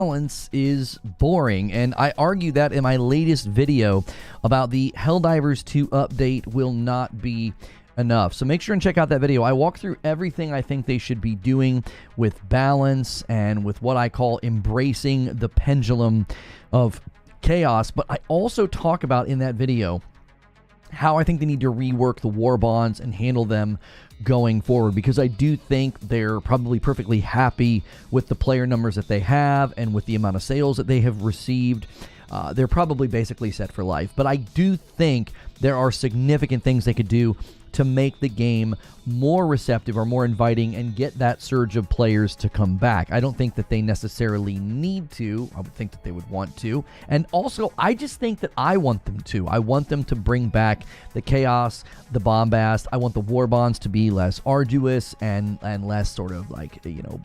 balance is boring, and I argue that in my latest video about the Helldivers 2 update will not be enough. So make sure and check out that video. I walk through everything I think they should be doing with balance and with what I call embracing the pendulum of chaos, but I also talk about in that video how I think they need to rework the warbonds and handle them going forward, because I do think they're probably perfectly happy with the player numbers that they have and with the amount of sales that they have received. They're probably basically set for life, but I do think there are significant things they could do to make the game more receptive or more inviting and get that surge of players to come back. I don't think that they necessarily need to. I would think that they would want to. And also, I just think that I want them to. I want them to bring back the chaos, the bombast. I want the warbonds to be less arduous and less sort of like, you know,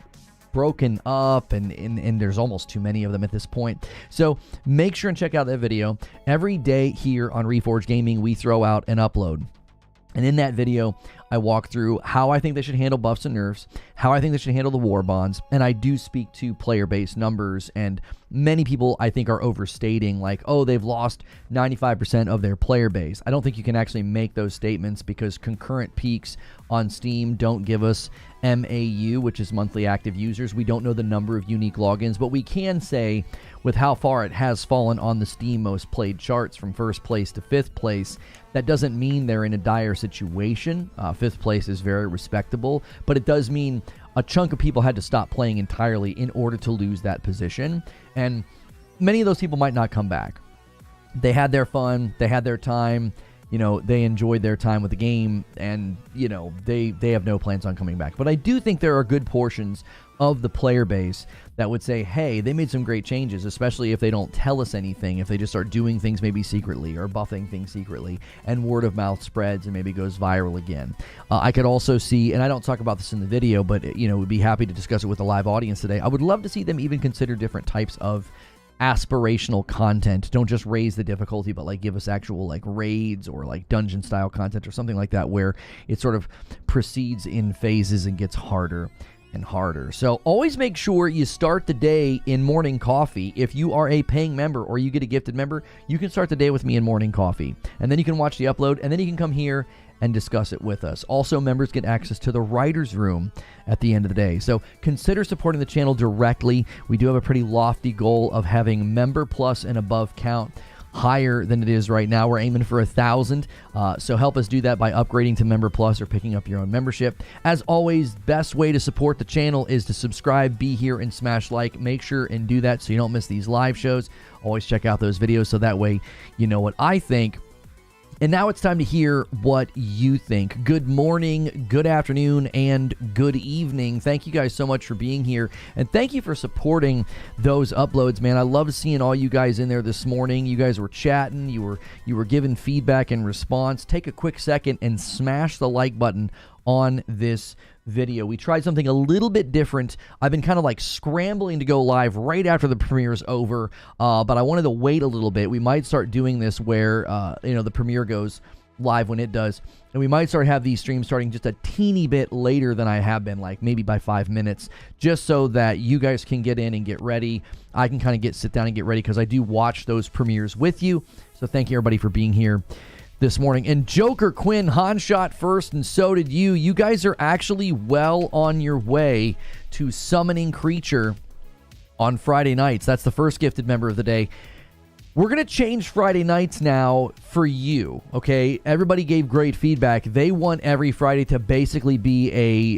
broken up, and there's almost too many of them at this point. So make sure and check out that video. Every day here on Reforge Gaming, we throw out an upload. And in that video, I walk through how I think they should handle buffs and nerfs, how I think they should handle the war bonds, and I do speak to player-based numbers, and many people I think are overstating, like, oh, they've lost 95% of their player base. I don't think you can actually make those statements because concurrent peaks on Steam don't give us MAU, which is monthly active users. We don't know the number of unique logins, but we can say with how far it has fallen on the Steam most played charts from first place to fifth place, that doesn't mean they're in a dire situation. Fifth place is very respectable, but it does mean a chunk of people had to stop playing entirely in order to lose that position, and many of those people might not come back. They had their fun, they had their time, you know, they enjoyed their time with the game, and, you know, they have no plans on coming back. But I do think there are good portions of the player base that would say, hey, they made some great changes, especially if they don't tell us anything, if they just start doing things maybe secretly or buffing things secretly, and word of mouth spreads and maybe goes viral again. I could also see, and I don't talk about this in the video, but, you know, would be happy to discuss it with a live audience today. I would love to see them even consider different types of aspirational content. Don't just raise the difficulty, but like give us actual like raids or like dungeon style content or something like that, where it sort of proceeds in phases and gets harder and harder. So always make sure you start the day in morning coffee. If you are a paying member or you get a gifted member, you can start the day with me in morning coffee, and then you can watch the upload, and then you can come here and discuss it with us. Also, members get access to the writer's room at the end of the day. So consider supporting the channel directly. We do have a pretty lofty goal of having member plus and above count higher than it is right now. We're aiming for 1,000. So help us do that by upgrading to Member Plus or picking up your own membership. As always, best way to support the channel is to subscribe, be here, and smash like. Make sure and do that so you don't miss these live shows. Always check out those videos so that way you know what I think. And now it's time to hear what you think. Good morning, good afternoon, and good evening. Thank you guys so much for being here, and thank you for supporting those uploads, man. I love seeing all you guys in there this morning. You guys were chatting, you were giving feedback and response. Take a quick second and smash the like button on this video. We tried something a little bit different. I've been kind of like scrambling to go live right after the premiere is over, but I wanted to wait a little bit. We might start doing this where, you know, the premiere goes live when it does, and we might start have these streams starting just a teeny bit later than I have been, like maybe by 5 minutes, just so that you guys can get in and get ready. I can kind of sit down and get ready because I do watch those premieres with you. So thank you everybody for being here this morning. And Joker Quinn, Han shot first, and so did you. You guys are actually well on your way to summoning Creature on Friday nights. That's the first gifted member of the day. We're going to change Friday nights now for you, okay? Everybody gave great feedback. They want every Friday to basically be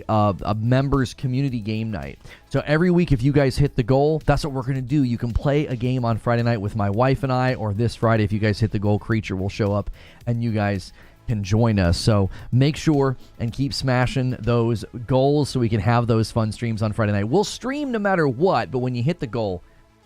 a members community game night. So every week, if you guys hit the goal, that's what we're going to do. You can play a game on Friday night with my wife and I, or this Friday, if you guys hit the goal, Creature will show up and you guys can join us. So make sure and keep smashing those goals so we can have those fun streams on Friday night. We'll stream no matter what, but when you hit the goal,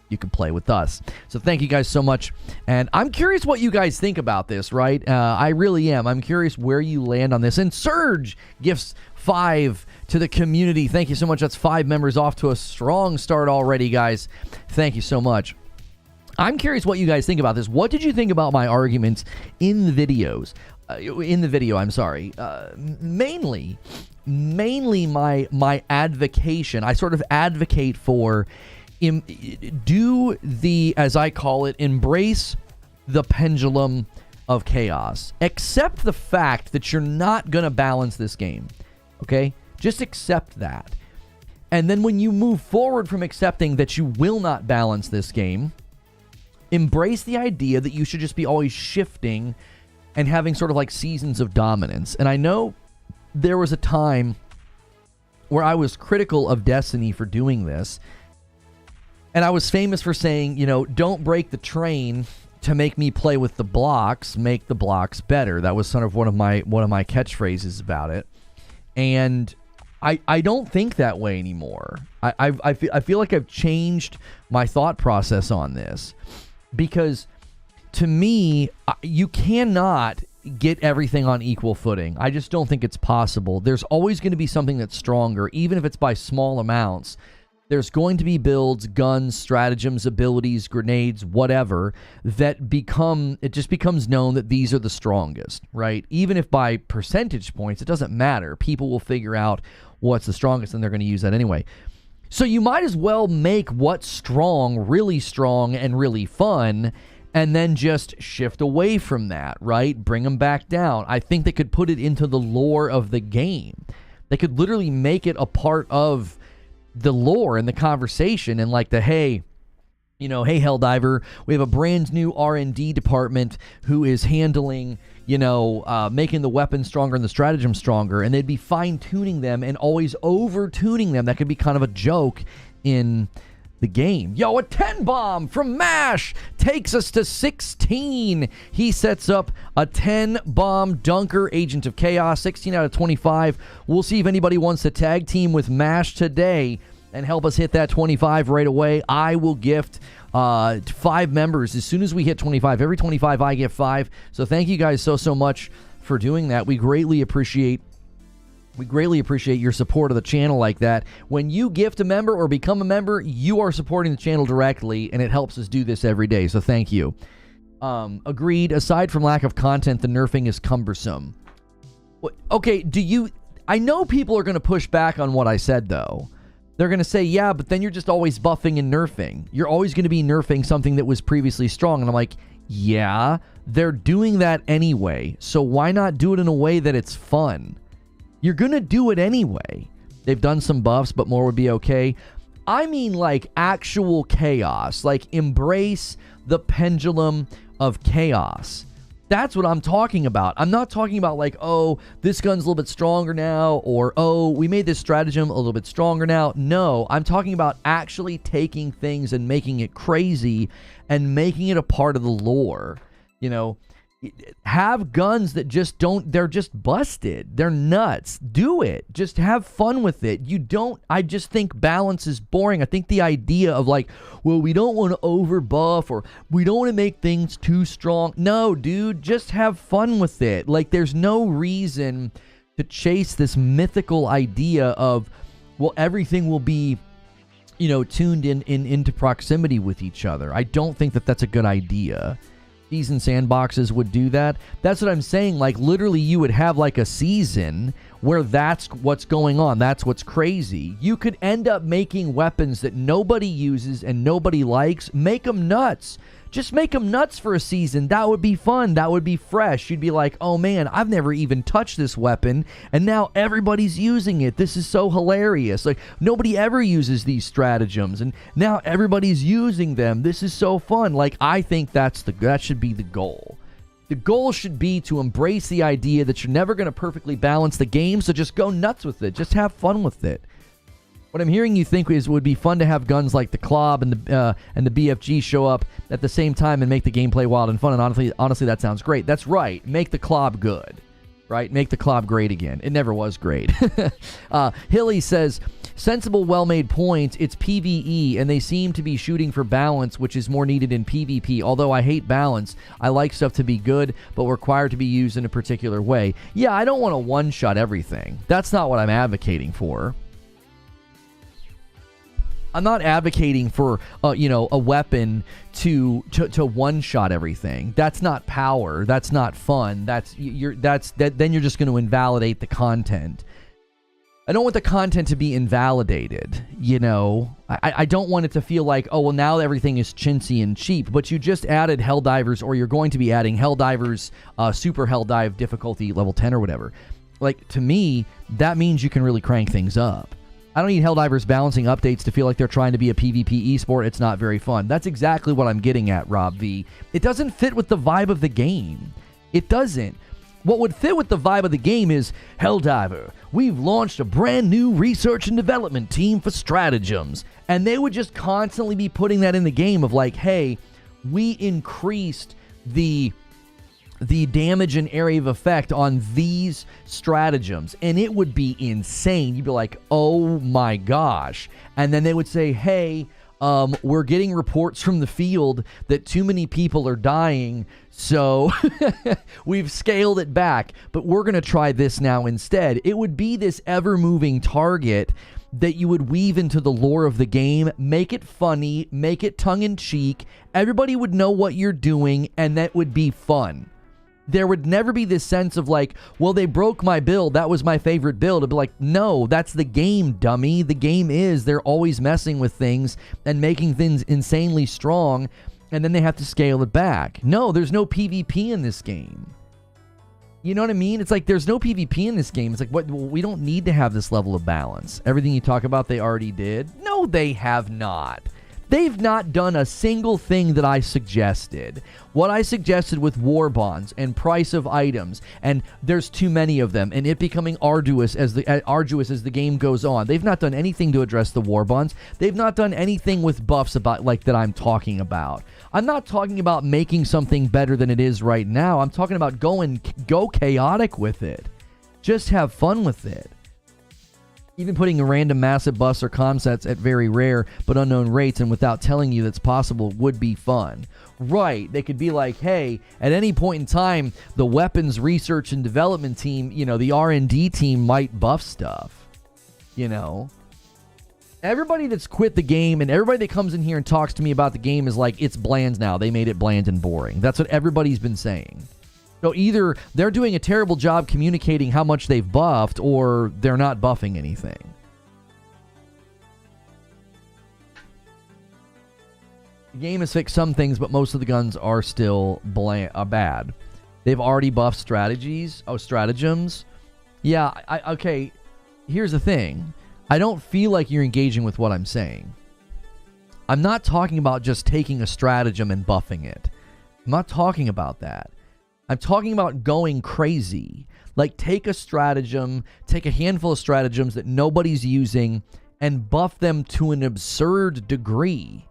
you can play with us. So thank you guys so much. And I'm curious what you guys think about this, right? I really am. I'm curious where you land on this. And Surge gifts 5 to the community. Thank you so much. That's 5 members off to a strong start already, guys. Thank you so much. I'm curious what you guys think about this. What did you think about my arguments in the videos? I'm sorry. Mainly my advocation. I sort of advocate for do the, as I call it, embrace the pendulum of chaos. Accept the fact that you're not going to balance this game. Okay? Just accept that. And then when you move forward from accepting that you will not balance this game, embrace the idea that you should just be always shifting and having sort of like seasons of dominance. And I know there was a time where I was critical of Destiny for doing this. And I was famous for saying, you know, don't break the train to make me play with the blocks, make the blocks better. That was sort of one of my catchphrases about it. And I don't think that way anymore. I feel like I've changed my thought process on this, because to me, you cannot get everything on equal footing. I just don't think it's possible. There's always going to be something that's stronger, even if it's by small amounts. There's going to be builds, guns, stratagems, abilities, grenades, whatever, that it just becomes known that these are the strongest, right? Even if by percentage points, it doesn't matter. People will figure out what's the strongest, and they're going to use that anyway. So you might as well make what's strong and really fun, and then just shift away from that, right? Bring them back down. I think they could put it into the lore of the game. They could literally make it a part of the lore and the conversation, and like hey, Helldiver, we have a brand new R&D department who is handling, making the weapons stronger and the stratagem stronger, and they'd be fine-tuning them and always over-tuning them. That could be kind of a joke in the game. Yo, a 10 bomb from MASH takes us to 16. He sets up a 10 bomb dunker, Agent of Chaos, 16 out of 25. We'll see if anybody wants to tag team with MASH today and help us hit that 25 right away. I will gift 5 members as soon as we hit 25. Every 25 I get 5. So thank you guys so much for doing that. We greatly appreciate your support of the channel like that. When you gift a member or become a member, you are supporting the channel directly, and it helps us do this every day, so thank you. Agreed. Aside from lack of content, the nerfing is cumbersome. Okay, I know people are going to push back on what I said, though. They're going to say, yeah, but then you're just always buffing and nerfing. You're always going to be nerfing something that was previously strong. And I'm like, yeah, they're doing that anyway, so why not do it in a way that it's fun? You're going to do it anyway. They've done some buffs, but more would be okay. I mean, like, actual chaos. Like, embrace the pendulum of chaos. That's what I'm talking about. I'm not talking about, like, oh, this gun's a little bit stronger now, or, oh, we made this stratagem a little bit stronger now. No, I'm talking about actually taking things and making it crazy and making it a part of the lore. Have guns that just they're just busted. They're nuts. Do it. Just have fun with it. I just think balance is boring. I think the idea of like, well, we don't want to over buff, or we don't want to make things too strong. No, dude, just have fun with it. Like, there's no reason to chase this mythical idea of, well, everything will be, tuned into proximity with each other. I don't think that that's a good idea. Season sandboxes would do that. That's what I'm saying. Like, literally, you would have like a season where that's what's going on. That's what's crazy. You could end up making weapons that nobody uses and nobody likes. Make them nuts. Just make them nuts for a season. That would be fun. That would be fresh. You'd be like, oh man, I've never even touched this weapon, and now everybody's using it. This is so hilarious. Like, nobody ever uses these stratagems, and now everybody's using them. This is so fun. Like, I think that should be the goal. The goal should be to embrace the idea that you're never going to perfectly balance the game, so just go nuts with it. Just have fun with it. What I'm hearing you think is would be fun to have guns like the Clob and the BFG show up at the same time and make the gameplay wild and fun. And honestly, that sounds great. That's right. Make the Clob good, right? Make the Clob great again. It never was great. Hilly says, sensible, well-made points. It's PvE, and they seem to be shooting for balance, which is more needed in PvP. Although I hate balance, I like stuff to be good, but required to be used in a particular way. Yeah, I don't want to one-shot everything. That's not what I'm advocating for. I'm not advocating for, a weapon to one-shot everything. That's not power. That's not fun. Then you're just going to invalidate the content. I don't want the content to be invalidated, you know? I don't want it to feel like, oh, well, now everything is chintzy and cheap, but you just added Helldivers, or you're going to be adding Helldivers, Super-Helldive difficulty level 10 or whatever. Like, to me, that means you can really crank things up. I don't need Helldivers balancing updates to feel like they're trying to be a PvP esport. It's not very fun. That's exactly what I'm getting at, Rob V. It doesn't fit with the vibe of the game. It doesn't. What would fit with the vibe of the game is, Helldiver, we've launched a brand new research and development team for stratagems. And they would just constantly be putting that in the game of like, hey, we increased the damage and area of effect on these stratagems. And it would be insane. You'd be like, oh my gosh. And then they would say, hey, we're getting reports from the field that too many people are dying, so we've scaled it back, but we're going to try this now instead. It would be this ever-moving target that you would weave into the lore of the game, make it funny, make it tongue-in-cheek, everybody would know what you're doing, and that would be fun. There would never be this sense of like, well, they broke my build. That was my favorite build. It'd be like, no, that's the game, dummy. The game is they're always messing with things and making things insanely strong, and then they have to scale it back. No, there's no PvP in this game. You know what I mean? It's like there's no PvP in this game. It's like, what? We don't need to have this level of balance. Everything you talk about, they already did. No, they have not. They've not done a single thing that I suggested. What I suggested with warbonds and price of items, and there's too many of them, and it becoming arduous as the game goes on. They've not done anything to address the warbonds. They've not done anything with buffs about like that I'm talking about. I'm not talking about making something better than it is right now. I'm talking about go chaotic with it. Just have fun with it. Even putting a random massive buffs or concepts at very rare but unknown rates and without telling you that's possible would be fun. Right, they could be like, hey, at any point in time, the weapons research and development team, you know, the R&D team might buff stuff. You know? Everybody that's quit the game and everybody that comes in here and talks to me about the game is like, it's bland now. They made it bland and boring. That's what everybody's been saying. So either they're doing a terrible job communicating how much they've buffed, or they're not buffing anything. The game has fixed some things, but most of the guns are still bad. They've already buffed strategies. Oh, stratagems. Yeah, okay. Here's the thing. I don't feel like you're engaging with what I'm saying. I'm not talking about just taking a stratagem and buffing it. I'm not talking about that. I'm talking about going crazy. Like, take a stratagem, take a handful of stratagems that nobody's using, and buff them to an absurd degree.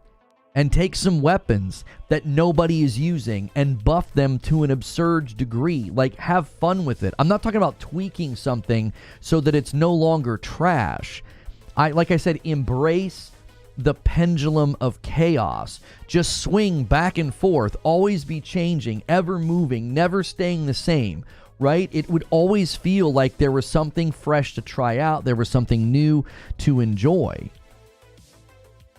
And take some weapons that nobody is using and buff them to an absurd degree. Like, have fun with it. I'm not talking about tweaking something so that it's no longer trash. Like I said, embrace the pendulum of chaos. Just swing back and forth, always be changing, ever moving, never staying the same, right? It would always feel like there was something fresh to try out, there was something new to enjoy.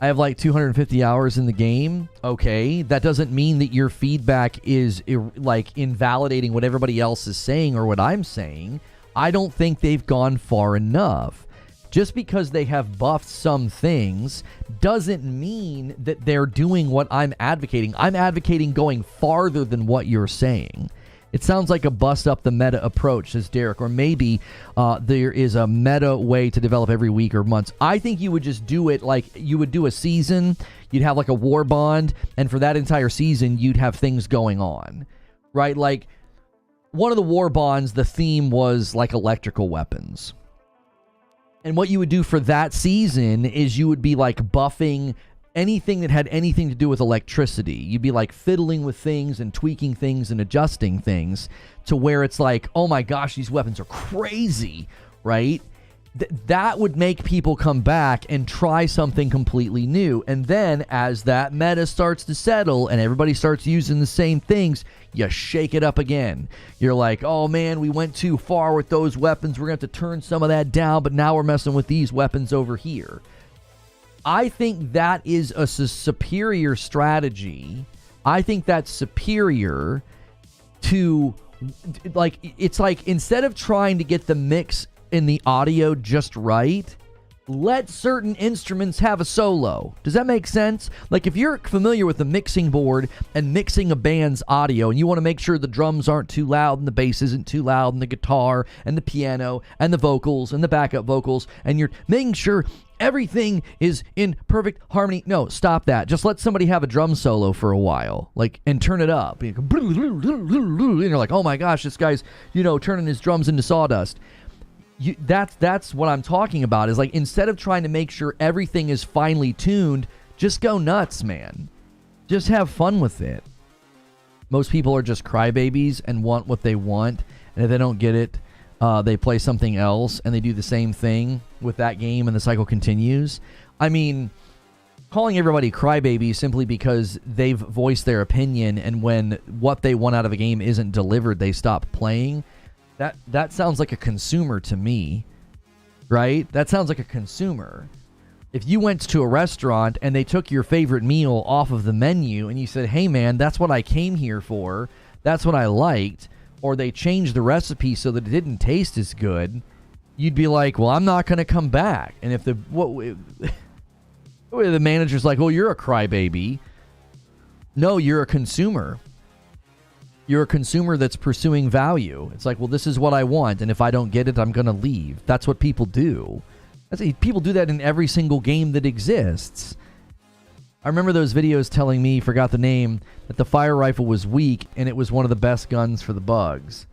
I have like 250 hours in the game. Okay, that doesn't mean that your feedback is like invalidating what everybody else is saying or what I'm saying. I don't think they've gone far enough. Just because they have buffed some things doesn't mean that they're doing what I'm advocating. I'm advocating going farther than what you're saying. It sounds like a bust up the meta approach, says Derek, or maybe there is a meta way to develop every week or months. I think you would just do it like you would do a season. You'd have like a war bond, and for that entire season, you'd have things going on, right? Like one of the war bonds, the theme was like electrical weapons. And what you would do for that season is you would be like buffing anything that had anything to do with electricity. You'd be like fiddling with things and tweaking things and adjusting things to where it's like, oh my gosh, these weapons are crazy, right? That would make people come back and try something completely new. And then as that meta starts to settle and everybody starts using the same things, you shake it up again. You're like, oh man, we went too far with those weapons. We're going to have to turn some of that down, but now we're messing with these weapons over here. I think that is a superior strategy. I think that's superior to, like, it's like instead of trying to get the mix in the audio just right, let certain instruments have a solo. Does that make sense? Like, if you're familiar with the mixing board and mixing a band's audio, and you want to make sure the drums aren't too loud and the bass isn't too loud and the guitar and the piano and the vocals and the backup vocals, and you're making sure everything is in perfect harmony. No, stop that. Just let somebody have a drum solo for a while, like, and turn it up. And you're like, oh my gosh, this guy's, turning his drums into sawdust. That's what I'm talking about, is like, instead of trying to make sure everything is finely tuned, just go nuts, man. Just have fun with it. Most people are just crybabies and want what they want, and if they don't get it, they play something else, and they do the same thing with that game, and the cycle continues. I mean, calling everybody crybabies simply because they've voiced their opinion, and when what they want out of a game isn't delivered, they stop playing. That sounds like a consumer to me, right? That sounds like a consumer. If you went to a restaurant and they took your favorite meal off of the menu and you said, hey man, that's what I came here for, that's what I liked, or they changed the recipe so that it didn't taste as good, you'd be like, well, I'm not going to come back. And if the manager's like, well, you're a crybaby. No, you're a consumer. You're a consumer that's pursuing value. It's like, well, this is what I want, and if I don't get it, I'm going to leave. That's what people do. People do that in every single game that exists. I remember those videos telling me, forgot the name, that the fire rifle was weak, and it was one of the best guns for the bugs.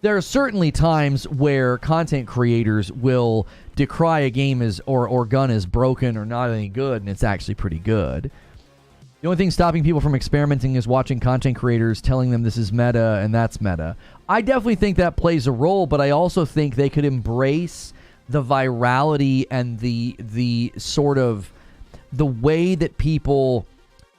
There are certainly times where content creators will decry a game or gun as broken or not any good, and it's actually pretty good. The only thing stopping people from experimenting is watching content creators telling them this is meta and that's meta. I definitely think that plays a role, but I also think they could embrace the virality and the sort of the way that people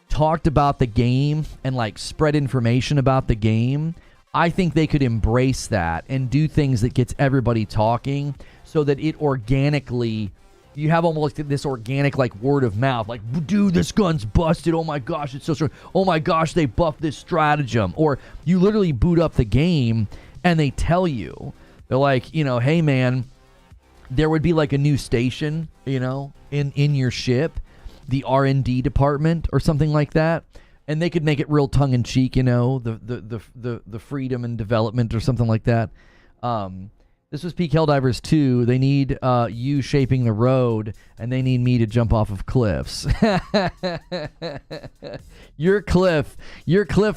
talked about the game and like spread information about the game. I think they could embrace that and do things that gets everybody talking so that it organically... You have almost like this organic, like, word of mouth. Like, dude, this gun's busted. Oh, my gosh, it's so strong. Oh, my gosh, they buffed this stratagem. Or you literally boot up the game, and they tell you. They're like, hey, man, there would be, like, a new station, in your ship. The R&D department or something like that. And they could make it real tongue-in-cheek, the freedom and development or something like that. This was peak Helldivers 2. They need you shaping the road, and they need me to jump off of cliffs. Your cliff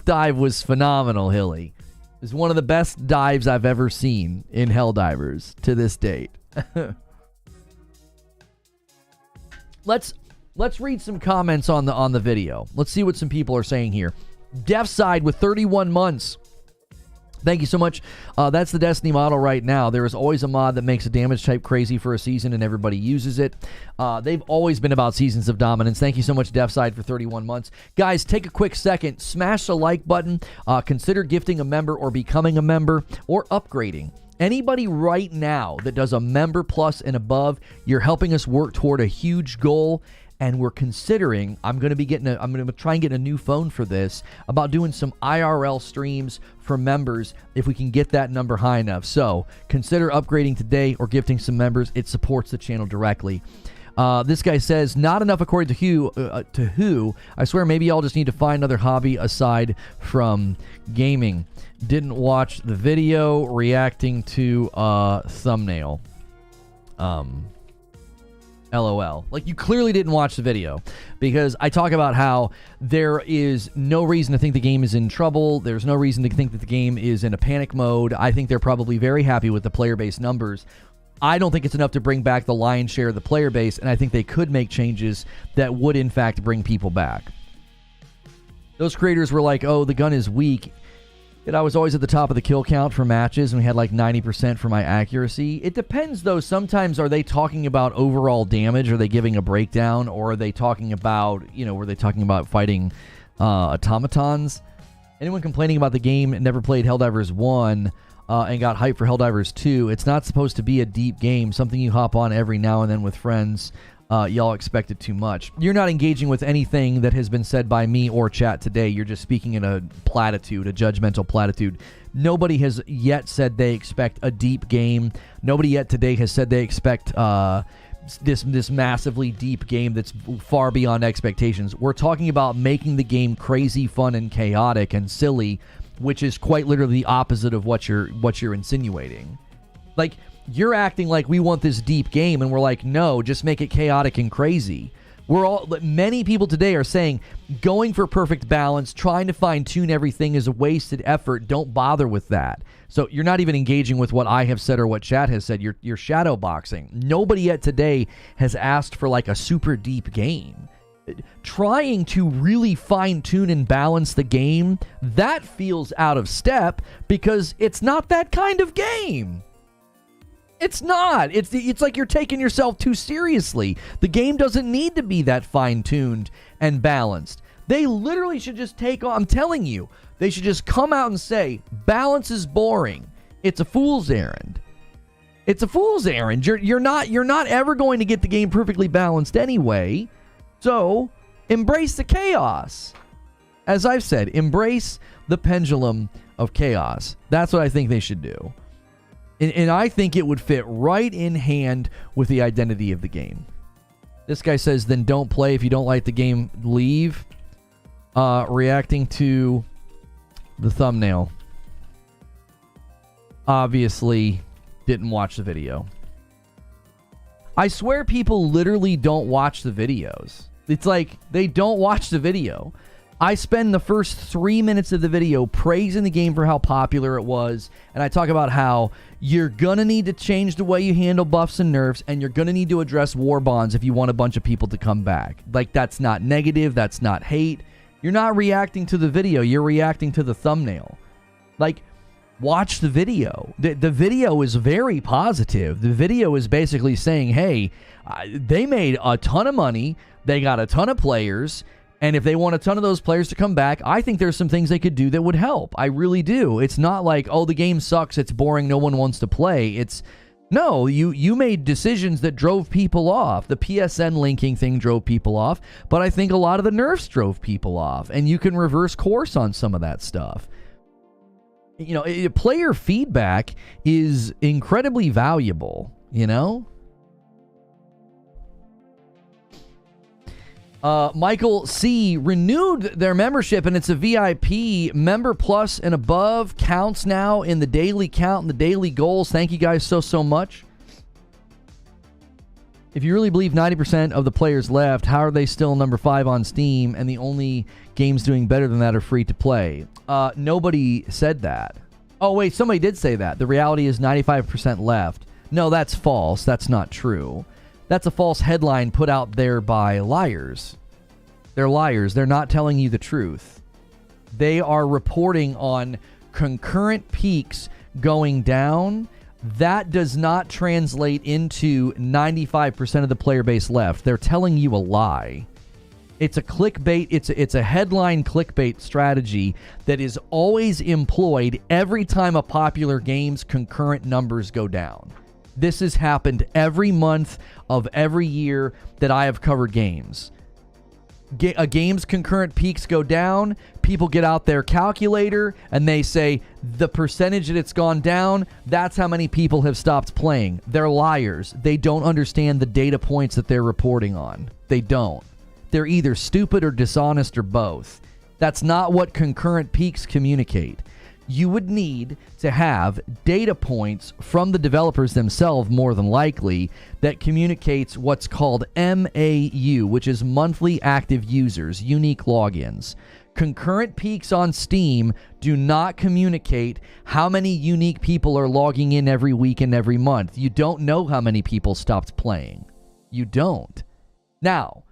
dive was phenomenal, Hilly. It was one of the best dives I've ever seen in Helldivers to this date. Let's read some comments on the video. Let's see what some people are saying here. Deathside with 31 months. Thank you so much. That's the Destiny model right now. There is always a mod that makes a damage type crazy for a season, and everybody uses it. They've always been about seasons of dominance. Thank you so much, Deathside, for 31 months. Guys, take a quick second. Smash the like button. Consider gifting a member or becoming a member or upgrading. Anybody right now that does a member plus and above, you're helping us work toward a huge goal. And we're considering, I'm going to try and get a new phone for this, about doing some IRL streams for members if we can get that number high enough. So consider upgrading today or gifting some members. It supports the channel directly. This guy says, not enough according to who. I swear maybe y'all just need to find another hobby aside from gaming. Didn't watch the video, reacting to thumbnail. LOL. Like, you clearly didn't watch the video, because I talk about how there is no reason to think the game is in trouble. There's no reason to think that the game is in a panic mode. I think they're probably very happy with the player base numbers. I don't think it's enough to bring back the lion's share of the player base, and I think they could make changes that would, in fact, bring people back. Those creators were like, oh, the gun is weak. Yet I was always at the top of the kill count for matches, and we had like 90% for my accuracy. It depends, though. Sometimes, are they talking about overall damage? Are they giving a breakdown? Or are they talking about, were they talking about fighting automatons? Anyone complaining about the game never played Helldivers 1 and got hyped for Helldivers 2. It's not supposed to be a deep game, something you hop on every now and then with friends. y'all expected too much. You're not engaging with anything that has been said by me or chat today. You're just speaking in a platitude, a judgmental platitude. Nobody has yet said they expect a deep game. Nobody yet today has said they expect this massively deep game that's far beyond expectations. We're talking about making the game crazy, fun, and chaotic and silly, which is quite literally the opposite of what you're insinuating. Like, you're acting like we want this deep game, and we're like, no, just make it chaotic and crazy. Many people today are saying going for perfect balance, trying to fine-tune everything is a wasted effort. Don't bother with that. So you're not even engaging with what I have said or what chat has said. You're shadow boxing. Nobody yet today has asked for like a super deep game. Trying to really fine-tune and balance the game, that feels out of step because it's not that kind of game. It's not. It's like you're taking yourself too seriously. The game doesn't need to be that fine-tuned and balanced. They literally should just take on, I'm telling you, they should just come out and say, balance is boring. It's a fool's errand. It's a fool's errand. You're not ever going to get the game perfectly balanced anyway. So, embrace the chaos. As I've said, embrace the pendulum of chaos. That's what I think they should do. And I think it would fit right in hand with the identity of the game. This guy says, then don't play. If you don't like the game, leave. Reacting to the thumbnail. Obviously, didn't watch the video. I swear people literally don't watch the videos. It's like they don't watch the video. I spend the first 3 minutes of the video praising the game for how popular it was, and I talk about how you're gonna need to change the way you handle buffs and nerfs, and you're gonna need to address warbonds if you want a bunch of people to come back. Like, that's not negative, that's not hate. You're not reacting to the video, you're reacting to the thumbnail. Like, watch the video. The video is very positive. The video is basically saying, hey, they made a ton of money, they got a ton of players, and if they want a ton of those players to come back, I think there's some things they could do that would help. I really do. It's not like, oh, the game sucks, it's boring, no one wants to play. It's, no, you made decisions that drove people off. The PSN linking thing drove people off, but I think a lot of the nerfs drove people off, and you can reverse course on some of that stuff. You know, player feedback is incredibly valuable, you know? Michael C. renewed their membership, and it's a VIP member plus and above. Counts now in the daily count and the daily goals. Thank you guys so much. If you really believe 90% of the players left, how are they still number 5 on Steam and the only games doing better than that are free to play? Nobody said that. Oh, wait, somebody did say that. The reality is 95% left. No, that's false. That's not true. That's a false headline put out there by liars. They're liars. They're not telling you the truth. They are reporting on concurrent peaks going down. That does not translate into 95% of the player base left. They're telling you a lie. It's a clickbait. It's a headline clickbait strategy that is always employed every time a popular game's concurrent numbers go down. This has happened every month of every year that I have covered games. A game's concurrent peaks go down, people get out their calculator, and they say, the percentage that it's gone down, that's how many people have stopped playing. They're liars. They don't understand the data points that they're reporting on. They don't. They're either stupid or dishonest or both. That's not what concurrent peaks communicate. You would need to have data points from the developers themselves, more than likely, that communicates what's called MAU, which is monthly active users, unique logins. Concurrent peaks on Steam do not communicate how many unique people are logging in every week and every month. You don't know how many people stopped playing. You don't. Now,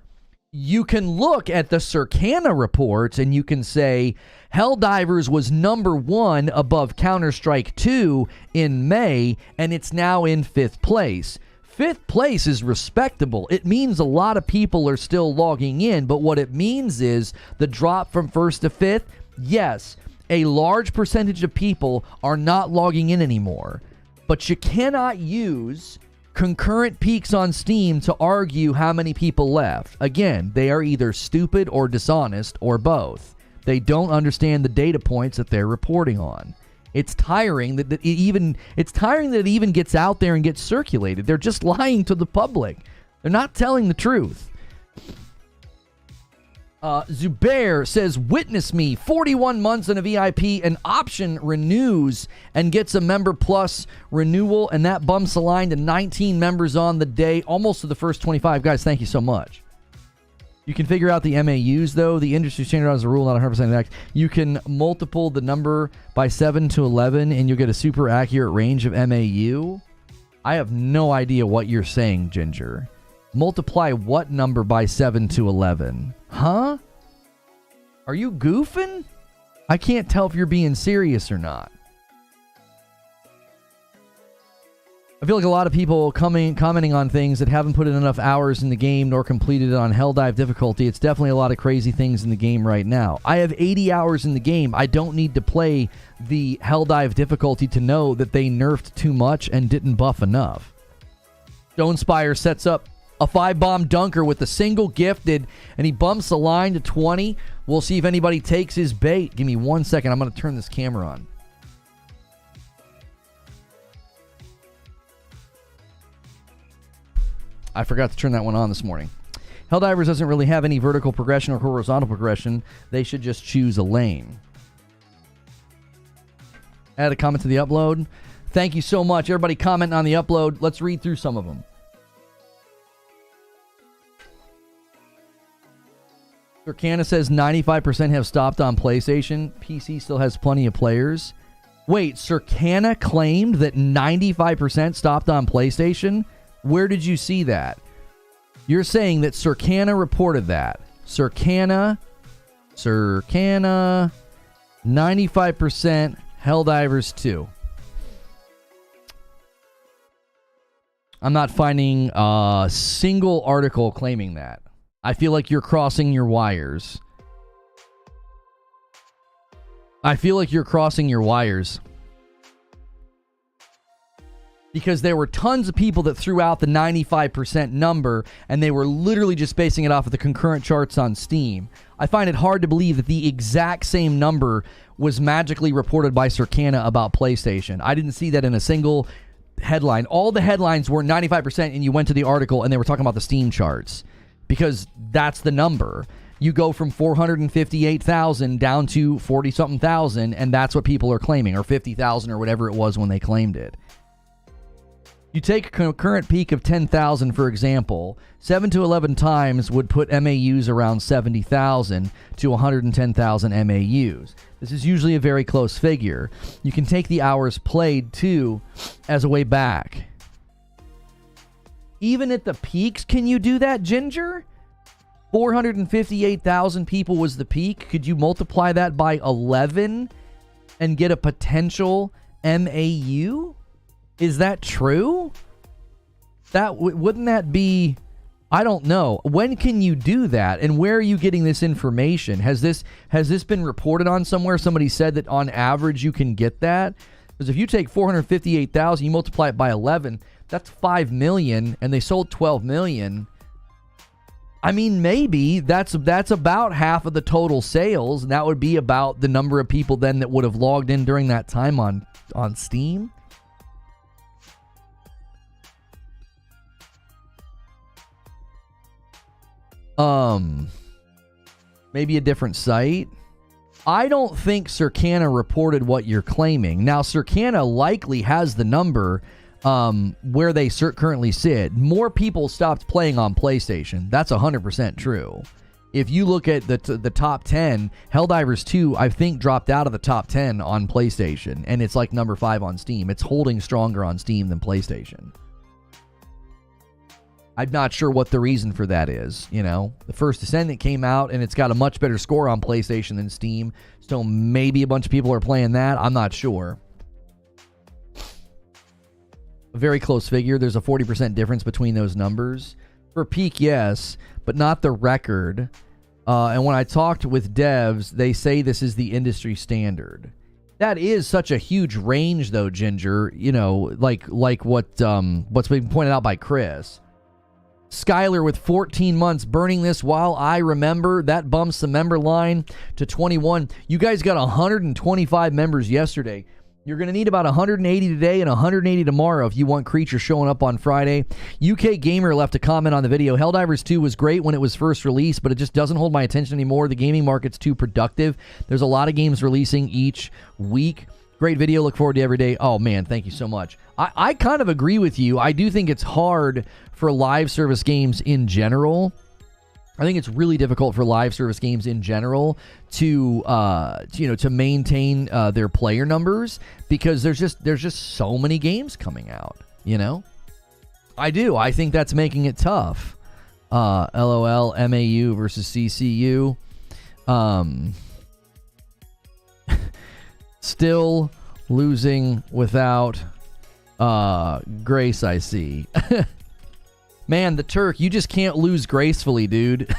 you can look at the Circana reports and you can say Helldivers was number 1 above Counter-Strike 2 in May, and it's now in 5th place. 5th place is respectable. It means a lot of people are still logging in, but what it means is the drop from 1st to 5th, yes, a large percentage of people are not logging in anymore, but you cannot use concurrent peaks on Steam to argue how many people left. Again, they are either stupid or dishonest or both. They don't understand the data points that they're reporting on. It's tiring that it even gets out there and gets circulated. They're just lying to the public. They're not telling the truth. Zubair says, witness me, 41 months in a VIP, an option renews and gets a member plus renewal, and that bumps the line to 19 members on the day, almost to the first 25. Guys, thank you so much. You can figure out the MAUs, though. The industry standard as a rule, not 100% exact. You can multiple the number by 7 to 11, and you'll get a super accurate range of MAU. I have no idea what you're saying, Ginger. Multiply what number by 7 to 11? Huh? Are you goofing? I can't tell if you're being serious or not. I feel like a lot of people commenting on things that haven't put in enough hours in the game nor completed it on Helldive difficulty. It's definitely a lot of crazy things in the game right now. I have 80 hours in the game. I don't need to play the Helldive difficulty to know that they nerfed too much and didn't buff enough. Stonespire sets up a 5-bomb dunker with a single gifted, and he bumps the line to 20. We'll see if anybody takes his bait. Give me 1 second. I'm going to turn this camera on. I forgot to turn that one on this morning. Helldivers doesn't really have any vertical progression or horizontal progression. They should just choose a lane. Add a comment to the upload. Thank you so much. Everybody commenting on the upload. Let's read through some of them. Circana says 95% have stopped on PlayStation. PC still has plenty of players. Wait, Circana claimed that 95% stopped on PlayStation? Where did you see that? You're saying that Circana reported that. Circana, 95% Helldivers 2. I'm not finding a single article claiming that. I feel like you're crossing your wires. Because there were tons of people that threw out the 95% number, and they were literally just basing it off of the concurrent charts on Steam. I find it hard to believe that the exact same number was magically reported by Circana about PlayStation. I didn't see that in a single headline. All the headlines were 95%, and you went to the article, and they were talking about the Steam charts. Because that's the number. You go from 458,000 down to 40-something thousand, and that's what people are claiming, or 50,000 or whatever it was when they claimed it. You take a concurrent peak of 10,000, for example, 7 to 11 times would put MAUs around 70,000 to 110,000 MAUs. This is usually a very close figure. You can take the hours played, too, as a way back. Even at the peaks, can you do that, Ginger? 458,000 people was the peak. Could you multiply that by 11 and get a potential MAU? Is that true? Wouldn't that be... I don't know. When can you do that? And where are you getting this information? Has this been reported on somewhere? Somebody said that on average you can get that? Because if you take 458,000, you multiply it by 11... that's 5 million, and they sold 12 million. I mean, maybe that's about half of the total sales, and that would be about the number of people then that would have logged in during that time on Steam. Maybe a different site. I don't think Circana reported what you're claiming. Now, Circana likely has the number where they currently sit. More people stopped playing on PlayStation. That's 100% true. If you look at the top 10, Helldivers 2, I think, dropped out of the top 10 on PlayStation, and it's like number 5 on Steam. It's holding stronger on Steam than PlayStation. I'm not sure what the reason for that is. You know, the First Descendant came out, and it's got a much better score on PlayStation than Steam, so maybe a bunch of people are playing that. I'm not sure. A very close figure. There's a 40% difference between those numbers. For peak, yes, but not the record. And when I talked with devs, they say this is the industry standard. That is such a huge range, though, Ginger. You know, like what's been pointed out by Chris. Skylar with 14 months burning this while I remember. That bumps the member line to 21. You guys got 125 members yesterday. You're going to need about 180 today and 180 tomorrow if you want Creature showing up on Friday. UK Gamer left a comment on the video. Helldivers 2 was great when it was first released, but it just doesn't hold my attention anymore. The gaming market's too productive. There's a lot of games releasing each week. Great video. Look forward to every day. Oh, man, thank you so much. I kind of agree with you. I do think it's hard for live service games in general. I think it's really difficult for live service games in general to to maintain their player numbers because there's just so many games coming out. You know, I do. I think that's making it tough. LOL, MAU versus CCU. Still losing without grace, I see. Man, the Turk, you just can't lose gracefully, dude.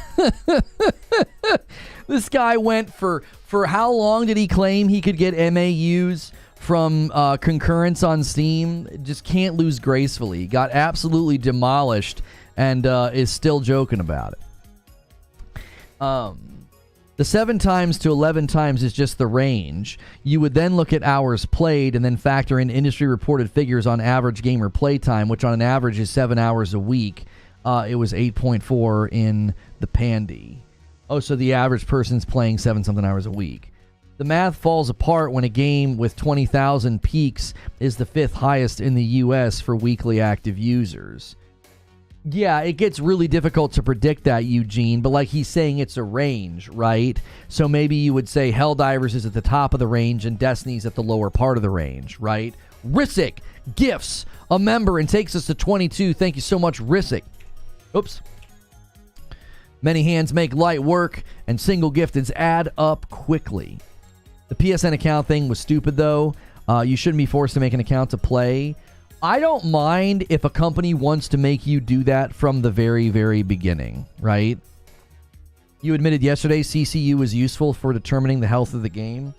This guy went for how long did he claim he could get MAUs from concurrence on Steam? Just can't lose gracefully. Got absolutely demolished and is still joking about it. The 7 times to 11 times is just the range. You would then look at hours played and then factor in industry reported figures on average gamer playtime, which on an average is 7 hours a week. It was 8.4 in the Pandy. Oh, so the average person's playing 7-something hours a week. The math falls apart when a game with 20,000 peaks is the 5th highest in the US for weekly active users. Yeah, it gets really difficult to predict that, Eugene, but like he's saying, it's a range, right? So maybe you would say Helldivers is at the top of the range and Destiny's at the lower part of the range, right? Rissick gifts a member and takes us to 22. Thank you so much, Rissick. Oops. Many hands make light work, and single gifteds add up quickly. The PSN account thing was stupid, though. You shouldn't be forced to make an account to play. I don't mind if a company wants to make you do that from the very, very beginning, right? You admitted yesterday CCU was useful for determining the health of the game.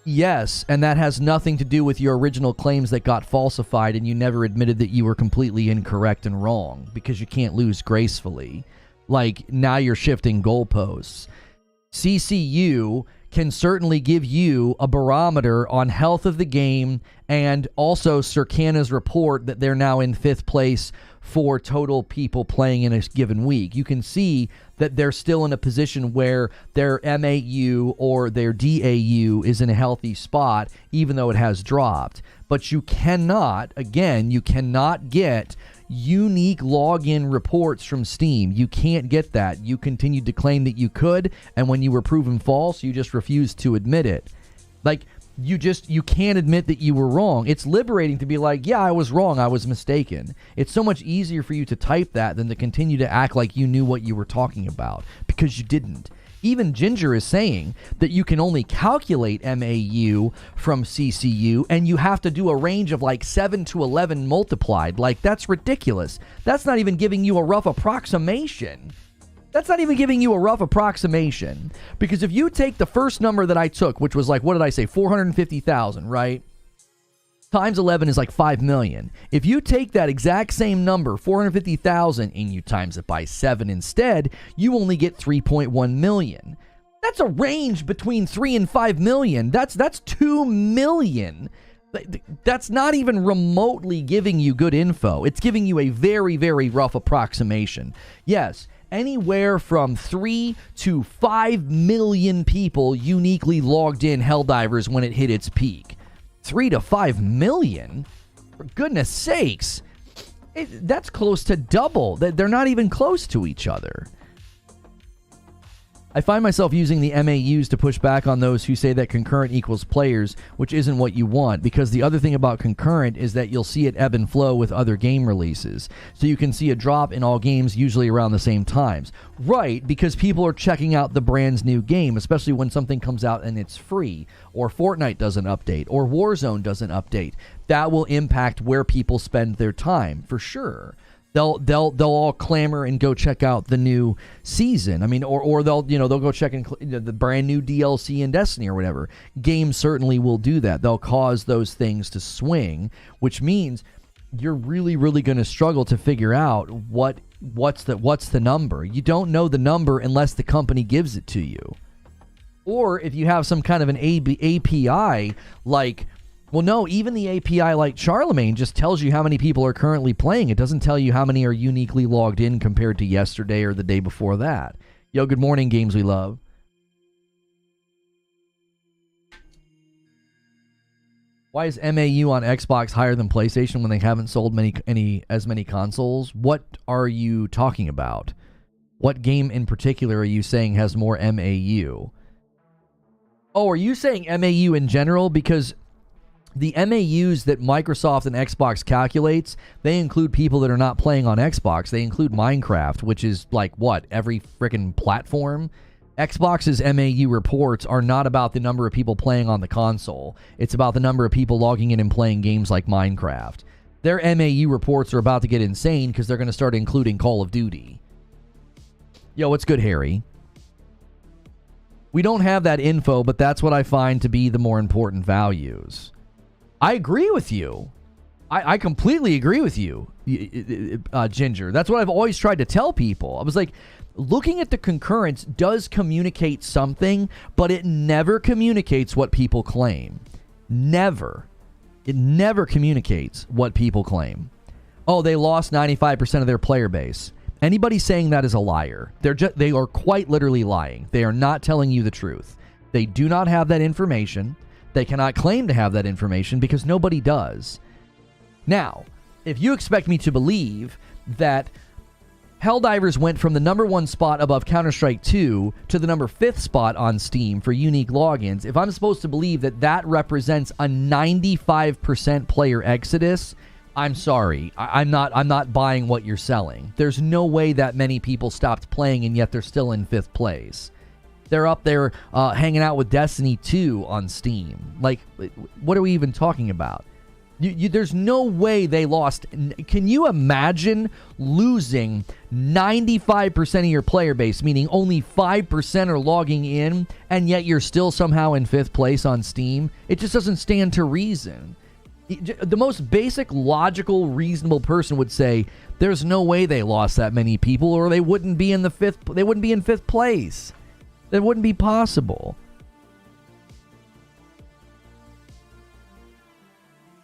Yes, and that has nothing to do with your original claims that got falsified and you never admitted that you were completely incorrect and wrong because you can't lose gracefully. Like, now you're shifting goalposts. CCU can certainly give you a barometer on health of the game, and also Circana's report that they're now in 5th place for total people playing in a given week. You can see that they're still in a position where their MAU or their DAU is in a healthy spot, even though it has dropped. But you cannot, again, you cannot get unique login reports from Steam. You can't get that. You continued to claim that you could, and when you were proven false, you just refused to admit it. Like, you can't admit that you were wrong. It's liberating to be like, yeah, I was wrong, I was mistaken. It's so much easier for you to type that than to continue to act like you knew what you were talking about, because you didn't. Even Ginger is saying that you can only calculate MAU from CCU, and you have to do a range of like 7 to 11 multiplied. Like, that's ridiculous. That's not even giving you a rough approximation. That's not even giving you a rough approximation. Because if you take the first number that I took, which was like, what did I say, 450,000, right? Times 11 is like 5 million. If you take that exact same number, 450,000, and you times it by 7 instead, you only get 3.1 million. That's a range between 3 and 5 million. That's 2 million. That's not even remotely giving you good info. It's giving you a very, very rough approximation. Yes, anywhere from 3 to 5 million people uniquely logged in Helldivers when it hit its peak. 3 to 5 million? For goodness sakes. That's close to double. They're not even close to each other. I find myself using the MAUs to push back on those who say that concurrent equals players, which isn't what you want, because the other thing about concurrent is that you'll see it ebb and flow with other game releases. So you can see a drop in all games usually around the same times. Right, because people are checking out the brand's new game, especially when something comes out and it's free, or Fortnite doesn't update, or Warzone doesn't update. That will impact where people spend their time, for sure. they'll all clamor and go check out the new season. I mean, or they'll go check in the brand new DLC in Destiny or whatever. Games certainly will do that. They'll cause those things to swing, which means you're really, really going to struggle to figure out what's the number. You don't know the number unless the company gives it to you. Or if you have some kind of an API like, well, no, even the API like Charlemagne just tells you how many people are currently playing. It doesn't tell you how many are uniquely logged in compared to yesterday or the day before that. Yo, good morning, Games We Love. Why is MAU on Xbox higher than PlayStation when they haven't sold as many consoles? What are you talking about? What game in particular are you saying has more MAU? Oh, are you saying MAU in general? Because the MAUs that Microsoft and Xbox calculates, they include people that are not playing on Xbox. They include Minecraft, which is like, what, every freaking platform? Xbox's MAU reports are not about the number of people playing on the console. It's about the number of people logging in and playing games like Minecraft. Their MAU reports are about to get insane because they're going to start including Call of Duty. Yo, what's good, Harry? We don't have that info, but that's what I find to be the more important values. I agree with you. I completely agree with you, Ginger. That's what I've always tried to tell people. I was like, looking at the concurrence does communicate something, but it never communicates what people claim. Never. It never communicates what people claim. Oh, they lost 95% of their player base. Anybody saying that is a liar. They are quite literally lying. They are not telling you the truth. They do not have that information. They cannot claim to have that information because nobody does. Now, if you expect me to believe that Helldivers went from the #1 spot above Counter-Strike 2 to the #5 spot on Steam for unique logins, if I'm supposed to believe that that represents a 95% player exodus, I'm sorry. I'm not buying what you're selling. There's no way that many people stopped playing and yet they're still in 5th place. They're up there hanging out with Destiny 2 on Steam. Like, what are we even talking about? There's no way they lost. Can you imagine losing 95% of your player base, meaning only 5% are logging in, and yet you're still somehow in 5th place on Steam? It just doesn't stand to reason. The most basic, logical, reasonable person would say, there's no way they lost that many people, or they wouldn't be in the 5th. They wouldn't be in 5th place. That wouldn't be possible.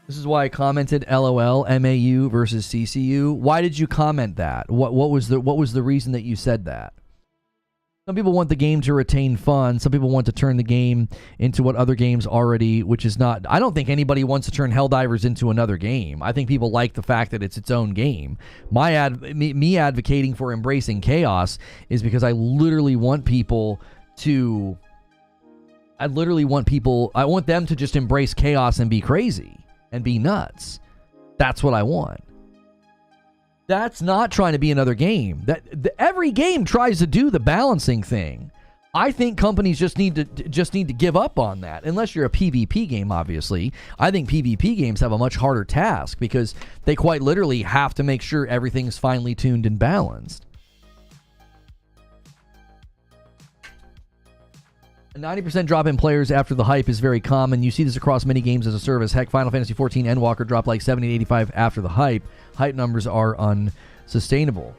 This is why I commented LOL, MAU versus CCU. Why did you comment that? What was the reason that you said that? Some people want the game to retain fun. Some people want to turn the game into what other games already, which is not. I don't think anybody wants to turn Helldivers into another game. I think people like the fact that it's its own game. Me advocating for embracing chaos is because I literally want people to. I want them to just embrace chaos and be crazy and be nuts. That's what I want. That's not trying to be another game. Every game tries to do the balancing thing. I think companies just need to give up on that. Unless you're a PvP game, obviously. I think PvP games have a much harder task because they quite literally have to make sure everything's finely tuned and balanced. A 90% drop in players after the hype is very common. You see this across many games as a service. Heck, Final Fantasy XIV Endwalker dropped like 70 to 85 after the hype. Hype numbers are unsustainable.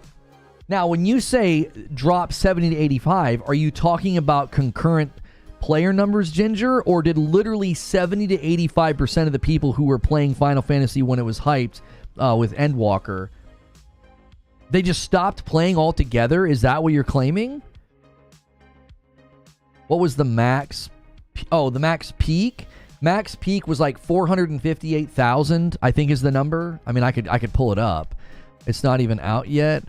Now, when you say drop 70 to 85, are you talking about concurrent player numbers, Ginger? Or did literally 70 to 85% of the people who were playing Final Fantasy when it was hyped with Endwalker, they just stopped playing altogether? Is that what you're claiming? What was the max? Oh, the max peak? Max peak was like 458,000, I think is the number. I mean, I could pull it up. It's not even out yet.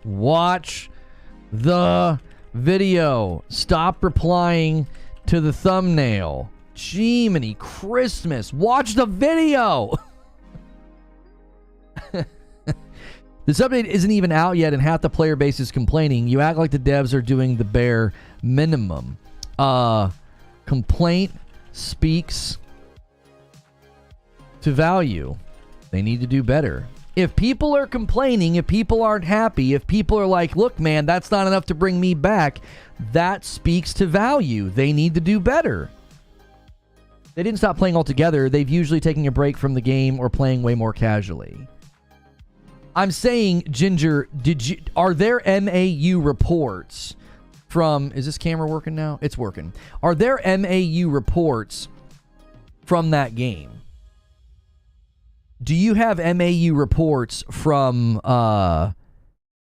Watch the video. Stop replying to the thumbnail. Jiminy Christmas. Watch the video. This update isn't even out yet and half the player base is complaining. You act like the devs are doing the bare minimum. Complaint speaks to value. They need to do better. If people are complaining, if people aren't happy, if people are like, look, man, that's not enough to bring me back, that speaks to value. They need to do better. They didn't stop playing altogether. They've usually taken a break from the game or playing way more casually. I'm saying, Ginger, are there MAU reports from, is this camera working now? It's working. Are there MAU reports from that game? Do you have MAU reports from Final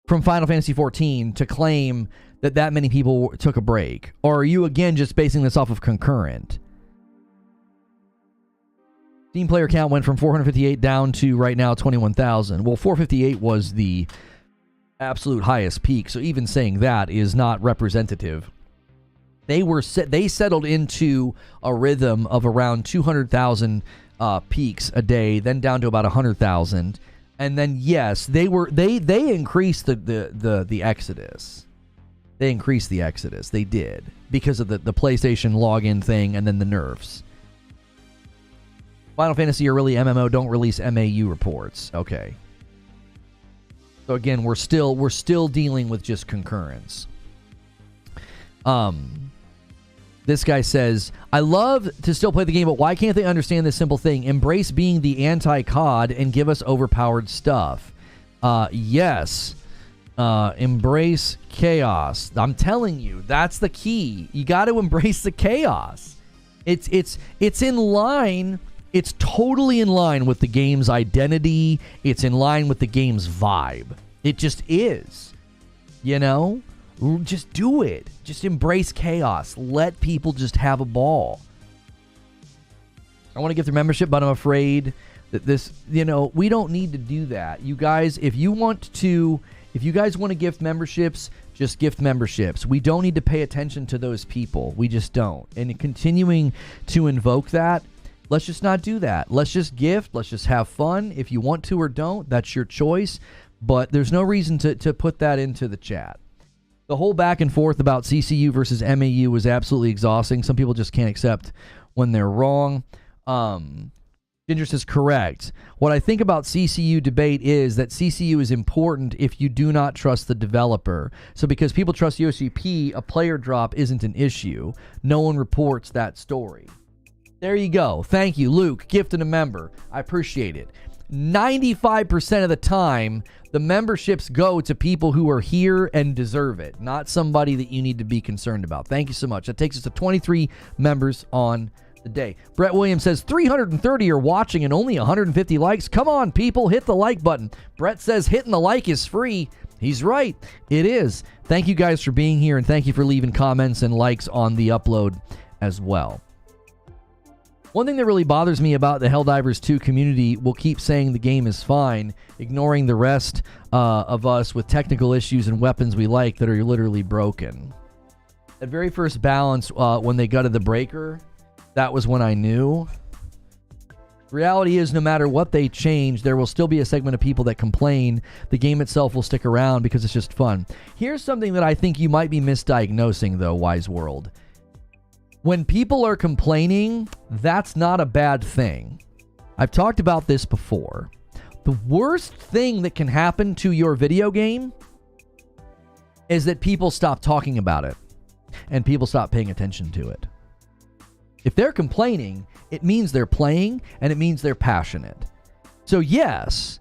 Fantasy XIV to claim that many people took a break? Or are you, again, just basing this off of concurrent? Steam player count went from 458 down to right now 21,000. Well, 458 was the absolute highest peak, so even saying that is not representative. They settled into a rhythm of around 200,000 peaks a day, then down to about 100,000, and then yes, they increased the exodus. They increased the exodus. They did, because of the PlayStation login thing and then the nerfs. Final Fantasy or really MMO don't release MAU reports. Okay. So again, we're still dealing with just concurrence. This guy says, I love to still play the game, but why can't they understand this simple thing? Embrace being the anti-COD and give us overpowered stuff. Yes. Embrace chaos. I'm telling you, that's the key. You got to embrace the chaos. It's in line. It's totally in line with the game's identity. It's in line with the game's vibe. It just is. You know? Just do it. Just embrace chaos. Let people just have a ball. I want to get their membership, but I'm afraid that this, we don't need to do that. You guys, if you guys want to gift memberships, just gift memberships. We don't need to pay attention to those people. We just don't. And continuing to invoke that, let's just not do that. Let's just gift. Let's just have fun. If you want to or don't, that's your choice. But there's no reason to put that into the chat. The whole back and forth about CCU versus MAU was absolutely exhausting. Some people just can't accept when they're wrong. Ginger says, correct. What I think about CCU debate is that CCU is important if you do not trust the developer. So because people trust the OCP, a player drop isn't an issue. No one reports that story. There you go. Thank you, Luke. Gifted a member. I appreciate it. 95% of the time, the memberships go to people who are here and deserve it, not somebody that you need to be concerned about. Thank you so much. That takes us to 23 members on the day. Brett Williams says 330 are watching and only 150 likes. Come on, people, hit the like button. Brett says hitting the like is free. He's right. It is. Thank you guys for being here, and thank you for leaving comments and likes on the upload as well. One thing that really bothers me about the Helldivers 2 community will keep saying the game is fine, ignoring the rest of us with technical issues and weapons we like that are literally broken. That very first balance, when they gutted the breaker, that was when I knew. The reality is, no matter what they change, there will still be a segment of people that complain. The game itself will stick around because it's just fun. Here's something that I think you might be misdiagnosing, though, Wise World. When people are complaining, that's not a bad thing. I've talked about this before. The worst thing that can happen to your video game is that people stop talking about it and people stop paying attention to it. If they're complaining, it means they're playing and it means they're passionate. So yes,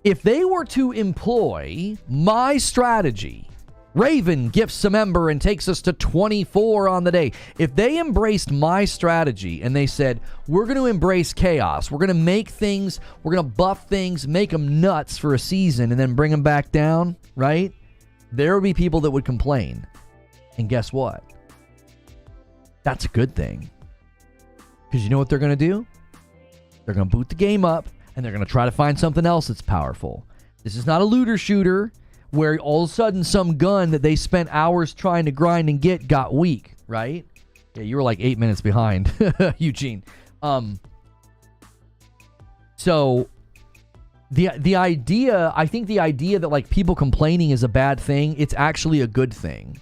if they were to employ my strategy, Raven gifts a member and takes us to 24 on the day. If they embraced my strategy and they said, we're going to embrace chaos, we're going to make things, we're going to buff things, make them nuts for a season and then bring them back down, right? There would be people that would complain. And guess what? That's a good thing. Because you know what they're going to do? They're going to boot the game up and they're going to try to find something else that's powerful. This is not a looter shooter where all of a sudden some gun that they spent hours trying to grind and get got weak, right? Yeah, you were like 8 minutes behind, Eugene. So the idea, I think the idea that like people complaining is a bad thing, it's actually a good thing.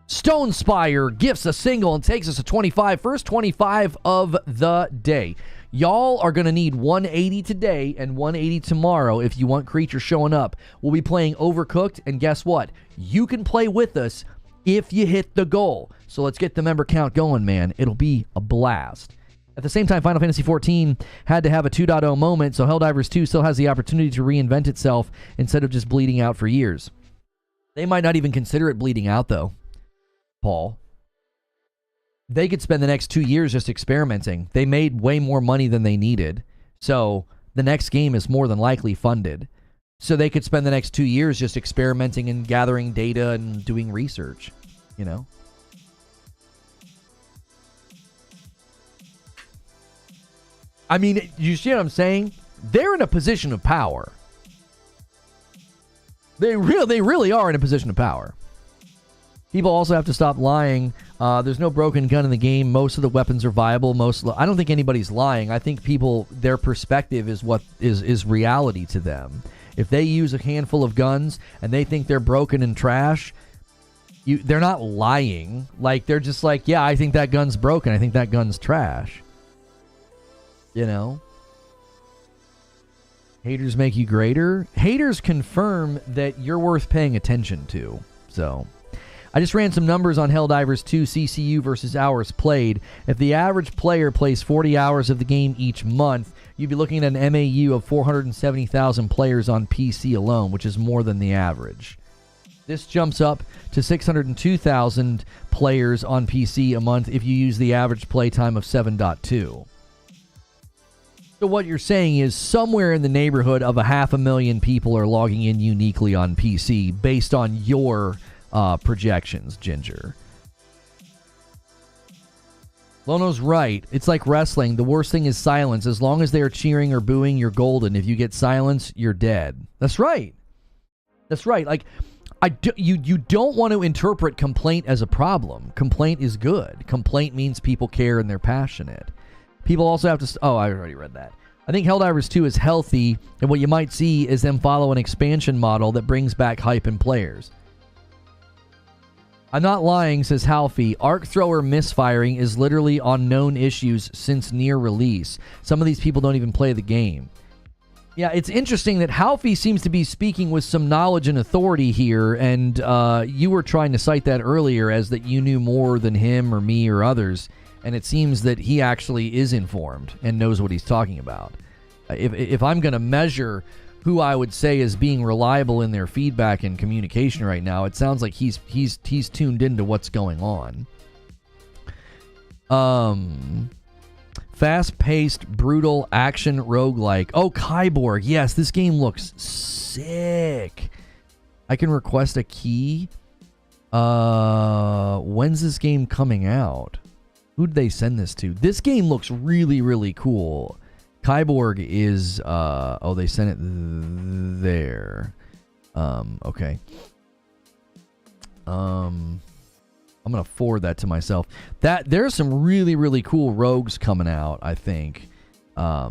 Stone Spire gifts a single and takes us to 25. First 25 of the day. Y'all are going to need 180 today and 180 tomorrow if you want creatures showing up. We'll be playing Overcooked, and guess what? You can play with us if you hit the goal. So let's get the member count going, man. It'll be a blast. At the same time, Final Fantasy XIV had to have a 2.0 moment, so Helldivers 2 still has the opportunity to reinvent itself instead of just bleeding out for years. They might not even consider it bleeding out, though, Paul. They could spend the next 2 years just experimenting. They made way more money than they needed, so the next game is more than likely funded. So they could spend the next 2 years just experimenting and gathering data and doing research, you know? I mean, you see what I'm saying? They're in a position of power. They really are in a position of power. People also have to stop lying. There's no broken gun in the game. Most of the weapons are viable. I don't think anybody's lying. I think people, their perspective is what is reality to them. If they use a handful of guns and they think they're broken and trash, they're not lying. Like, they're just like, yeah, I think that gun's broken. I think that gun's trash. You know? Haters make you greater. Haters confirm that you're worth paying attention to. So, I just ran some numbers on Helldivers 2 CCU versus hours played. If the average player plays 40 hours of the game each month, you'd be looking at an MAU of 470,000 players on PC alone, which is more than the average. This jumps up to 602,000 players on PC a month if you use the average playtime of 7.2. So what you're saying is somewhere in the neighborhood of 500,000 people are logging in uniquely on PC based on your projections, Ginger. Lono's right. It's like wrestling. The worst thing is silence. As long as they are cheering or booing, you're golden. If you get silence, you're dead. That's right. That's right. Like, you don't want to interpret complaint as a problem. Complaint is good. Complaint means people care and they're passionate. People also have to... Oh, I already read that. I think Helldivers 2 is healthy, and what you might see is them follow an expansion model that brings back hype and players. I'm not lying, says Halfie. Arc Thrower misfiring is literally on known issues since near release. Some of these people don't even play the game. Yeah, it's interesting that Halfie seems to be speaking with some knowledge and authority here, and you were trying to cite that earlier as that you knew more than him or me or others, and it seems that he actually is informed and knows what he's talking about. If I'm going to measure who I would say is being reliable in their feedback and communication right now, it sounds like he's tuned into what's going on. Fast-paced, brutal action roguelike. Oh, Kyborg. Yes, this game looks sick. I can request a key. When's this game coming out? Who'd they send this to? This game looks really, really cool. Kyborg is, oh, they sent it there. Okay. I'm going to forward that to myself. There's some really, really cool rogues coming out, I think. I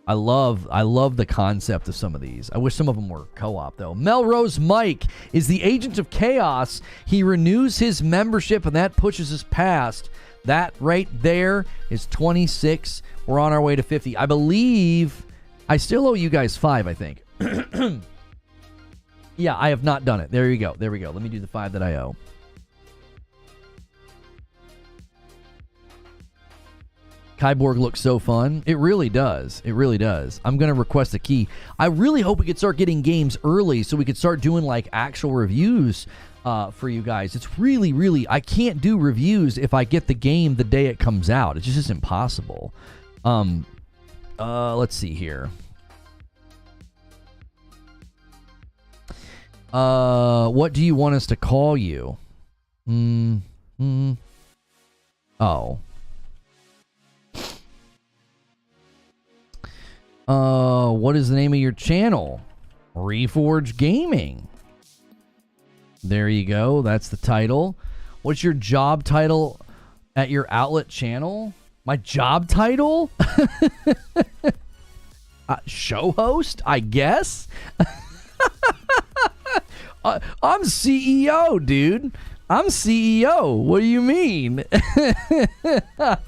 love the concept of some of these. I wish some of them were co-op, though. Melrose Mike is the agent of chaos. He renews his membership, and that pushes us past. That right there is 26. We're on our way to 50. I believe I still owe you guys 5, I think. Yeah, I have not done it. There you go. There we go. Let me do the 5 that I owe. Kyborg looks so fun. It really does. It really does. I'm going to request a key. I really hope we could start getting games early so we could start doing like actual reviews for you guys. It's really, really... I can't do reviews if I get the game the day it comes out. It's just impossible. Let's see here. What do you want us to call you? Oh. What is the name of your channel? Reforge Gaming. There you go. That's the title. What's your job title at your outlet channel? My job title? Show host, I guess? I'm CEO, dude. I'm CEO. What do you mean?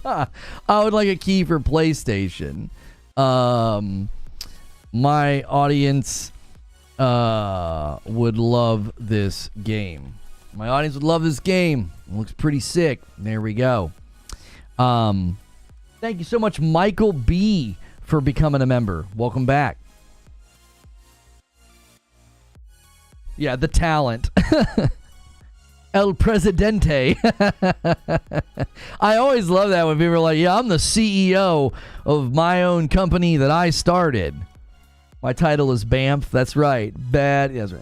I would like a key for PlayStation. My audience would love this game. My audience would love this game. It looks pretty sick. There we go. Thank you so much, Michael B, for becoming a member. Welcome back. Yeah, the talent. El Presidente. I always love that when people are like, yeah, I'm the CEO of my own company that I started. My title is BAMF. That's right. Bad. That's right.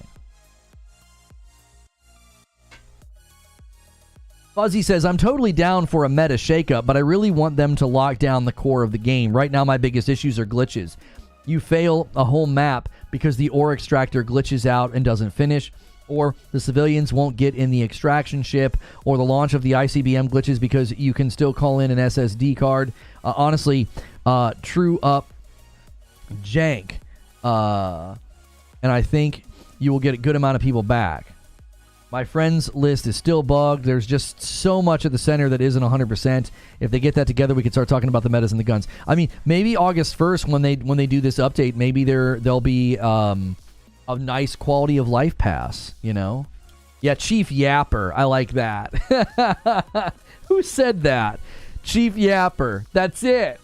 Fuzzy says, I'm totally down for a meta shakeup, but I really want them to lock down the core of the game. Right now, my biggest issues are glitches. You fail a whole map because the ore extractor glitches out and doesn't finish, or the civilians won't get in the extraction ship, or the launch of the ICBM glitches because you can still call in an SSD card. Honestly, true up jank. And I think you will get a good amount of people back. My friends list is still bugged. There's just so much at the center that isn't 100%. If they get that together, we could start talking about the metas and the guns. I mean, maybe August 1st when they do this update, maybe there'll be a nice quality of life pass, you know? Yeah, Chief Yapper. I like that. Who said that? Chief Yapper. That's it.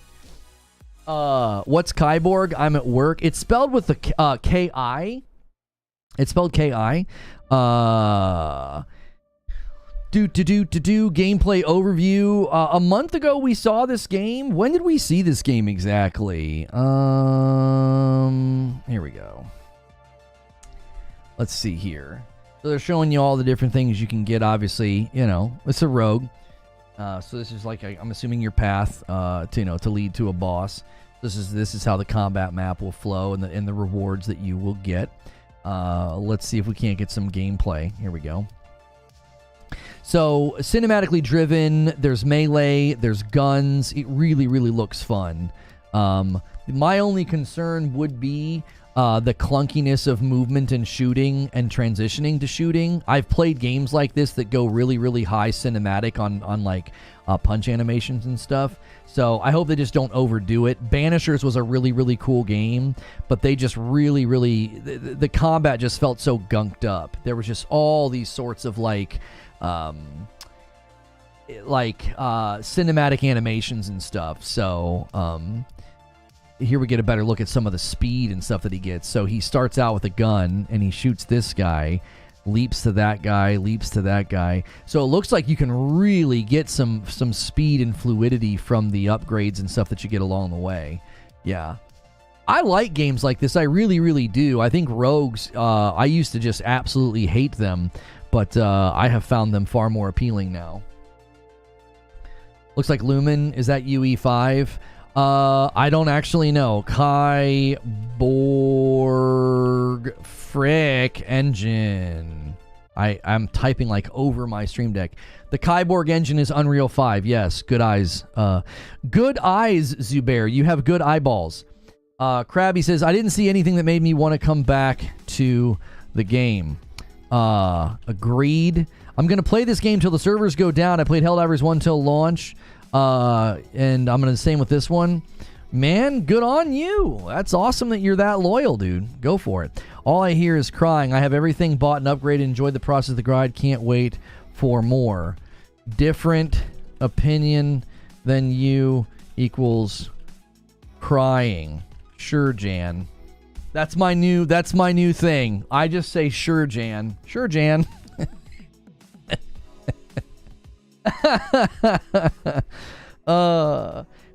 What's Kyborg? I'm at work. It's spelled with the K-I. It's spelled K-I. Gameplay overview. A month ago we saw this game. When did we see this game exactly? Here we go. Let's see here. So they're showing you all the different things you can get. Obviously, you know, it's a rogue. So this is like I'm assuming your path to lead to a boss. This is how the combat map will flow and the rewards that you will get. Let's see if we can't get some gameplay. Here we go. So, cinematically driven, there's melee, there's guns. It really, really looks fun. My only concern would be the clunkiness of movement and shooting and transitioning to shooting. I've played games like this that go really, really high cinematic on like punch animations and stuff. So I hope they just don't overdo it. Banishers was a really, really cool game, but they just really, really... The combat just felt so gunked up. There was just all these sorts of cinematic animations and stuff. So here we get a better look at some of the speed and stuff that he gets. So he starts out with a gun and he shoots this guy, leaps to that guy, leaps to that guy. So it looks like you can really get some speed and fluidity from the upgrades and stuff that you get along the way. Yeah. I like games like this. I really, really do. I think rogues, I used to just absolutely hate them, but I have found them far more appealing now. Looks like Lumen. Is that UE5? I don't actually know. Kyborg Frick Engine. I'm typing like over my stream deck. The Kyborg engine is Unreal 5. Yes, good eyes. Good eyes, Zubair. You have good eyeballs. Krabby says, I didn't see anything that made me want to come back to the game. Agreed. I'm going to play this game till the servers go down. I played Helldivers 1 till launch. And I'm going to same with this one. Man, good on you. That's awesome that you're that loyal, dude. Go for it. All I hear is crying. I have everything bought and upgraded. Enjoyed the process of the grind. Can't wait for more. Different opinion than you equals crying. Sure, Jan. That's my new thing. I just say sure, Jan. Sure, Jan.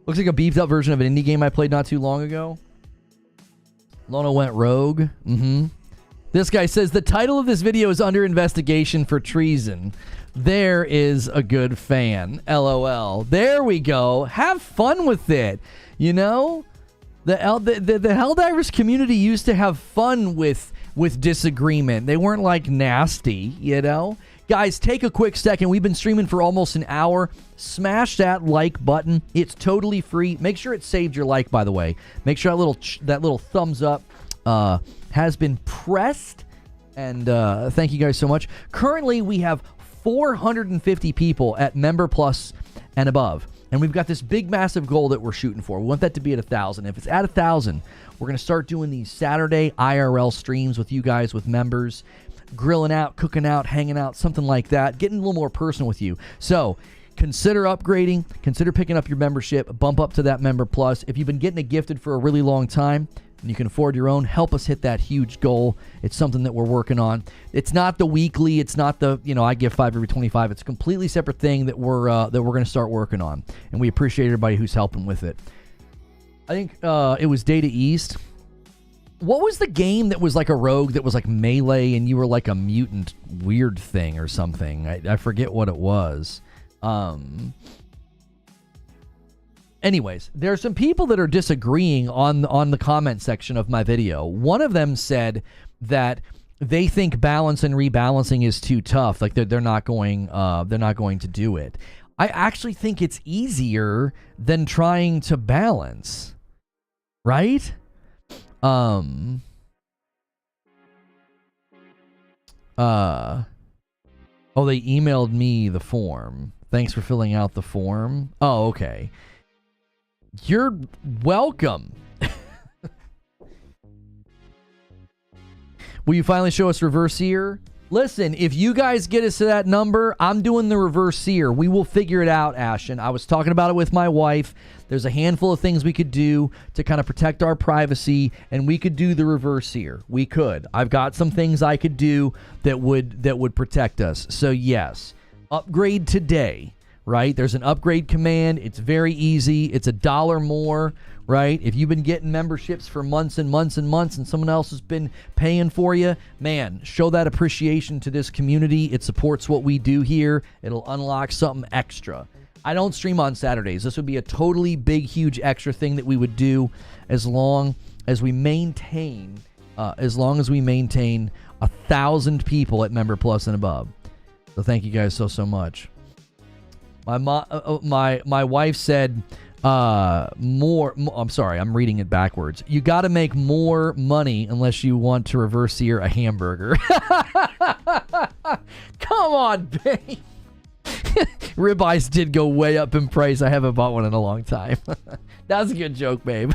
Looks like a beefed up version of an indie game I played not too long ago. Lona went rogue. This guy says the title of this video is under investigation for treason. There is a good fan. LOL. There we go. Have fun with it. You know, the Helldivers community used to have fun with disagreement. They weren't like nasty, you know. Guys, take a quick second. We've been streaming for almost an hour. Smash that like button. It's totally free. Make sure it saved your like, by the way. Make sure that little thumbs up has been pressed. And thank you guys so much. Currently, we have 450 people at Member Plus and above. And we've got this big, massive goal that we're shooting for. We want that to be at 1,000. If it's at 1,000, we're going to start doing these Saturday IRL streams with you guys, with members, grilling out, cooking out, hanging out, something like that, getting a little more personal with you. So consider upgrading, consider picking up your membership, bump up to that Member Plus. If you've been getting it gifted for a really long time and you can afford your own, help us hit that huge goal. It's something that we're working on. It's not the weekly, it's not the, I give 5 every 25. It's a completely separate thing that we're going to start working on, and we appreciate everybody who's helping with it. I think it was Data East. What was the game that was like a rogue that was like melee and you were like a mutant weird thing or something? I forget what it was. Anyways, there are some people that are disagreeing on the comment section of my video. One of them said that they think balance and rebalancing is too tough. Like they're not going to do it. I actually think it's easier than trying to balance, right? Oh, they emailed me the form. Thanks for filling out the form. Oh, okay. You're welcome. Will you finally show us reverse seer? Listen, if you guys get us to that number, I'm doing the reverse seer. We will figure it out, Ashton. I was talking about it with my wife. There's a handful of things we could do to kind of protect our privacy, and we could do the reverse seer. We could. I've got some things I could do that would protect us. So yes, upgrade today, right? There's an upgrade command. It's very easy. It's $1 more, right? If you've been getting memberships for months and months and months and someone else has been paying for you, man, show that appreciation to this community. It supports what we do here. It'll unlock something extra. I don't stream on Saturdays. This would be a totally big, huge extra thing that we would do as long as we maintain 1,000 people at Member Plus and above. So thank you guys so much. My wife said more. I'm sorry, I'm reading it backwards. You got to make more money unless you want to reverse sear a hamburger. Come on, babe. Ribeyes did go way up in price. I haven't bought one in a long time. That was a good joke, babe.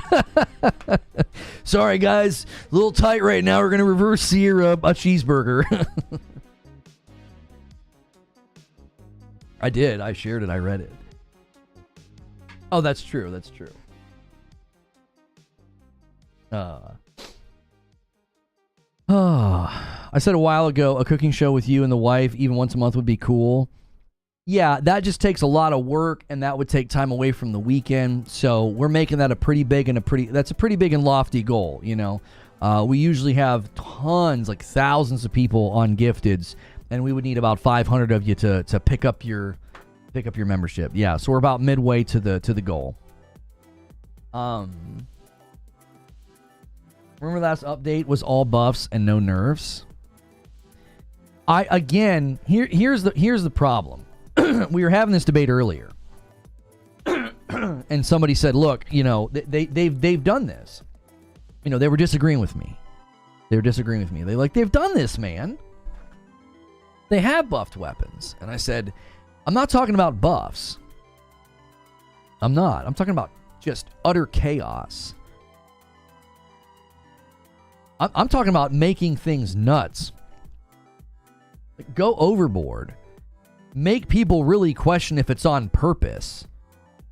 Sorry, guys. A little tight right now. We're going to reverse sear a cheeseburger. I did. I shared it. I read it. Oh, that's true. That's true. I said a while ago, a cooking show with you and the wife, even once a month, would be cool. Yeah, that just takes a lot of work, and that would take time away from the weekend. So we're making that a pretty big and lofty goal. We usually have tons, like thousands of people on gifteds, and we would need about 500 of you to pick up your membership. Yeah, so we're about midway to the goal. Remember last update was all buffs and no nerfs. Here's the problem. We were having this debate earlier, and somebody said, "Look, they've done this." They were disagreeing with me. They've done this, man. They have buffed weapons, and I said, "I'm not talking about buffs. I'm not. I'm talking about just utter chaos. I'm talking about making things nuts. Go overboard." Make people really question if it's on purpose.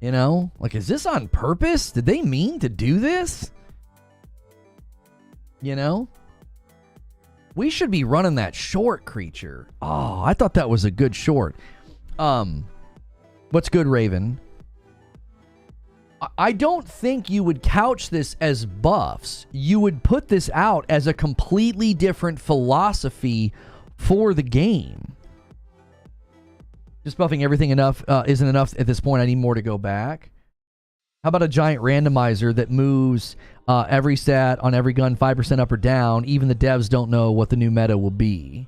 Is this on purpose? Did they mean to do this? We should be running that short creature. Oh, I thought that was a good short. What's good, Raven? I don't think you would couch this as buffs. You would put this out as a completely different philosophy for the game. Just buffing everything isn't enough at this point. I need more to go back. How about a giant randomizer that moves every stat on every gun 5% up or down? Even the devs don't know what the new meta will be.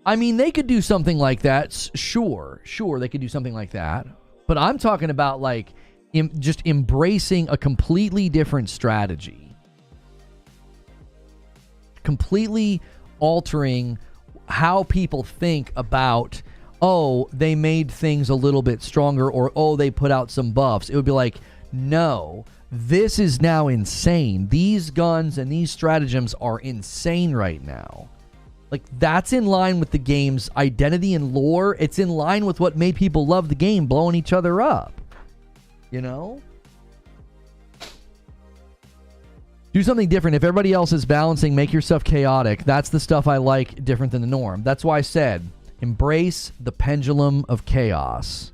I mean, they could do something like that. Sure, they could do something like that. But I'm talking about just embracing a completely different strategy. Completely altering how people think about oh, they made things a little bit stronger, or oh, they put out some buffs. It would be like, no, this is now insane. These guns and these stratagems are insane right now. Like, that's in line with the game's identity and lore. It's in line with what made people love the game, blowing each other up. You know? Do something different. If everybody else is balancing, make yourself chaotic. That's the stuff I like, different than the norm. That's why I said, embrace the pendulum of chaos.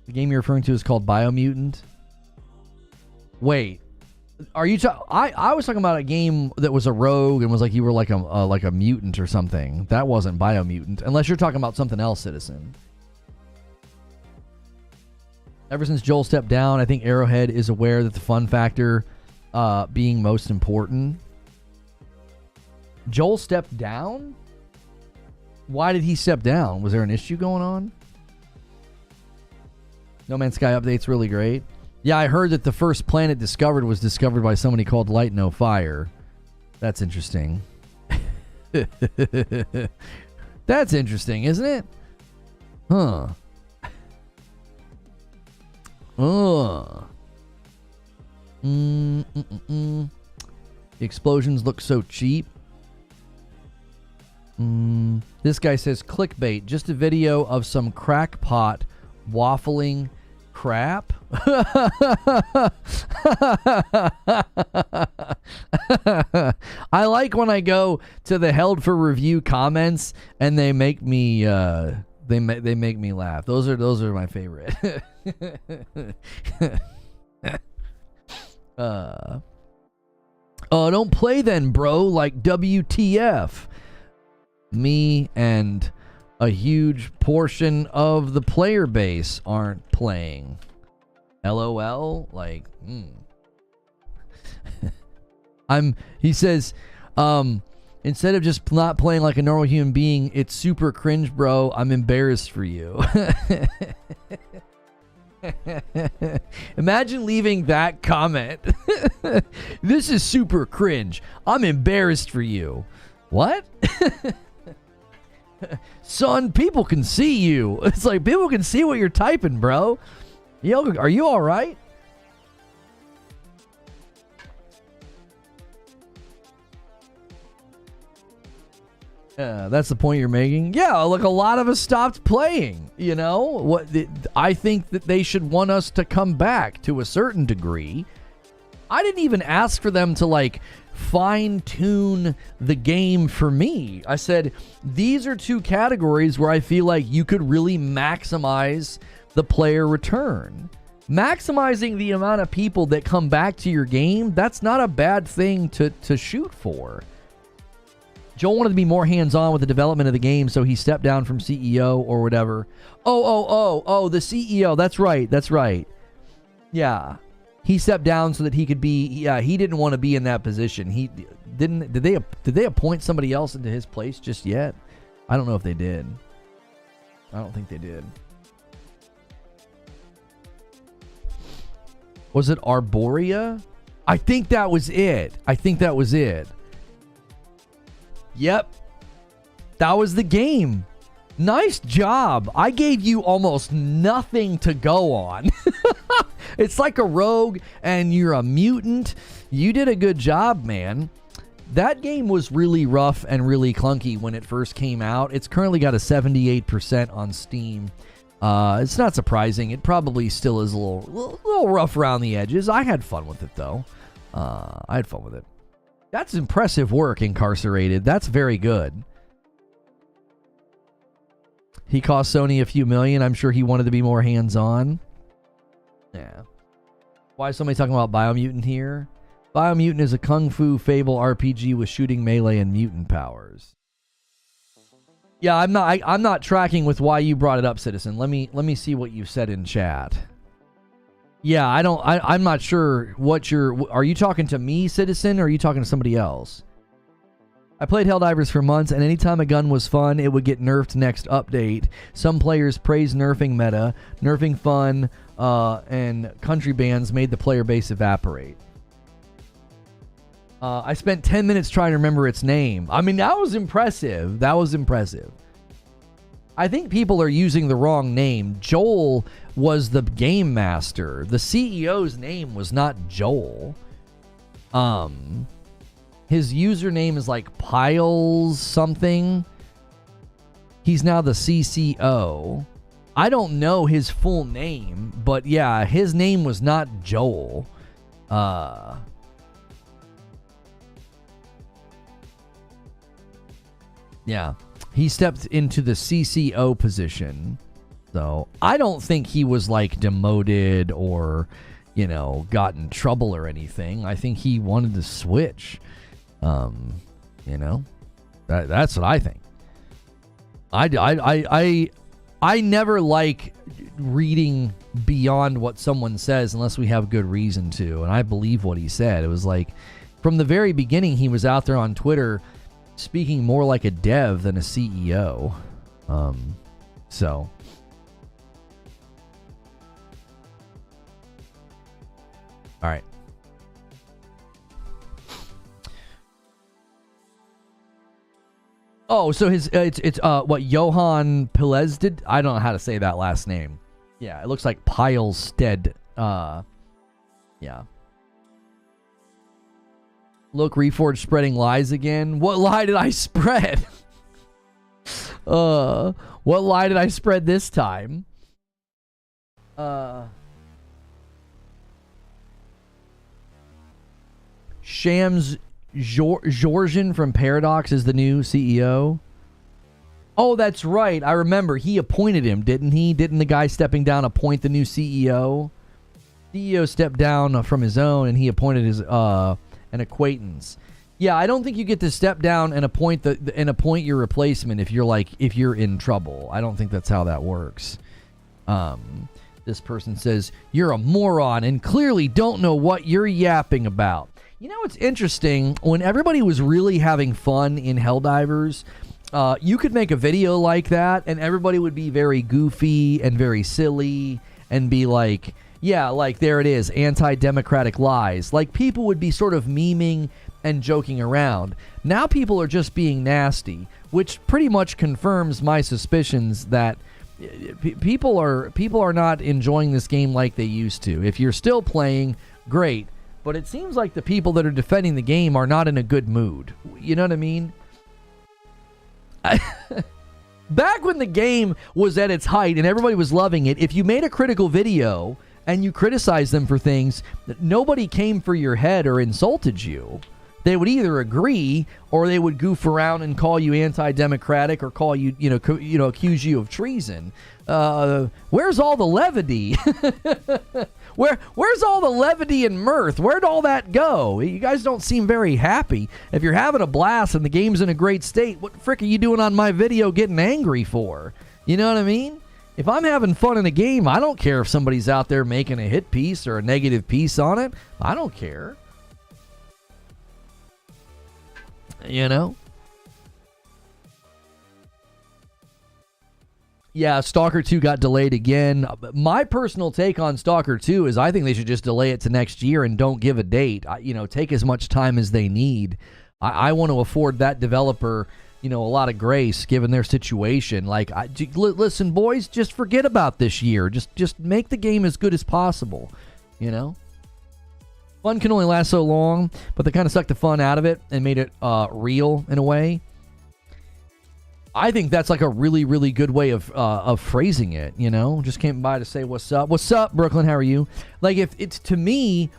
The game you're referring to is called Biomutant. Wait, are you? I was talking about a game that was a rogue and was like you were like a mutant or something. That wasn't Biomutant, unless you're talking about something else, Citizen. Ever since Joel stepped down, I think Arrowhead is aware that the fun factor being most important. Joel stepped down? Why did he step down? Was there an issue going on? No Man's Sky update's really great. Yeah, I heard that the first planet discovered was discovered by somebody called Light No Fire. That's interesting. That's interesting, isn't it? Huh. The explosions look so cheap. This guy says clickbait, just a video of some crackpot waffling crap. I like when I go to the Held for Review comments and they make me they make me laugh. Those are my favorite. Don't play then, bro, like WTF. Me and a huge portion of the player base aren't playing. LOL, like, he says, instead of just not playing like a normal human being, it's super cringe, bro. I'm embarrassed for you. Imagine leaving that comment. This is super cringe. I'm embarrassed for you. What? Son, people can see you. It's like people can see what you're typing, bro. Yo, are you all right? That's the point you're making. Yeah, look, a lot of us stopped playing. You know, I think that they should want us to come back to a certain degree. I didn't even ask for them to like fine-tune the game for me. I said, these are two categories where I feel like you could really maximize the player return. Maximizing the amount of people that come back to your game, that's not a bad thing to shoot for. Joel wanted to be more hands-on with the development of the game, so he stepped down from CEO or whatever. Oh, the CEO. That's right. Yeah. He stepped down so that he could be, he didn't want to be in that position. Did they appoint somebody else into his place just yet? I don't know if they did. I don't think they did. Was it Arborea? I think that was it. Yep. That was the game. Nice job. I gave you almost nothing to go on. It's like a rogue and you're a mutant. You did a good job, man. That game was really rough and really clunky when it first came out. It's currently got a 78% on Steam. It's not surprising. It probably still is a little rough around the edges. I had fun with it, though. That's impressive work, Incarcerated. That's very good. He cost Sony a few million. I'm sure he wanted to be more hands-on. Yeah. Why is somebody talking about Biomutant here? Biomutant is a Kung Fu Fable RPG with shooting, melee, and mutant powers. Yeah, I'm not tracking with why you brought it up, Citizen. Let me see what you said in chat. Yeah, I'm not sure what are you talking to me, Citizen, or are you talking to somebody else? I played Helldivers for months, and anytime a gun was fun, it would get nerfed next update. Some players praised nerfing meta, nerfing fun, and country bans made the player base evaporate. I spent 10 minutes trying to remember its name. I mean, that was impressive. I think people are using the wrong name. Joel was the game master. The CEO's name was not Joel. His username is like Piles something. He's now the CCO. I don't know his full name, but yeah, his name was not Joel. Yeah, he stepped into the CCO position. So I don't think he was like demoted or, you know, got in trouble or anything. I think he wanted to switch. You know, that's what I think. I never like reading beyond what someone says unless we have good reason to. And I believe what he said. It was like from the very beginning, he was out there on Twitter speaking more like a dev than a CEO. So. All right. Oh, so his it's what Johan Pelez did? I don't know how to say that last name. Yeah, it looks like Pilestead. Yeah. Look, Reforge spreading lies again. What lie did I spread? What lie did I spread this time? Shams Georgian from Paradox is the new CEO. Oh, that's right. I remember. He appointed him, didn't he? Didn't the guy stepping down appoint the new CEO? CEO stepped down from his own, and he appointed his an acquaintance. Yeah, I don't think you get to step down and appoint your replacement if you're in trouble. I don't think that's how that works. This person says you're a moron and clearly don't know what you're yapping about. You know, it's interesting. When everybody was really having fun in Helldivers, you could make a video like that, and everybody would be very goofy and very silly and be like, yeah, like, there it is, anti-democratic lies. Like, people would be sort of memeing and joking around. Now people are just being nasty, which pretty much confirms my suspicions that people are not enjoying this game like they used to. If you're still playing, great. But it seems like the people that are defending the game are not in a good mood. You know what I mean? Back when the game was at its height and everybody was loving it, if you made a critical video and you criticized them for things, nobody came for your head or insulted you. They would either agree or they would goof around and call you anti-democratic or call you, accuse you of treason. Where's all the levity? Where's all the levity and mirth? Where'd all that go? You guys don't seem very happy. If you're having a blast and the game's in a great state, what the frick are you doing on my video getting angry for? You know what I mean? If I'm having fun in a game, I don't care if somebody's out there making a hit piece or a negative piece on it. I don't care. You know? Yeah, Stalker 2 got delayed again. My personal take on Stalker 2 is I think they should just delay it to next year and don't give a date. Take as much time as they need. I want to afford that developer, a lot of grace given their situation. Listen, boys, just forget about this year. Just make the game as good as possible, Fun can only last so long, but they kind of sucked the fun out of it and made it real in a way. I think that's like a really, really good way of phrasing it, Just came by to say what's up. What's up, Brooklyn? How are you? Like, if it's, to me,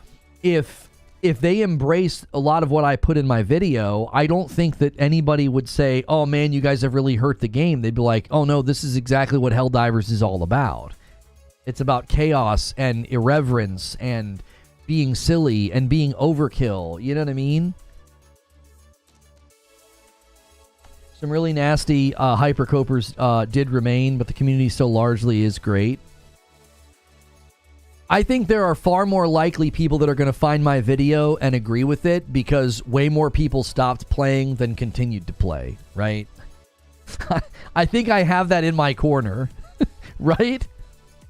if they embraced a lot of what I put in my video, I don't think that anybody would say, oh man, you guys have really hurt the game. They'd be like, oh no, this is exactly what Helldivers is all about. It's about chaos and irreverence and being silly and being overkill. You know what I mean? Some really nasty hypercopers did remain, but the community still largely is great. I think there are far more likely people that are going to find my video and agree with it because way more people stopped playing than continued to play, right? I think I have that in my corner, right?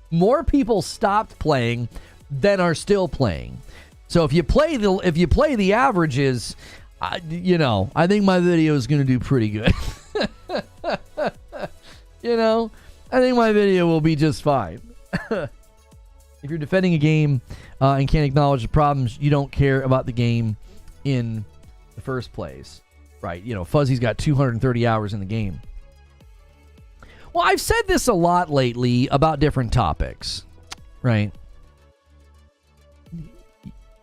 More people stopped playing than are still playing. So if you play the averages, I think my video is going to do pretty good. You know, I think my video will be just fine. If you're defending a game and can't acknowledge the problems, you don't care about the game in the first place. Right, you know, Fuzzy's got 230 hours in the game. Well, I've said this a lot lately about different topics, right?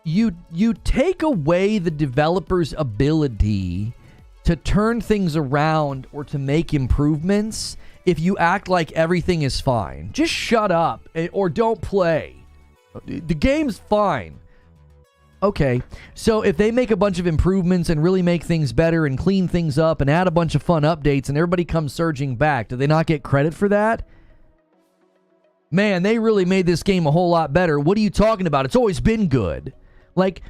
You take away the developer's ability to turn things around or to make improvements if you act like everything is fine. Just shut up or don't play. The game's fine. Okay, so if they make a bunch of improvements and really make things better and clean things up and add a bunch of fun updates and everybody comes surging back, do they not get credit for that? Man, they really made this game a whole lot better. What are you talking about? It's always been good. Like,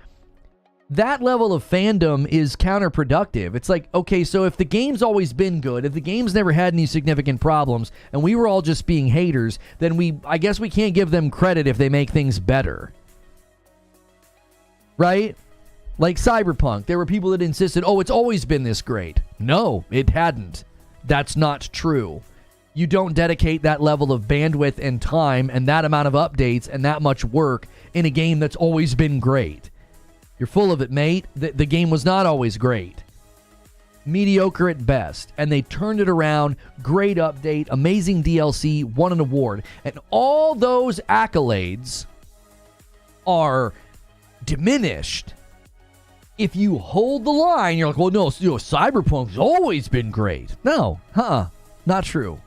that level of fandom is counterproductive. It's like, okay, so if the game's always been good, if the game's never had any significant problems, and we were all just being haters, then I guess we can't give them credit if they make things better. Right? Like Cyberpunk, there were people that insisted, oh, it's always been this great. No, it hadn't. That's not true. You don't dedicate that level of bandwidth and time and that amount of updates and that much work in a game that's always been great. You're full of it, mate. The game was not always great. Mediocre at best. And they turned it around. Great update. Amazing DLC. Won an award. And all those accolades are diminished if you hold the line. You're like, well, no, Cyberpunk's always been great. No, not true.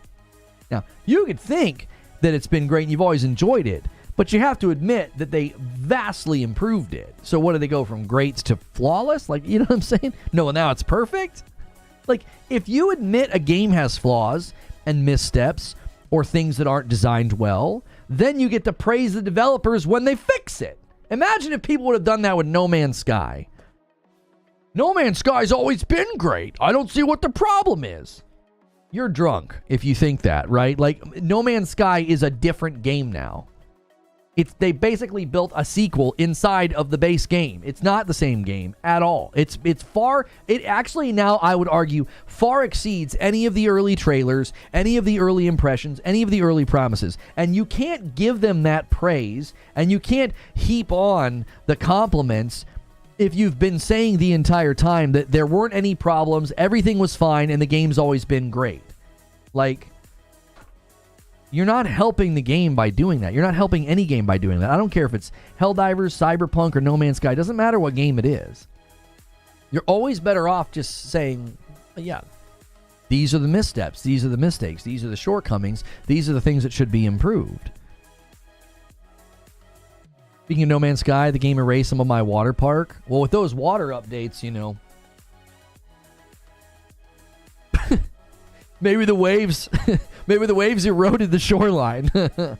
Now, you could think that it's been great and you've always enjoyed it, but you have to admit that they vastly improved it. So what do they go from greats to flawless? Like, you know what I'm saying? No, now it's perfect? Like, if you admit a game has flaws and missteps or things that aren't designed well, then you get to praise the developers when they fix it. Imagine if people would have done that with No Man's Sky. No Man's Sky's always been great. I don't see what the problem is. You're drunk if you think that, right? Like, No Man's Sky is a different game now. They basically built a sequel inside of the base game. It's not the same game at all. It actually now, I would argue, far exceeds any of the early trailers, any of the early impressions, any of the early promises. And you can't give them that praise, and you can't heap on the compliments if you've been saying the entire time that there weren't any problems, everything was fine, and the game's always been great. Like, you're not helping the game by doing that. You're not helping any game by doing that. I don't care if it's Helldivers, Cyberpunk, or No Man's Sky. It doesn't matter what game it is. You're always better off just saying, yeah, these are the missteps. These are the mistakes. These are the shortcomings. These are the things that should be improved. Speaking of No Man's Sky, the game erased some of my water park. Well, with those water updates, you know, maybe the waves eroded the shoreline. At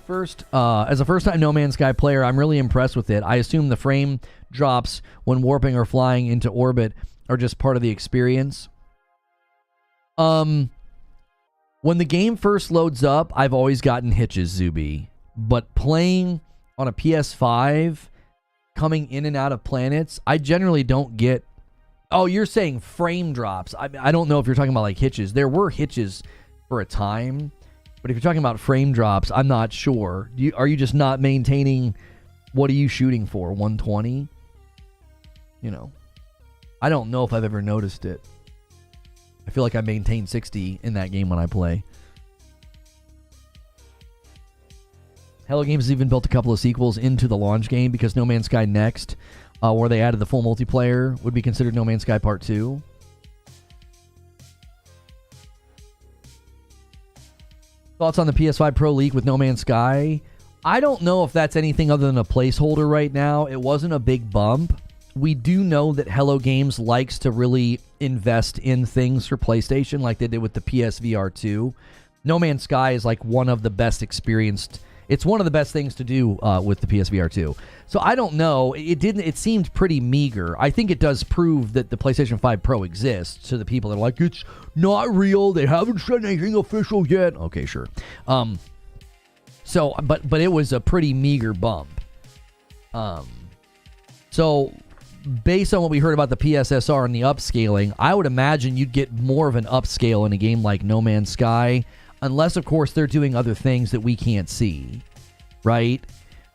first, as a first-time No Man's Sky player, I'm really impressed with it. I assume the frame drops when warping or flying into orbit are just part of the experience. When the game first loads up, I've always gotten hitches, Zuby. But playing on a PS5, coming in and out of planets, I generally don't get... Oh, you're saying frame drops. I don't know if you're talking about like hitches. There were hitches for a time, but if you're talking about frame drops, I'm not sure. Are you just not maintaining... What are you shooting for? 120? You know, I don't know if I've ever noticed it. I feel like I maintain 60 in that game when I play. Hello Games has even built a couple of sequels into the launch game because No Man's Sky Next, where they added the full multiplayer, would be considered No Man's Sky Part 2. Thoughts on the PS5 Pro leak with No Man's Sky? I don't know if that's anything other than a placeholder right now. It wasn't a big bump. We do know that Hello Games likes to really invest in things for PlayStation like they did with the PSVR 2. No Man's Sky is like one of the best experienced... It's one of the best things to do with the PSVR 2. So I don't know. It seemed pretty meager. I think it does prove that the PlayStation 5 Pro exists to the people that are like, it's not real. They haven't said anything official yet. Okay, sure. But it was a pretty meager bump. So based on what we heard about the PSSR and the upscaling, I would imagine you'd get more of an upscale in a game like No Man's Sky, unless, of course, they're doing other things that we can't see, right?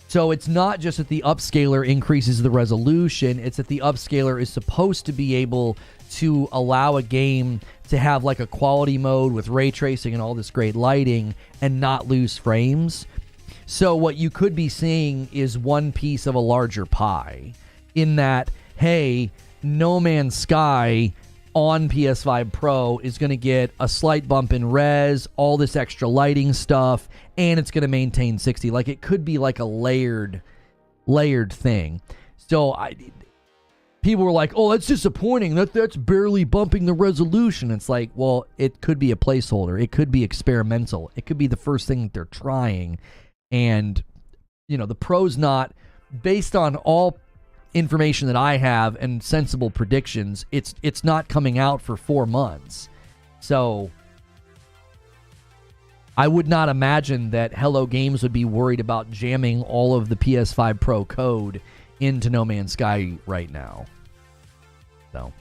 So it's not just that the upscaler increases the resolution, it's that the upscaler is supposed to be able to allow a game to have like a quality mode with ray tracing and all this great lighting and not lose frames. So what you could be seeing is one piece of a larger pie in that, hey, No Man's Sky on PS5 Pro is going to get a slight bump in res, all this extra lighting stuff, and it's going to maintain 60. Like, it could be like a layered thing. So people were like, oh, that's disappointing. That's barely bumping the resolution. It's like, well, it could be a placeholder. It could be experimental. It could be the first thing that they're trying. And, you know, the Pro's not, based on all information that I have and sensible predictions, it's not coming out for 4 months. So I would not imagine that Hello Games would be worried about jamming all of the PS5 Pro code into No Man's Sky right now. So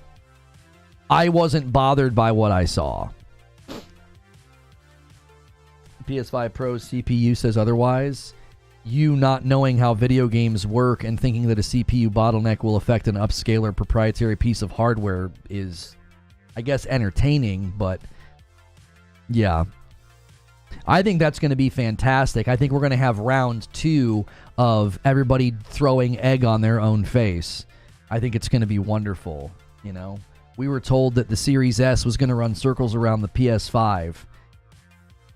I wasn't bothered by what I saw. PS5 Pro's CPU says otherwise. You not knowing how video games work and thinking that a CPU bottleneck will affect an upscaler proprietary piece of hardware is, I guess, entertaining, but yeah. I think that's going to be fantastic. I think we're going to have round 2 of everybody throwing egg on their own face. I think it's going to be wonderful, you know. We were told that the Series S was going to run circles around the PS5.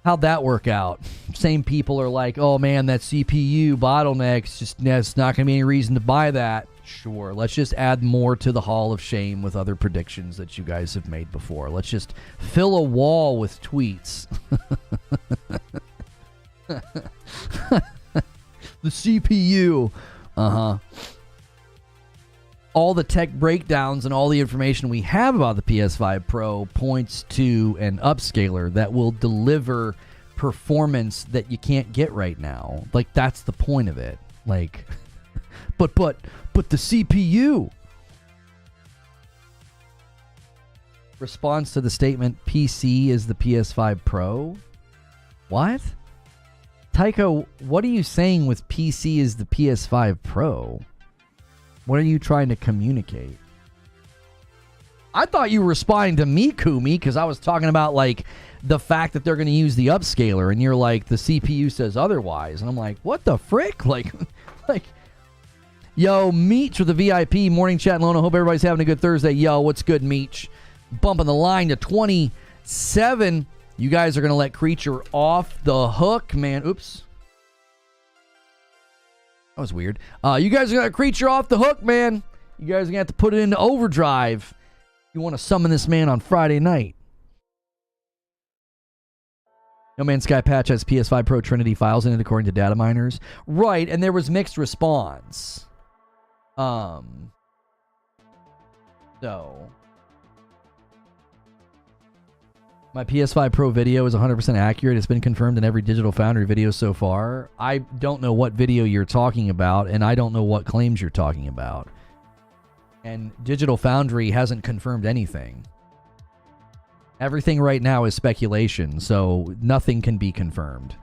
How'd that work out? Same people are like, oh man, that CPU bottleneck's just, there's not going to be any reason to buy that. Sure, let's just add more to the Hall of Shame with other predictions that you guys have made before. Let's just fill a wall with tweets. The CPU. All the tech breakdowns and all the information we have about the PS5 Pro points to an upscaler that will deliver performance that you can't get right now. Like, that's the point of it. Like, but the CPU. Response to the statement, PC is the PS5 Pro? What? Tycho, what are you saying with PC is the PS5 Pro? What are you trying to communicate? I thought you were responding to me, Kumi, because I was talking about, like, the fact that they're going to use the upscaler, and you're like, the CPU says otherwise. And I'm like, what the frick? Like, yo, Meech with the VIP, morning chat and Lona. Hope everybody's having a good Thursday. Yo, what's good, Meech? Bumping the line to 27. You guys are going to let Creature off the hook, man. Oops. That was weird. You guys are going to Creature off the hook, man. You guys are going to have to put it into overdrive. You want to summon this man on Friday night. No Man's Sky patch has PS5 Pro Trinity files in it according to data miners. Right, and there was mixed response. So my PS5 Pro video is 100% accurate. It's been confirmed in every Digital Foundry video so far. I don't know what video you're talking about, and I don't know what claims you're talking about. And Digital Foundry hasn't confirmed anything. Everything right now is speculation, so nothing can be confirmed.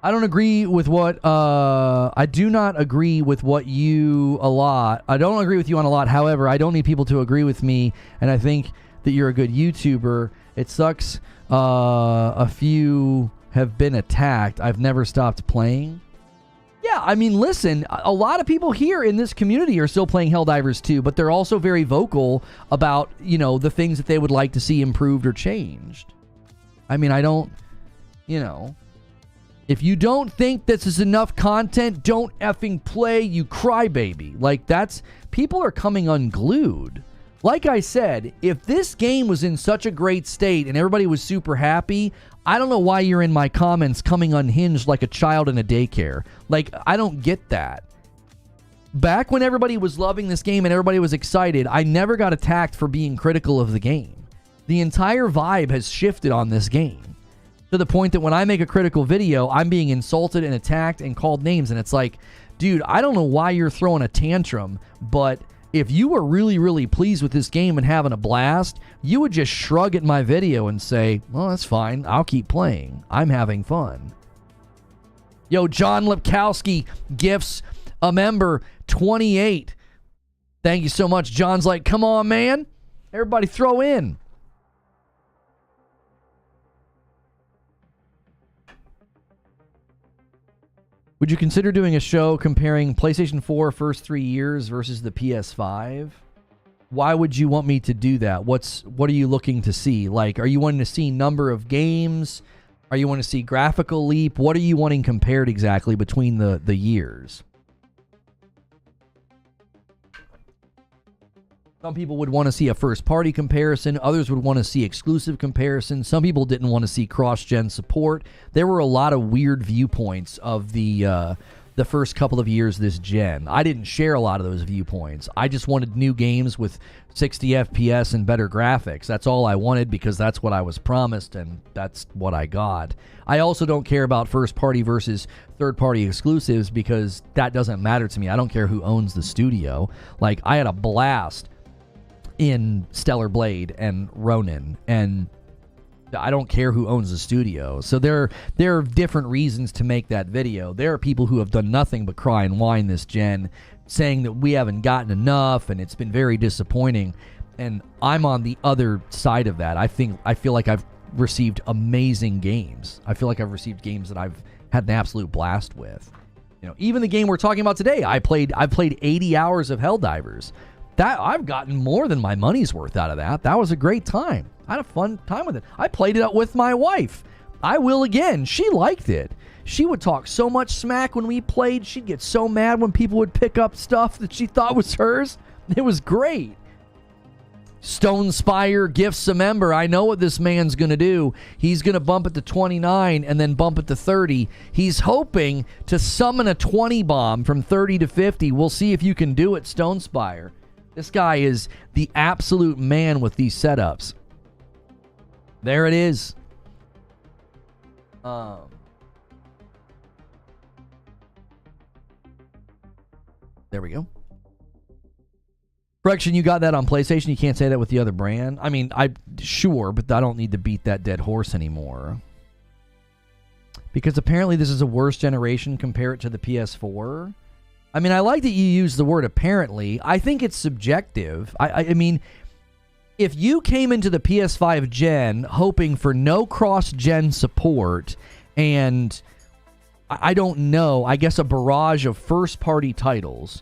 I don't agree with what, I do not agree with what you a lot. I don't agree with you on a lot. However, I don't need people to agree with me, and I think that you're a good YouTuber. It sucks. A few have been attacked. I've never stopped playing. Yeah, I mean, listen, a lot of people here in this community are still playing Helldivers 2, but they're also very vocal about, you know, the things that they would like to see improved or changed. I mean, I don't, you know... If you don't think this is enough content, don't effing play, you crybaby. Like, that's... People are coming unglued. Like I said, if this game was in such a great state and everybody was super happy, I don't know why you're in my comments coming unhinged like a child in a daycare. Like, I don't get that. Back when everybody was loving this game and everybody was excited, I never got attacked for being critical of the game. The entire vibe has shifted on this game. To the point that when I make a critical video, I'm being insulted and attacked and called names. And it's like, dude, I don't know why you're throwing a tantrum, but if you were really, really pleased with this game and having a blast, you would just shrug at my video and say, well, that's fine. I'll keep playing. I'm having fun. Yo, John Lipkowski gifts a member 28. Thank you so much. John's like, come on, man. Everybody throw in. Would you consider doing a show comparing PlayStation 4 first 3 years versus the PS5? Why would you want me to do that? What are you looking to see? Like, are you wanting to see number of games? Are you wanting to see graphical leap? What are you wanting compared exactly between the years? Some people would want to see a first-party comparison. Others would want to see exclusive comparison. Some people didn't want to see cross-gen support. There were a lot of weird viewpoints of the first couple of years this gen. I didn't share a lot of those viewpoints. I just wanted new games with 60 FPS and better graphics. That's all I wanted because that's what I was promised, and that's what I got. I also don't care about first-party versus third-party exclusives because that doesn't matter to me. I don't care who owns the studio. Like, I had a blast in Stellar Blade and Ronin, and I don't care who owns the studio. So there are different reasons to make that video. There are people who have done nothing but cry and whine this gen, saying that we haven't gotten enough and it's been very disappointing. And I'm on the other side of that. I feel like I've received amazing games. I feel like I've received games that I've had an absolute blast with. You know, even the game we're talking about today, I've played 80 hours of Helldivers. That I've gotten more than my money's worth out of that. That was a great time. I had a fun time with it. I played it up with my wife. I will again. She liked it. She would talk so much smack when we played. She'd get so mad when people would pick up stuff that she thought was hers. It was great. Stone Spire gifts a member. I know what this man's going to do. He's going to bump it to 29 and then bump it to 30. He's hoping to summon a 20 bomb from 30 to 50. We'll see if you can do it, Stone Spire. This guy is the absolute man with these setups. There it is. There we go. Correction, you got that on PlayStation. You can't say that with the other brand. I mean, sure, but I don't need to beat that dead horse anymore. Because apparently this is a worse generation compared to the PS4. I mean, I like that you use the word apparently. I think it's subjective. I mean, if you came into the PS5 gen hoping for no cross-gen support and, I don't know, I guess a barrage of first-party titles,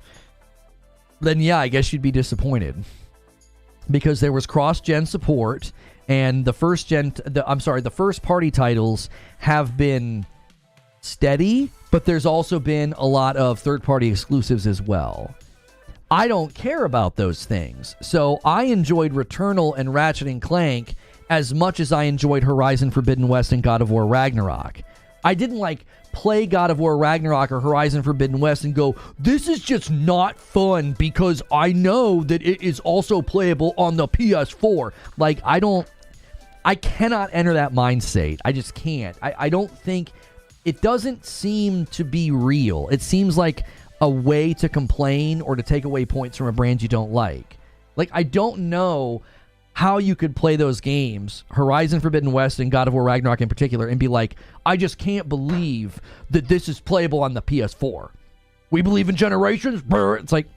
then yeah, I guess you'd be disappointed. Because there was cross-gen support, and the first-party titles have been steady, but there's also been a lot of third-party exclusives as well. I don't care about those things. So I enjoyed Returnal and Ratchet & Clank as much as I enjoyed Horizon Forbidden West and God of War Ragnarok. I didn't play God of War Ragnarok or Horizon Forbidden West and go, this is just not fun because I know that it is also playable on the PS4. I cannot enter that mind state. I just can't. I don't think... It doesn't seem to be real. It seems like a way to complain or to take away points from a brand you don't like. I don't know how you could play those games, Horizon Forbidden West and God of War Ragnarok in particular, and be like, I just can't believe that this is playable on the PS4. We believe in generations. It's like,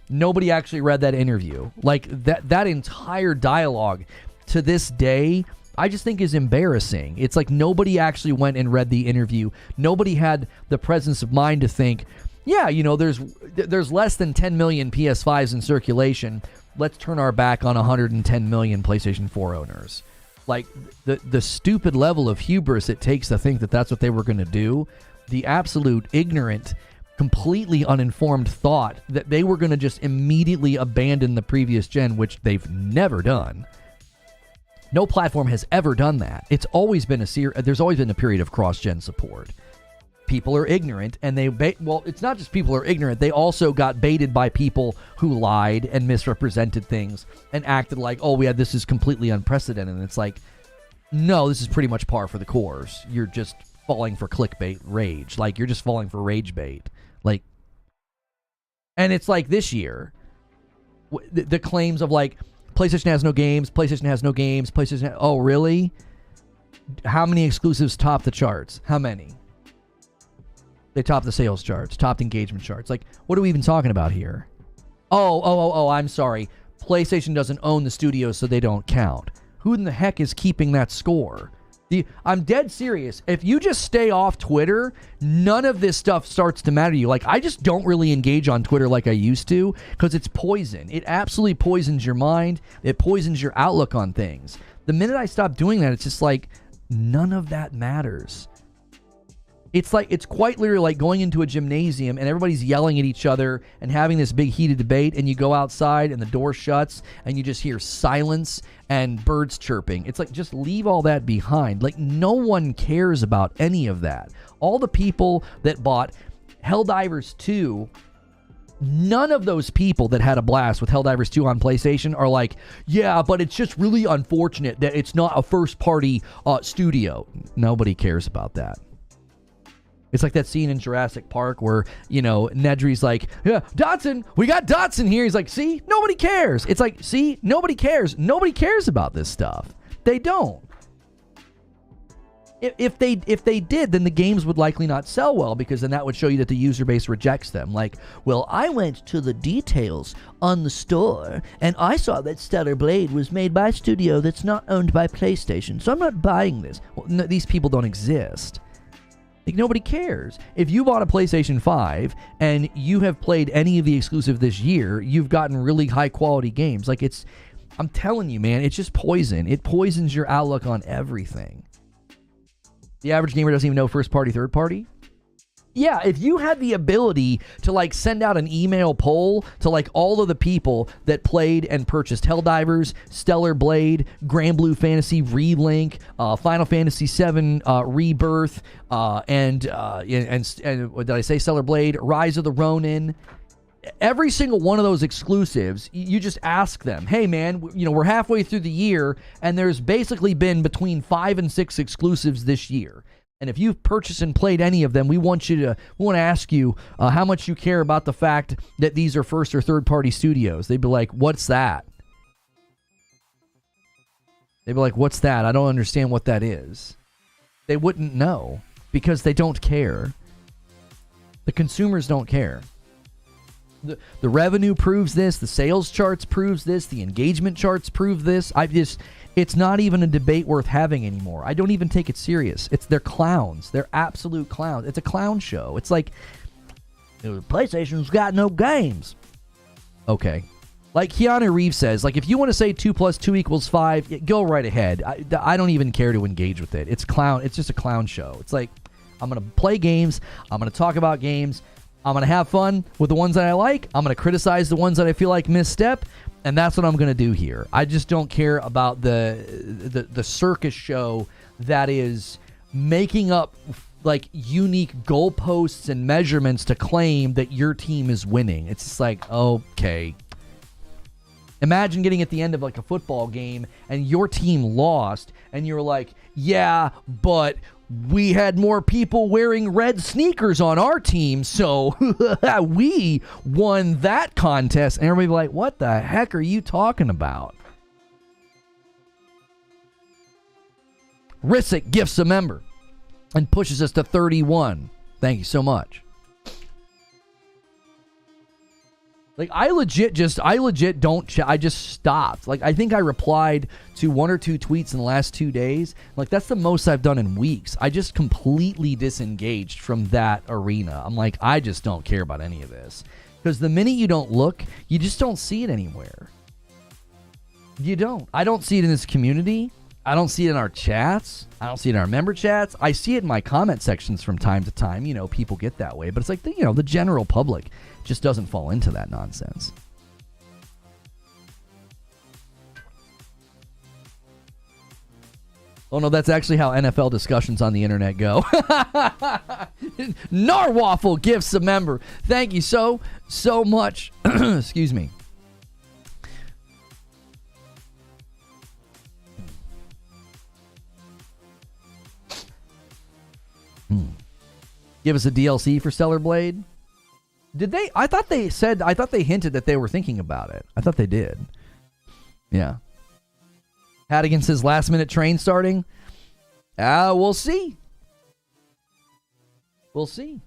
nobody actually read that interview. That entire dialogue to this day, I just think is embarrassing. It's like nobody actually went and read the interview. Nobody had the presence of mind to think, yeah, you know, there's less than 10 million PS5s in circulation. Let's turn our back on 110 million PlayStation 4 owners. The stupid level of hubris it takes to think that that's what they were going to do. The absolute ignorant, completely uninformed thought that they were going to just immediately abandon the previous gen, which they've never done. No platform has ever done that. It's always been there's always been a period of cross-gen support. People are ignorant, and it's not just people are ignorant. They also got baited by people who lied and misrepresented things and acted like, oh, this is completely unprecedented. And it's like, no, this is pretty much par for the course. You're just falling for clickbait rage. Like, you're just falling for rage bait. Like, and it's like this year, the claims of like, PlayStation has no games, PlayStation has no games, oh, really? How many exclusives top the charts? How many? They top the sales charts, topped engagement charts. Like, what are we even talking about here? Oh, I'm sorry. PlayStation doesn't own the studios, so they don't count. Who in the heck is keeping that score? I'm dead serious. If you just stay off Twitter, none of this stuff starts to matter to you. Like, I just don't really engage on Twitter like I used to because it's poison. It absolutely poisons your mind. It poisons your outlook on things. The minute I stop doing that, it's just like, none of that matters. It's like, it's quite literally like going into a gymnasium and everybody's yelling at each other and having this big heated debate, and you go outside and the door shuts and you just hear silence and birds chirping. It's like, just leave all that behind. Like, no one cares about any of that. All the people that bought Helldivers 2, none of those people that had a blast with Helldivers 2 on PlayStation are like, yeah, but it's just really unfortunate that it's not a first-party studio. Nobody cares about that. It's like that scene in Jurassic Park where, you know, Nedry's like, yeah, Dotson, we got Dotson here. He's like, see, nobody cares. It's like, see, nobody cares. Nobody cares about this stuff. They don't. If they did, then the games would likely not sell well, because then that would show you that the user base rejects them. Like, well, I went to the details on the store and I saw that Stellar Blade was made by a studio that's not owned by PlayStation, so I'm not buying this. Well, no, these people don't exist. Like, nobody cares. If you bought a PlayStation 5 and you have played any of the exclusive this year, you've gotten really high quality games. Like, I'm telling you, man, it's just poison. It poisons your outlook on everything. The average gamer doesn't even know first party, third party. Yeah, if you had the ability to, like, send out an email poll to, like, all of the people that played and purchased Helldivers, Stellar Blade, Granblue Fantasy Relink, Final Fantasy VII Rebirth, and what did I say? Stellar Blade, Rise of the Ronin. Every single one of those exclusives, you just ask them, hey, man, you know, we're halfway through the year, and there's basically been between 5 and 6 exclusives this year. And if you've purchased and played any of them, we want to ask you how much you care about the fact that these are first or third party studios. They'd be like, what's that? They'd be like, what's that? I don't understand what that is. They wouldn't know because they don't care. The consumers don't care. The revenue proves this. The sales charts proves this. The engagement charts prove this. It's not even a debate worth having anymore. I don't even take it serious. They're clowns. They're absolute clowns. It's a clown show. It's like, PlayStation's got no games. Okay. Like Keanu Reeves says, like, if you want to say 2 + 2 = 5, go right ahead. I don't even care to engage with it. It's just a clown show. It's like, I'm going to play games. I'm going to talk about games. I'm going to have fun with the ones that I like. I'm going to criticize the ones that I feel like misstep. And that's what I'm going to do here. I just don't care about the circus show that is making up, like, unique goalposts and measurements to claim that your team is winning. It's just like, okay. Imagine getting at the end of, like, a football game and your team lost and you're like, yeah, but we had more people wearing red sneakers on our team, so we won that contest. And everybody be like, what the heck are you talking about? Rissick gifts a member and pushes us to 31. Thank you so much. Like, I legit don't I just stopped. Like, I think I replied to 1 or 2 tweets in the last 2 days. Like, that's the most I've done in weeks. I just completely disengaged from that arena. I'm like, I just don't care about any of this. Because the minute you don't look, you just don't see it anywhere. You don't. I don't see it in this community. I don't see it in our chats. I don't see it in our member chats. I see it in my comment sections from time to time. You know, people get that way. But it's like, the general public just doesn't fall into that nonsense. Oh, no, that's actually how NFL discussions on the internet go. Narwaffle gifts a member. Thank you so much. Excuse me. Give us a DLC for Stellar Blade. Did they? I thought they hinted that they were thinking about it. I thought they did. Yeah. Hadigan says last minute train starting. We'll see. We'll see.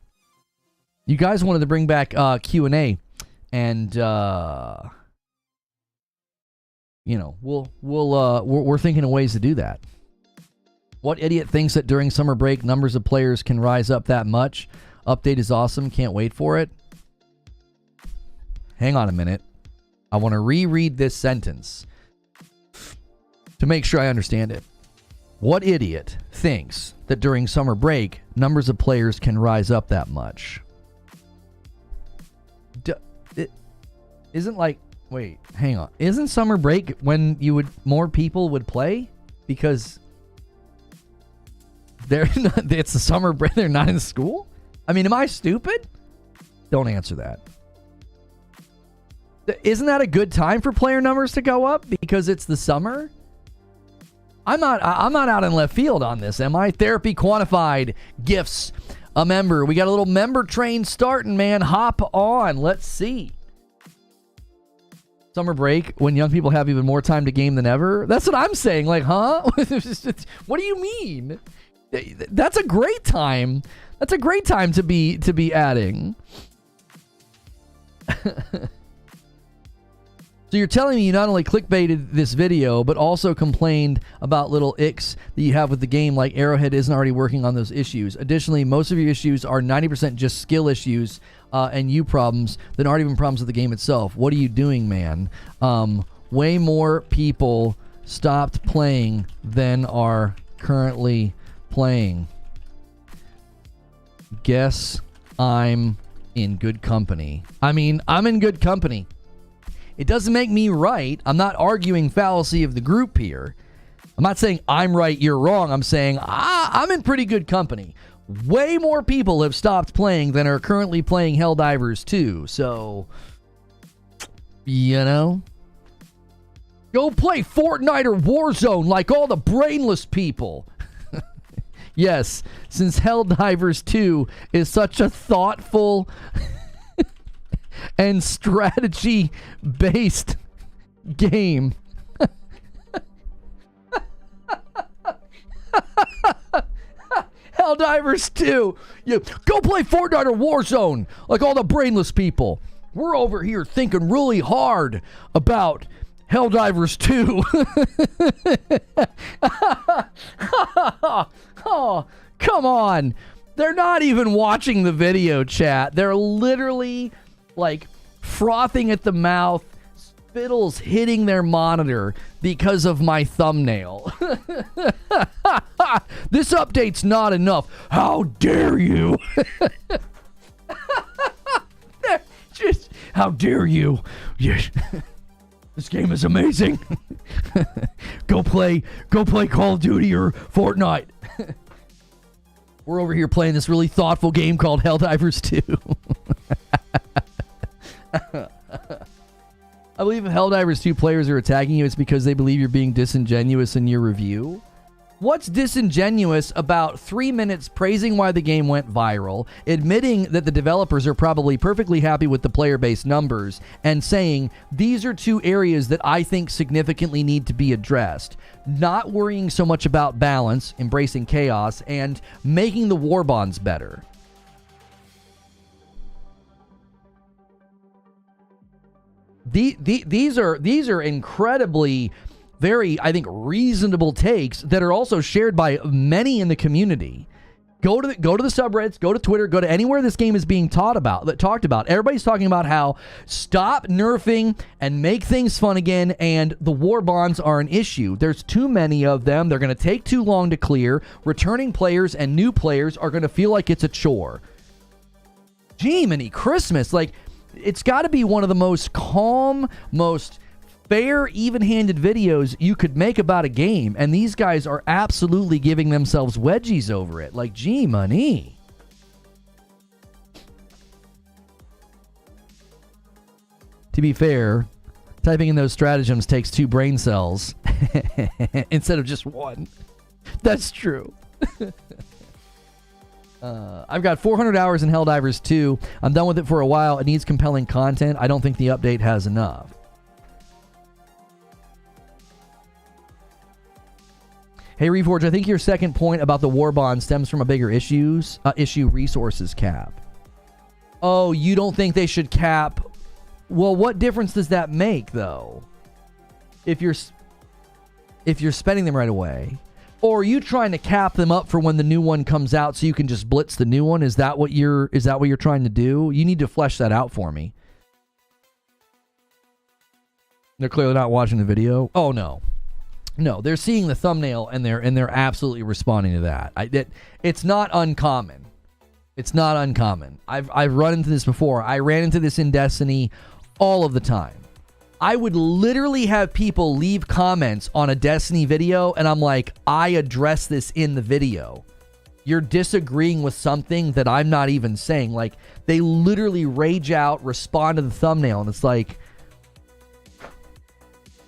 You guys wanted to bring back Q&A, and you know, we're thinking of ways to do that. What idiot thinks that during summer break numbers of players can rise up that much? Update is awesome. Can't wait for it. Hang on a minute. I want to reread this sentence to make sure I understand it. What idiot thinks that during summer break numbers of players can rise up that much? It isn't like, wait, hang on. Isn't summer break when more people would play? Because it's the summer break, they're not in school? I mean, am I stupid? Don't answer that. Isn't that a good time for player numbers to go up because it's the summer? I'm not out in left field on this, am I? Therapy Quantified gifts a member. We got a little member train starting, man. Hop on. Let's see. Summer break when young people have even more time to game than ever. That's what I'm saying. Like, huh? What do you mean? That's a great time. That's a great time to be adding. So you're telling me you not only clickbaited this video, but also complained about little icks that you have with the game, like Arrowhead isn't already working on those issues. Additionally, most of your issues are 90% just skill issues and you problems that aren't even problems with the game itself. What are you doing, man? Way more people stopped playing than are currently playing. Guess I'm in good company. I mean, I'm in good company. It doesn't make me right. I'm not arguing fallacy of the group here. I'm not saying I'm right, you're wrong. I'm saying I'm in pretty good company. Way more people have stopped playing than are currently playing Helldivers 2. So, you know, go play Fortnite or Warzone like all the brainless people. Yes, since Helldivers 2 is such a thoughtful and strategy-based game. Helldivers 2. You go play Fortnite or Warzone like all the brainless people. We're over here thinking really hard about Helldivers 2. Oh, come on. They're not even watching the video, chat. They're literally like frothing at the mouth, spittles hitting their monitor because of my thumbnail. This update's not enough. How dare you? Just, how dare you? Yes. This game is amazing. Go play Call of Duty or Fortnite. We're over here playing this really thoughtful game called Helldivers 2. I believe if Helldivers 2 players are attacking you, it's because they believe you're being disingenuous in your review. What's disingenuous about 3 minutes praising why the game went viral, admitting that the developers are probably perfectly happy with the player-based numbers, and saying, these are two areas that I think significantly need to be addressed? Not worrying so much about balance, embracing chaos, and making the warbonds better. These are incredibly, very, I think, reasonable takes that are also shared by many in the community. Go to the subreddits, go to Twitter, go to anywhere this game is being talked about. Everybody's talking about how stop nerfing and make things fun again, and the war bonds are an issue. There's too many of them. They're going to take too long to clear. Returning players and new players are going to feel like it's a chore. Jiminy Christmas, like, it's got to be one of the most calm, most fair, even-handed videos you could make about a game, and these guys are absolutely giving themselves wedgies over it. Like, gee, money. To be fair, typing in those stratagems takes 2 brain cells instead of just 1. That's true. I've got 400 hours in Helldivers 2. I'm done with it for a while. It needs compelling content. I don't think the update has enough. Hey, Reforge, I think your second point about the warbond stems from a bigger issue resources cap. Oh, you don't think they should cap? Well, what difference does that make, though? If you're spending them right away, or are you trying to cap them up for when the new one comes out so you can just blitz the new one? Is that what you're trying to do? You need to flesh that out for me. They're clearly not watching the video. Oh no. No, they're seeing the thumbnail and they're absolutely responding to that. It's not uncommon. It's not uncommon. I've run into this before. I ran into this in Destiny all of the time. I would literally have people leave comments on a Destiny video, and I'm like, I address this in the video. You're disagreeing with something that I'm not even saying. Like, they literally rage out, respond to the thumbnail, and it's like,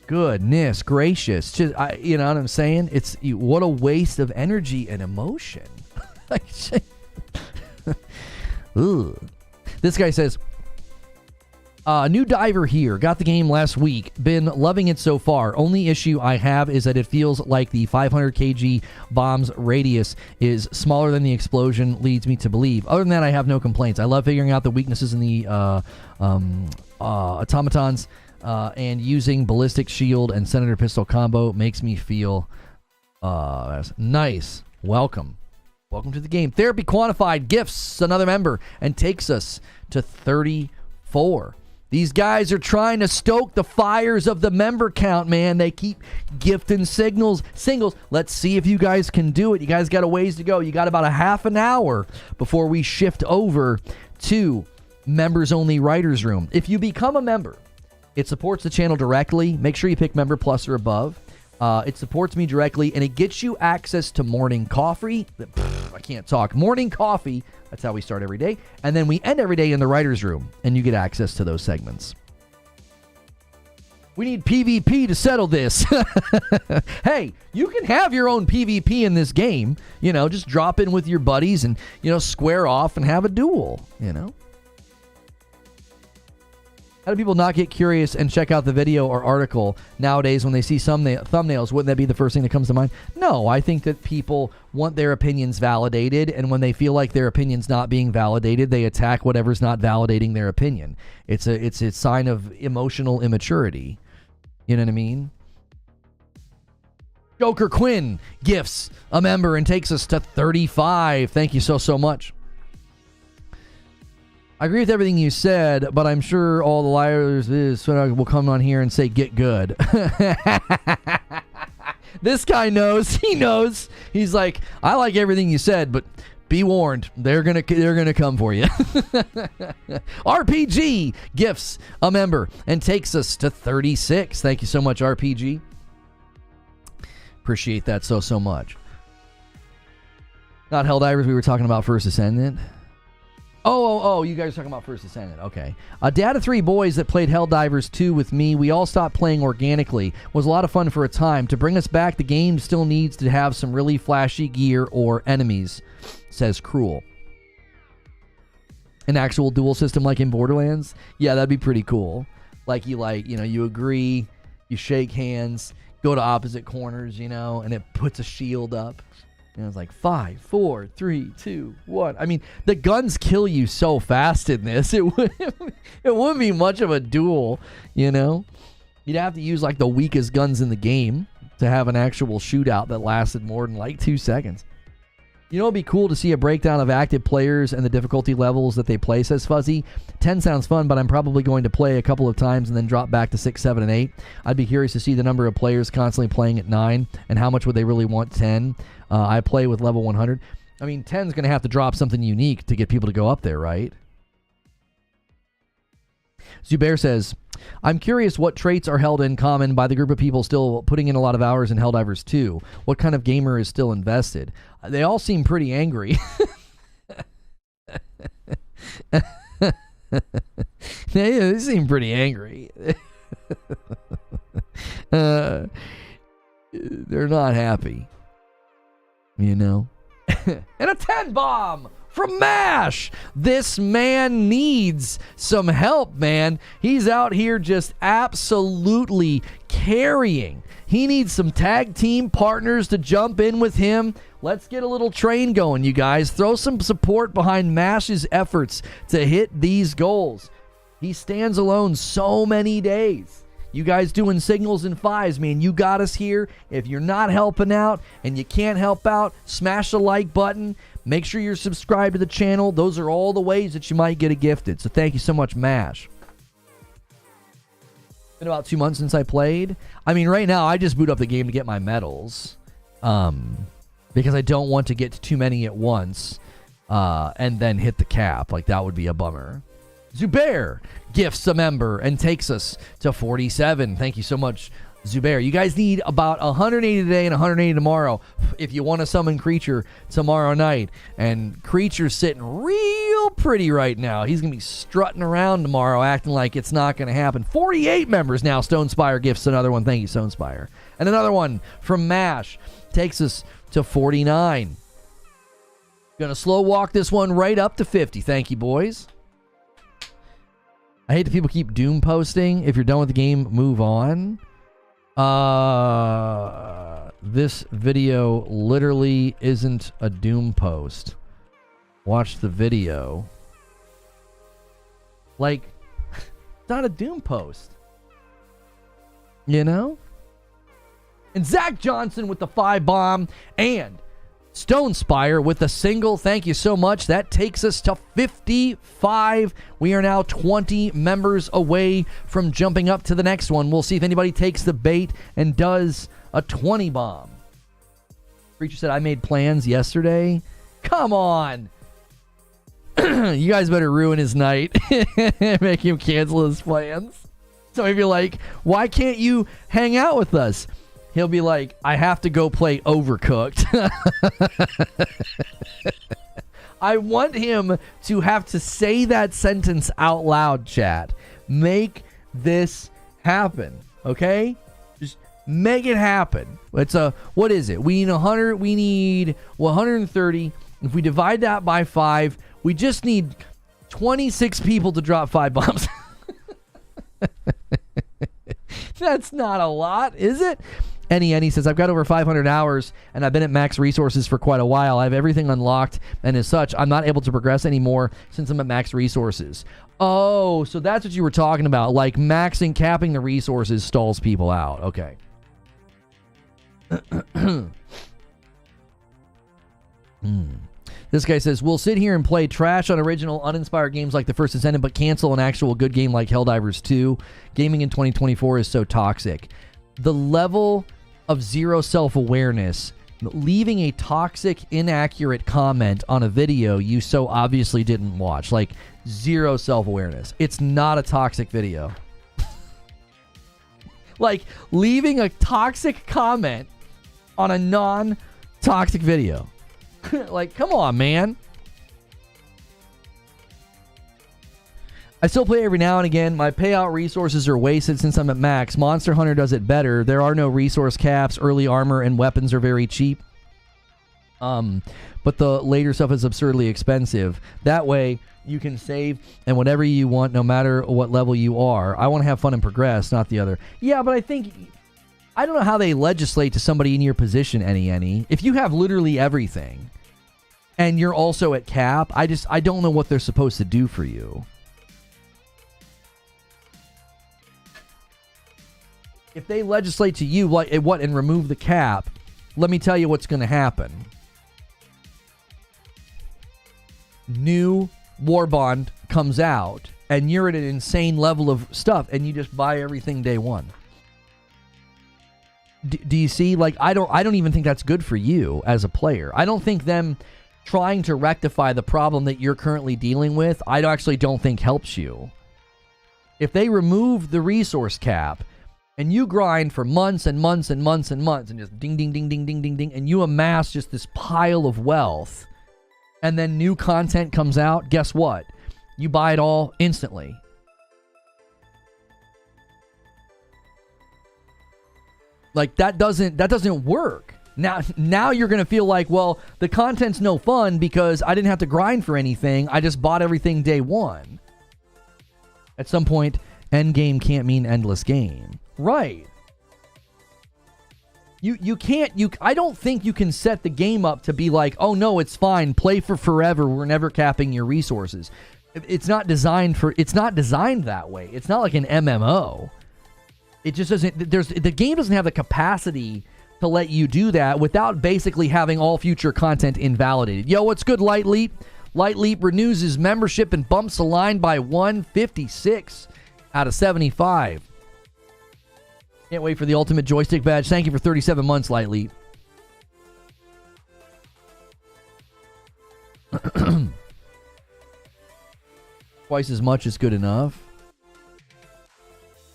goodness gracious. Just, you know what I'm saying? It's what a waste of energy and emotion. Like, ugh. This guy says, new diver here. Got the game last week. Been loving it so far. Only issue I have is that it feels like the 500 kg bomb's radius is smaller than the explosion leads me to believe. Other than that, I have no complaints. I love figuring out the weaknesses in the automatons, and using ballistic shield and senator pistol combo makes me feel nice. Welcome to the game. Therapy Quantified gifts another member and takes us to 34. These guys are trying to stoke the fires of the member count, man. They keep gifting singles. Let's see if you guys can do it. You guys got a ways to go. You got about a half an hour before we shift over to members only writers room. If you become a member, it supports the channel directly. Make sure you pick member plus or above. It supports me directly, and it gets you access to morning coffee. I can't talk. Morning coffee. That's how we start every day. And then we end every day in the writer's room, and you get access to those segments. We need PvP to settle this. Hey, you can have your own PvP in this game. You know, just drop in with your buddies and, you know, square off and have a duel, you know. How do people not get curious and check out the video or article nowadays when they see some thumbnails? Wouldn't that be the first thing that comes to mind? No, I think that people want their opinions validated, and when they feel like their opinion's not being validated, they attack whatever's not validating their opinion. It's a sign of emotional immaturity. You know what I mean? Joker Quinn gifts a member and takes us to 35. Thank you so much. I agree with everything you said, but I'm sure all the liars will come on here and say, get good. This guy knows. He knows. He's like, I like everything you said, but be warned. They're gonna come for you. RPG gifts a member and takes us to 36. Thank you so much, RPG. Appreciate that so much. Not Helldivers. We were talking about First Ascendant. Oh, you guys are talking about First Ascendant. Okay. Dad of 3 boys that played Helldivers 2 with me. We all stopped playing organically. It was a lot of fun for a time. To bring us back, the game still needs to have some really flashy gear or enemies, says Cruel. An actual duel system like in Borderlands? Yeah, that'd be pretty cool. You agree, you shake hands, go to opposite corners, and it puts a shield up. And it's like 5, 4, 3, 2, 1. I mean, the guns kill you so fast in this. It wouldn't be much of a duel, You'd have to use like the weakest guns in the game to have an actual shootout that lasted more than like 2 seconds. It'd be cool to see a breakdown of active players and the difficulty levels that they play, says Fuzzy. 10 sounds fun, but I'm probably going to play a couple of times and then drop back to 6, 7, and 8. I'd be curious to see the number of players constantly playing at 9 and how much would they really want 10. I play with level 100. I mean, 10's going to have to drop something unique to get people to go up there, right? Zubair says, I'm curious what traits are held in common by the group of people still putting in a lot of hours in Helldivers 2. What kind of gamer is still invested? They all seem pretty angry. They seem pretty angry. They're not happy. And a 10 bomb! from MASH. This man needs some help, man. He's out here just absolutely carrying. He needs some tag team partners to jump in with him. Let's get a little train going, you guys. Throw some support behind MASH's efforts to hit these goals. He stands alone so many days. You guys doing signals and fives, man. You got us here. If you're not helping out and you can't help out, smash the like button. Make sure you're subscribed to the channel. Those are all the ways that you might get it gifted. So thank you so much, MASH. Been about 2 months since I played. I mean, right now, I just boot up the game to get my medals. Because I don't want to get too many at once and then hit the cap. Like, that would be a bummer. Zubair gifts a member and takes us to 47. Thank you so much, Zubair. You guys need about 180 today and 180 tomorrow if you want to summon Creature tomorrow night. And Creature's sitting real pretty right now. He's going to be strutting around tomorrow acting like it's not going to happen. 48 members now. Stonespire gifts another one. Thank you, Stonespire. And another one from MASH takes us to 49. Gonna slow walk this one right up to 50. Thank you, boys. I hate that people keep doom posting. If you're done with the game, move on. This video literally isn't a doom post. Watch the video. Like, it's not a doom post. You know? And Zach Johnson with the 5 bomb and Stonespire with a single. Thank you so much. That takes us to 55. We are now 20 members away from jumping up to the next one. We'll see if anybody takes the bait and does a 20 bomb. Preacher said, I made plans yesterday. Come on. You guys better ruin his night. Make him cancel his plans. So if you're like, why can't you hang out with us? He'll be like, I have to go play Overcooked. I want him to have to say that sentence out loud, chat. Make this happen, okay? Just make it happen. It's what is it? We need 100. We need 130. If we divide that by 5, we just need 26 people to drop 5 bombs. That's not a lot, is it? Any says, I've got over 500 hours and I've been at max resources for quite a while. I have everything unlocked, and as such, I'm not able to progress anymore since I'm at max resources. Oh, so that's what you were talking about. Like, maxing, capping the resources stalls people out. Okay. This guy says, we'll sit here and play trash on original, uninspired games like The First Descendant, but cancel an actual good game like Helldivers 2. Gaming in 2024 is so toxic. The level of zero self-awareness, leaving a toxic, inaccurate comment on a video you so obviously didn't watch. Like, zero self-awareness. It's not a toxic video. Like, leaving a toxic comment on a non-toxic video. Like, come on, man. I still play every now and again. My payout resources are wasted since I'm at max. Monster Hunter does it better. There are no resource caps. Early armor and weapons are very cheap. But the later stuff is absurdly expensive. That way, you can save and whatever you want, no matter what level you are. I want to have fun and progress, not the other. Yeah, but I don't know how they legislate to somebody in your position, any. If you have literally everything and you're also at cap, I don't know what they're supposed to do for you. If they legislate to you and remove the cap, let me tell you what's going to happen. New warbond comes out, and you're at an insane level of stuff, and you just buy everything day one. Do you see? Like, I don't even think that's good for you as a player. I don't think them trying to rectify the problem that you're currently dealing with, I actually don't think helps you. If they remove the resource cap, and you grind for months and months and months and months and just ding, ding, ding, ding, ding, ding, ding, and you amass just this pile of wealth, and then new content comes out, guess what? You buy it all instantly. Like, that doesn't work. Now you're going to feel like, well, the content's no fun because I didn't have to grind for anything. I just bought everything day one. At some point, end game can't mean endless game. Right. You can't, I don't think you can set the game up to be like, oh no, it's fine, play for forever, we're never capping your resources. It's not designed that way. It's not like an MMO. It just doesn't, the game doesn't have the capacity to let you do that without basically having all future content invalidated. Yo, what's good, Light Leap? Light Leap renews his membership and bumps the line by 156 out of 75. Can't wait for the ultimate joystick badge. Thank you for 37 months, Light Leap. Twice as much is good enough.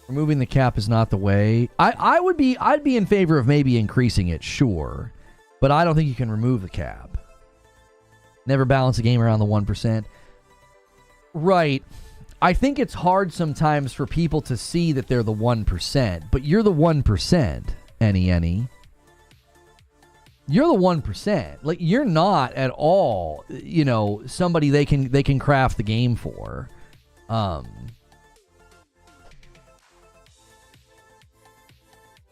Removing the cap is not the way. I'd be in favor of maybe increasing it, sure. But I don't think you can remove the cap. Never balance a game around the 1%. Right. I think it's hard sometimes for people to see that they're the 1%, but you're the 1%, any. You're the 1%. Like, you're not at all, somebody they can craft the game for.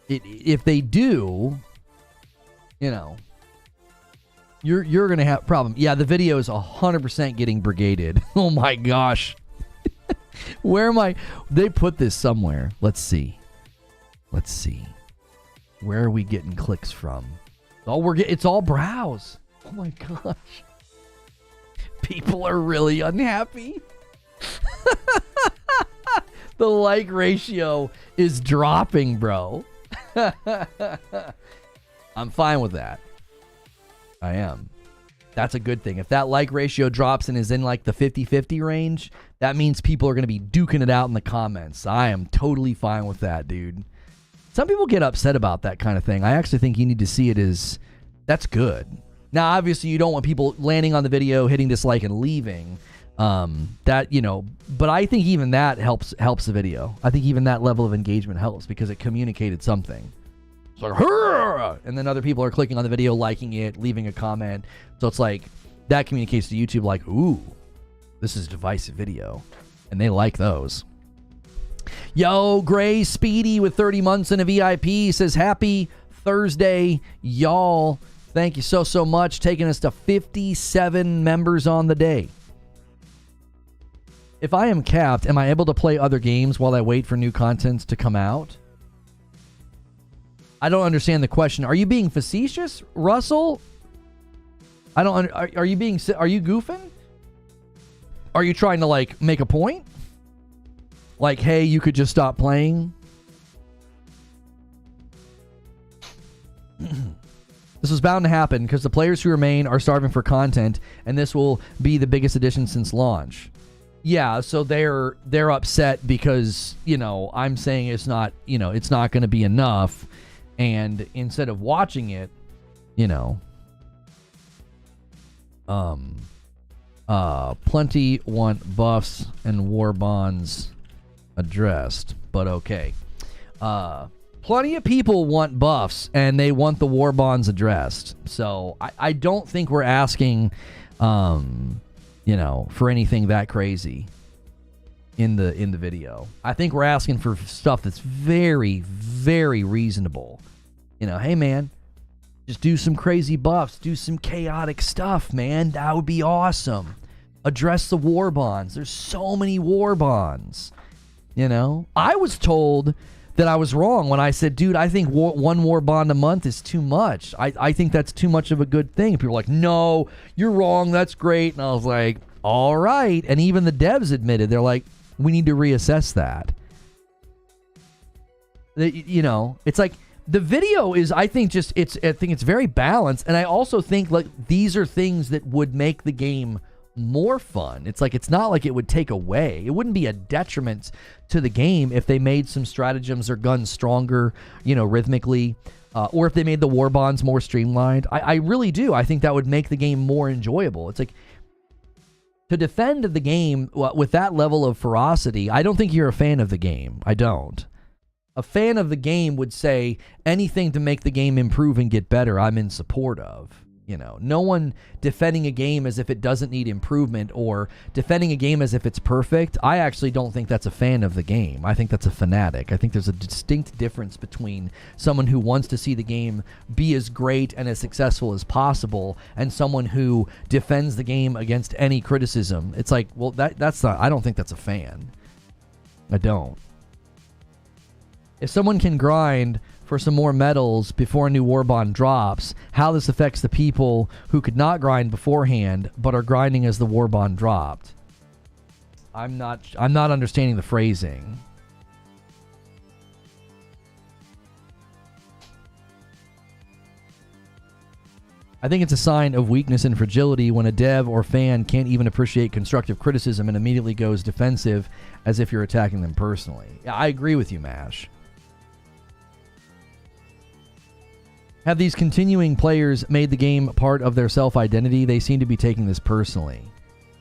If they do, you're gonna have a problem. Yeah, the video is 100% getting brigaded. Oh my gosh. Where am I? They put this somewhere. Let's see. Where are we getting clicks from? It's all browse. Oh my gosh. People are really unhappy. The like ratio is dropping, bro. I'm fine with that. I am. That's a good thing. If that like ratio drops and is in like the 50-50 range, that means people are going to be duking it out in the comments. I am totally fine with that, dude. Some people get upset about that kind of thing. I actually think you need to see it as that's good. Now, obviously, you don't want people landing on the video, hitting dislike, and leaving. But I think even that helps the video. I think even that level of engagement helps because it communicated something. It's like, hurrah! And then other people are clicking on the video, liking it, leaving a comment. So it's like that communicates to YouTube like, ooh, this is a divisive video. And they like those. Yo, Gray Speedy with 30 months in a VIP says, happy Thursday, y'all. Thank you so much. Taking us to 57 members on the day. If I am capped, am I able to play other games while I wait for new content to come out? I don't understand the question. Are you being facetious, Russell? I don't. Are you goofing? Are you trying to like make a point? Like, hey, you could just stop playing. This was bound to happen because the players who remain are starving for content, and this will be the biggest addition since launch. Yeah, so they're upset because I'm saying it's not going to be enough. And instead of watching it, plenty want buffs and warbonds addressed, but okay. Plenty of people want buffs and they want the warbonds addressed. So I don't think we're asking, for anything that crazy in the video. I think we're asking for stuff that's very, very reasonable. Hey man, just do some crazy buffs, do some chaotic stuff, man. That would be awesome. Address the war bonds. There's so many war bonds. I was told that I was wrong when I said, dude, I think one war bond a month is too much. I think that's too much of a good thing. People were like, no, you're wrong. That's great. And I was like, all right. And even the devs admitted, they're like, we need to reassess that. It's like the video is, I think it's very balanced. And I also think like these are things that would make the game more fun. It's like, it's not like it would take away. It wouldn't be a detriment to the game if they made some stratagems or guns stronger, rhythmically, or if they made the war bonds more streamlined. I really do. I think that would make the game more enjoyable. It's like, to defend the game with that level of ferocity, I don't think you're a fan of the game. I don't. A fan of the game would say anything to make the game improve and get better, I'm in support of. You know, no one defending a game as if it doesn't need improvement or defending a game as if it's perfect. I actually don't think that's a fan of the game. I think that's a fanatic. I think there's a distinct difference between someone who wants to see the game be as great and as successful as possible and someone who defends the game against any criticism. It's like, well, that's not, I don't think that's a fan. I don't. If someone can grind for some more medals before a new warbond drops, how this affects the people who could not grind beforehand but are grinding as the warbond dropped. I'm not understanding the phrasing. I think it's a sign of weakness and fragility when a dev or fan can't even appreciate constructive criticism and immediately goes defensive as if you're attacking them personally. Yeah, I agree with you, Mash. Have these continuing players made the game part of their self-identity? They seem to be taking this personally.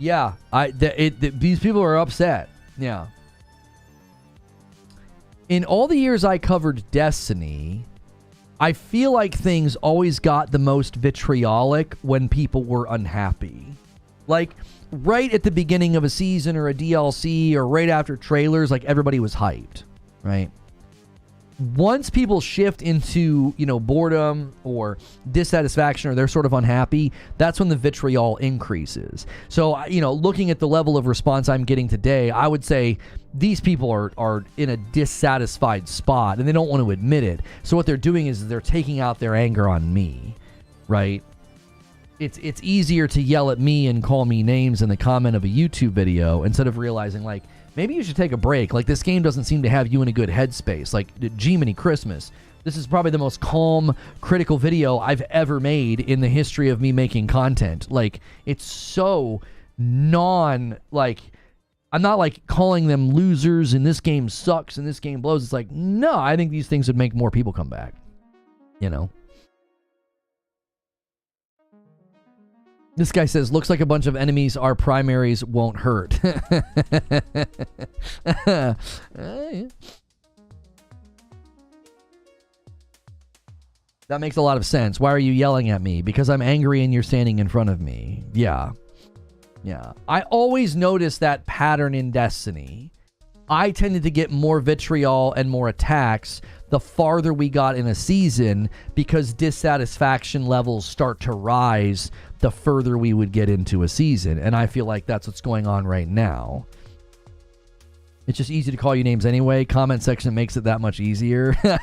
Yeah, these people are upset. Yeah. In all the years I covered Destiny, I feel like things always got the most vitriolic when people were unhappy. Like, right at the beginning of a season or a DLC or right after trailers, like, everybody was hyped, right? Once people shift into, you know, boredom or dissatisfaction or they're sort of unhappy, that's when the vitriol increases. So, you know, looking at the level of response I'm getting today, I would say these people are in a dissatisfied spot and they don't want to admit it. So what they're doing is they're taking out their anger on me, right? It's easier to yell at me and call me names in the comment of a YouTube video instead of realizing, like, maybe you should take a break. Like, this game doesn't seem to have you in a good headspace. Like, Jiminy Christmas. This is probably the most calm, critical video I've ever made in the history of me making content. Like, it's so like, I'm not, like, calling them losers and this game sucks and this game blows. It's like, no, I think these things would make more people come back. You know? This guy says, looks like a bunch of enemies our primaries won't hurt. Yeah. That makes a lot of sense. Why are you yelling at me? Because I'm angry and you're standing in front of me. Yeah. Yeah. I always notice that pattern in Destiny. I tended to get more vitriol and more attacks the farther we got in a season because dissatisfaction levels start to rise the further we would get into a season. And I feel like that's what's going on right now. It's just easy to call you names anyway. Comment section makes it that much easier. Sorry,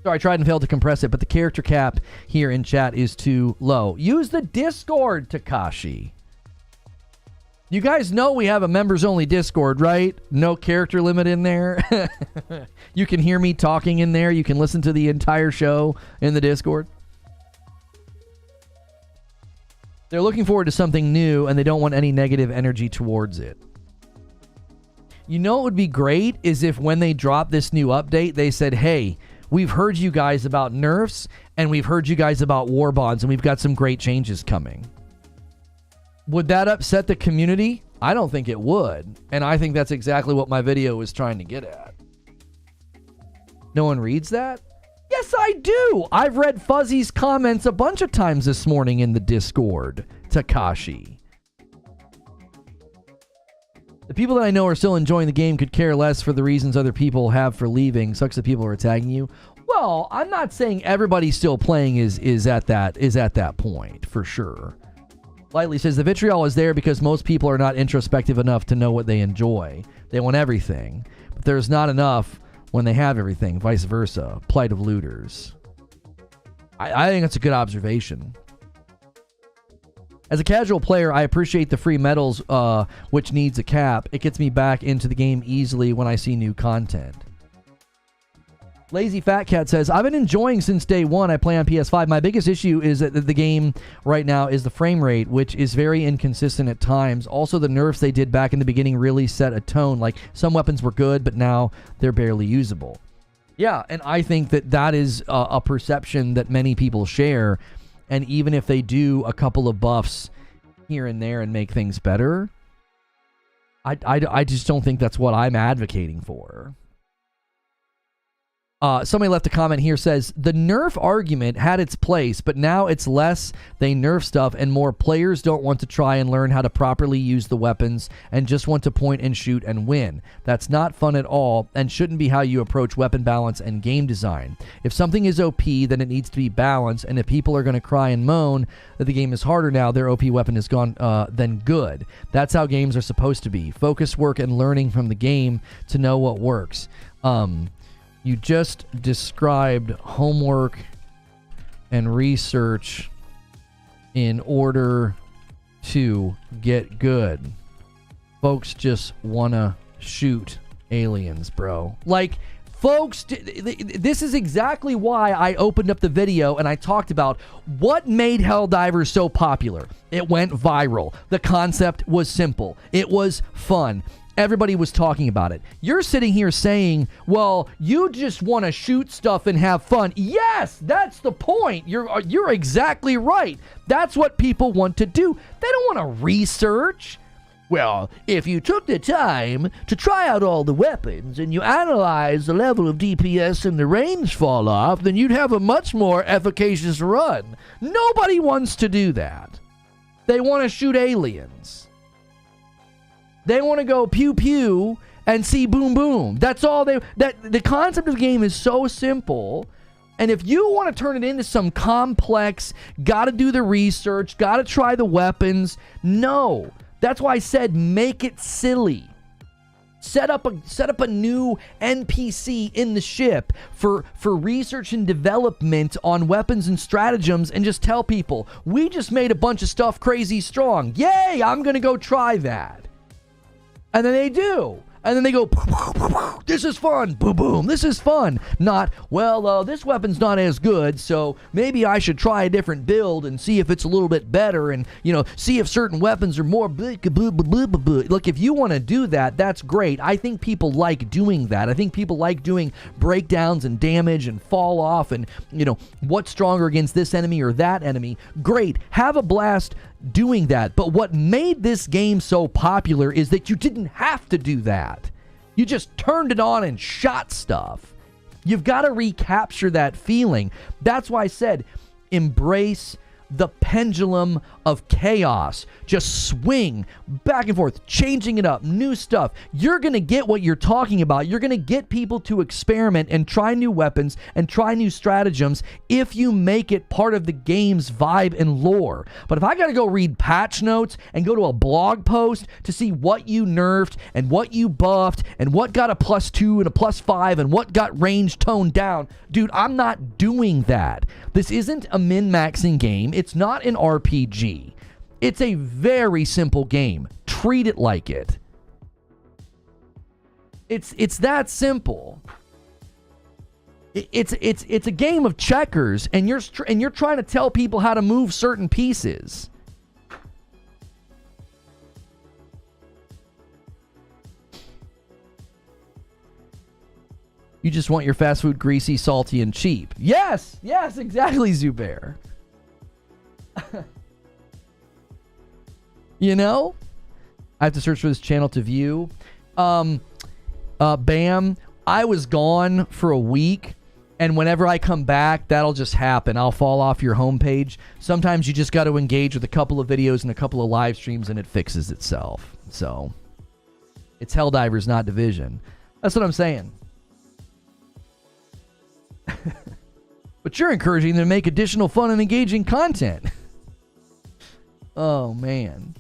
I tried and failed to compress it, but the character cap here in chat is too low. Use the Discord, Takashi. You guys know we have a members-only Discord, right? No character limit in there. You can hear me talking in there. You can listen to the entire show in the Discord. They're looking forward to something new, and they don't want any negative energy towards it. You know what would be great is if when they drop this new update, they said, hey, we've heard you guys about nerfs, and we've heard you guys about warbonds, and we've got some great changes coming. Would that upset the community? I don't think it would. And I think that's exactly what my video was trying to get at. No one reads that? Yes, I do. I've read Fuzzy's comments a bunch of times this morning in the Discord, Takashi. The people that I know are still enjoying the game could care less for the reasons other people have for leaving. Sucks that people are attacking you. Well, I'm not saying everybody still playing is at that point, for sure. Lightly says, the vitriol is there because most people are not introspective enough to know what they enjoy. They want everything. But there's not enough when they have everything, vice versa. Plight of looters. I think that's a good observation. As a casual player, I appreciate the free medals, which needs a cap. It gets me back into the game easily when I see new content. Lazy Fat Cat says, I've been enjoying since day one. I play on PS5. My biggest issue is that the game right now is the frame rate, which is very inconsistent at times. Also, the nerfs they did back in the beginning really set a tone. Like, some weapons were good, but now they're barely usable. Yeah, and I think that is a perception that many people share. And even if they do a couple of buffs here and there and make things better, I just don't think that's what I'm advocating for. Somebody left a comment here, says, the nerf argument had its place, but now it's less they nerf stuff and more players don't want to try and learn how to properly use the weapons and just want to point and shoot and win. That's not fun at all and shouldn't be how you approach weapon balance and game design. If something is OP, then it needs to be balanced, and if people are going to cry and moan that the game is harder now, their OP weapon is gone, then good. That's how games are supposed to be. Focus work and learning from the game to know what works. You just described homework and research in order to get good. Folks just want to shoot aliens, bro. Like, folks, this is exactly why I opened up the video and I talked about what made Helldivers so popular. It went viral. The concept was simple. It was fun. Everybody was talking about it. You're sitting here saying, well, you just want to shoot stuff and have fun. Yes, that's the point. You're exactly right. That's what people want to do. They don't want to research. Well, if you took the time to try out all the weapons and you analyze the level of DPS and the range fall off, then you'd have a much more efficacious run. Nobody wants to do that. They want to shoot aliens. They want to go pew pew and see boom boom. That's all the concept of the game is so simple. And if you want to turn it into some complex, got to do the research, got to try the weapons, no. That's why I said make it silly. Set up a new NPC in the ship for research and development on weapons and stratagems, and just tell people, we just made a bunch of stuff crazy strong. Yay, I'm going to go try that. And then they do. And then they go, this is fun, boom, boom, this is fun. Not, well, this weapon's not as good, so maybe I should try a different build and see if it's a little bit better and, see if certain weapons are more Look, if you want to do that, that's great. I think people like doing that. I think people like doing breakdowns and damage and fall off and, what's stronger against this enemy or that enemy. Great. Have a blast doing that. But what made this game so popular is that you didn't have to do that. You just turned it on and shot stuff. You've got to recapture that feeling. That's why I said embrace the pendulum of chaos. Just swing back and forth, changing it up, new stuff. You're going to get what you're talking about. You're going to get people to experiment and try new weapons and try new stratagems if you make it part of the game's vibe and lore. But if I got to go read patch notes and go to a blog post to see what you nerfed and what you buffed and what got a +2 and a +5 and what got range toned down, dude, I'm not doing that. This isn't a min-maxing game. It's not an RPG. It's a very simple game. Treat it like it. It's that simple. It's a game of checkers, and you're trying to tell people how to move certain pieces. You just want your fast food greasy, salty, and cheap. Yes, exactly, Zubair. I have to search for this channel to view. Bam, I was gone for a week, and whenever I come back, that'll just happen. I'll fall off your homepage. Sometimes you just got to engage with a couple of videos and a couple of live streams, and it fixes itself. So, it's Helldivers, not Division. That's what I'm saying. But you're encouraging them to make additional fun and engaging content. Oh, man.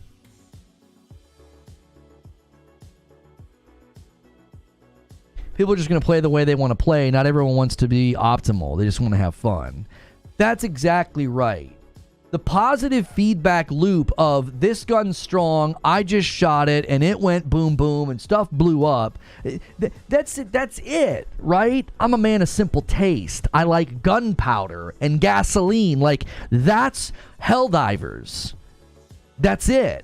People are just going to play the way they want to play. Not everyone wants to be optimal. They just want to have fun. That's exactly right. The positive feedback loop of this gun's strong, I just shot it, and it went boom, boom, and stuff blew up. That's it. That's it, right? I'm a man of simple taste. I like gunpowder and gasoline. Like, that's Helldivers. That's it.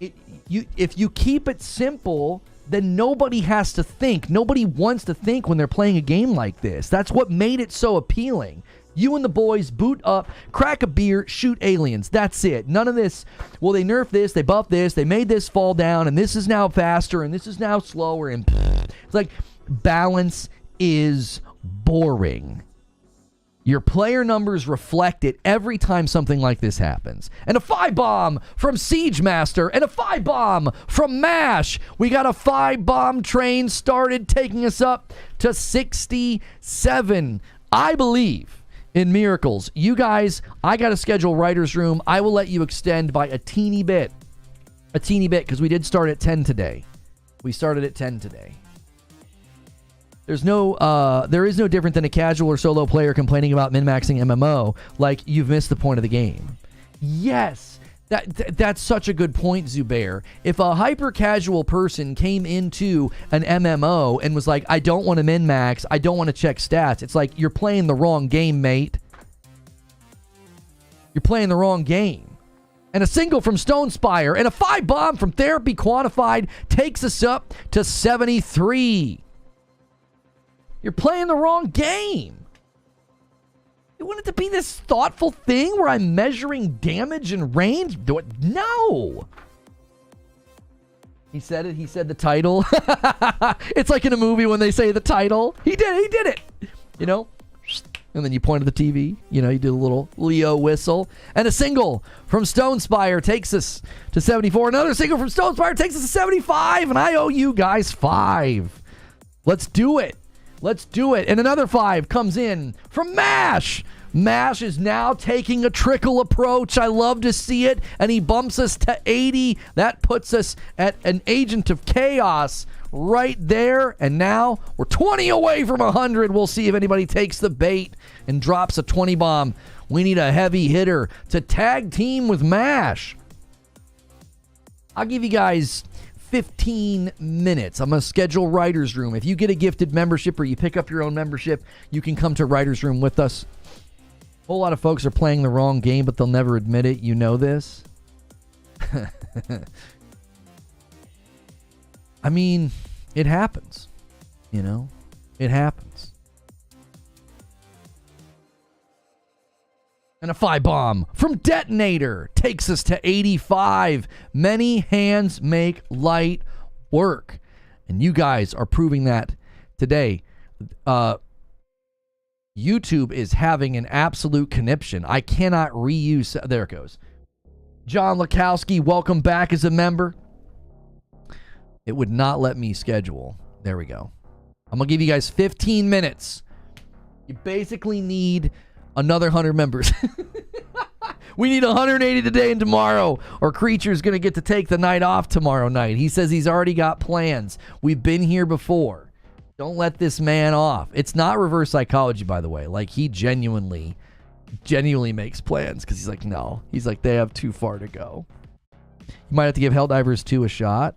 If you keep it simple, then nobody has to think. Nobody wants to think when they're playing a game like this. That's what made it so appealing. You and the boys boot up, crack a beer, shoot aliens. That's it. None of this, well, they nerfed this, they buffed this, they made this fall down, and this is now faster, and this is now slower, and it's like balance is boring. Your player numbers reflect it every time something like this happens. And a 5-bomb from Siege Master and a 5-bomb from MASH. We got a 5-bomb train started, taking us up to 67. I believe in miracles. You guys, I got to schedule Writer's Room. I will let you extend by a teeny bit. A teeny bit, because we did start at 10 today. We started at 10 today. There is no different than a casual or solo player complaining about min-maxing MMO, like you've missed the point of the game. Yes, that's such a good point, Zubair. If a hyper-casual person came into an MMO and was like, I don't want to min-max, I don't want to check stats, it's like, you're playing the wrong game, mate. You're playing the wrong game. And a single from Stonespire and a 5-bomb from Therapy Quantified takes us up to 73. You're playing the wrong game. You want it to be this thoughtful thing where I'm measuring damage and range? No. He said it. He said the title. It's like in a movie when they say the title. He did it. You know? And then you point at the TV. You know, you do a little Leo whistle. And a single from Stonespire takes us to 74. Another single from Stonespire takes us to 75. And I owe you guys 5. Let's do it. Let's do it. And another 5 comes in from MASH. MASH is now taking a trickle approach. I love to see it. And he bumps us to 80. That puts us at an Agent of Chaos right there. And now we're 20 away from 100. We'll see if anybody takes the bait and drops a 20 bomb. We need a heavy hitter to tag team with MASH. I'll give you guys 15 minutes. I'm going to schedule Writer's Room. If you get a gifted membership or you pick up your own membership, you can come to Writer's Room with us. A whole lot of folks are playing the wrong game, but they'll never admit it. You know this. I mean, it happens. You know? It happens. And a 5-bomb from Detonator takes us to 85. Many hands make light work. And you guys are proving that today. YouTube is having an absolute conniption. I cannot reuse. There it goes. John Lukowski, welcome back as a member. It would not let me schedule. There we go. I'm going to give you guys 15 minutes. You basically need another 100 members. We need 180 today and tomorrow, or Creature's going to get to take the night off tomorrow night. He says he's already got plans. We've been here before. Don't let this man off. It's not reverse psychology, by the way. Like, he genuinely makes plans because he's like, no. He's like, they have too far to go. You might have to give Helldivers 2 a shot.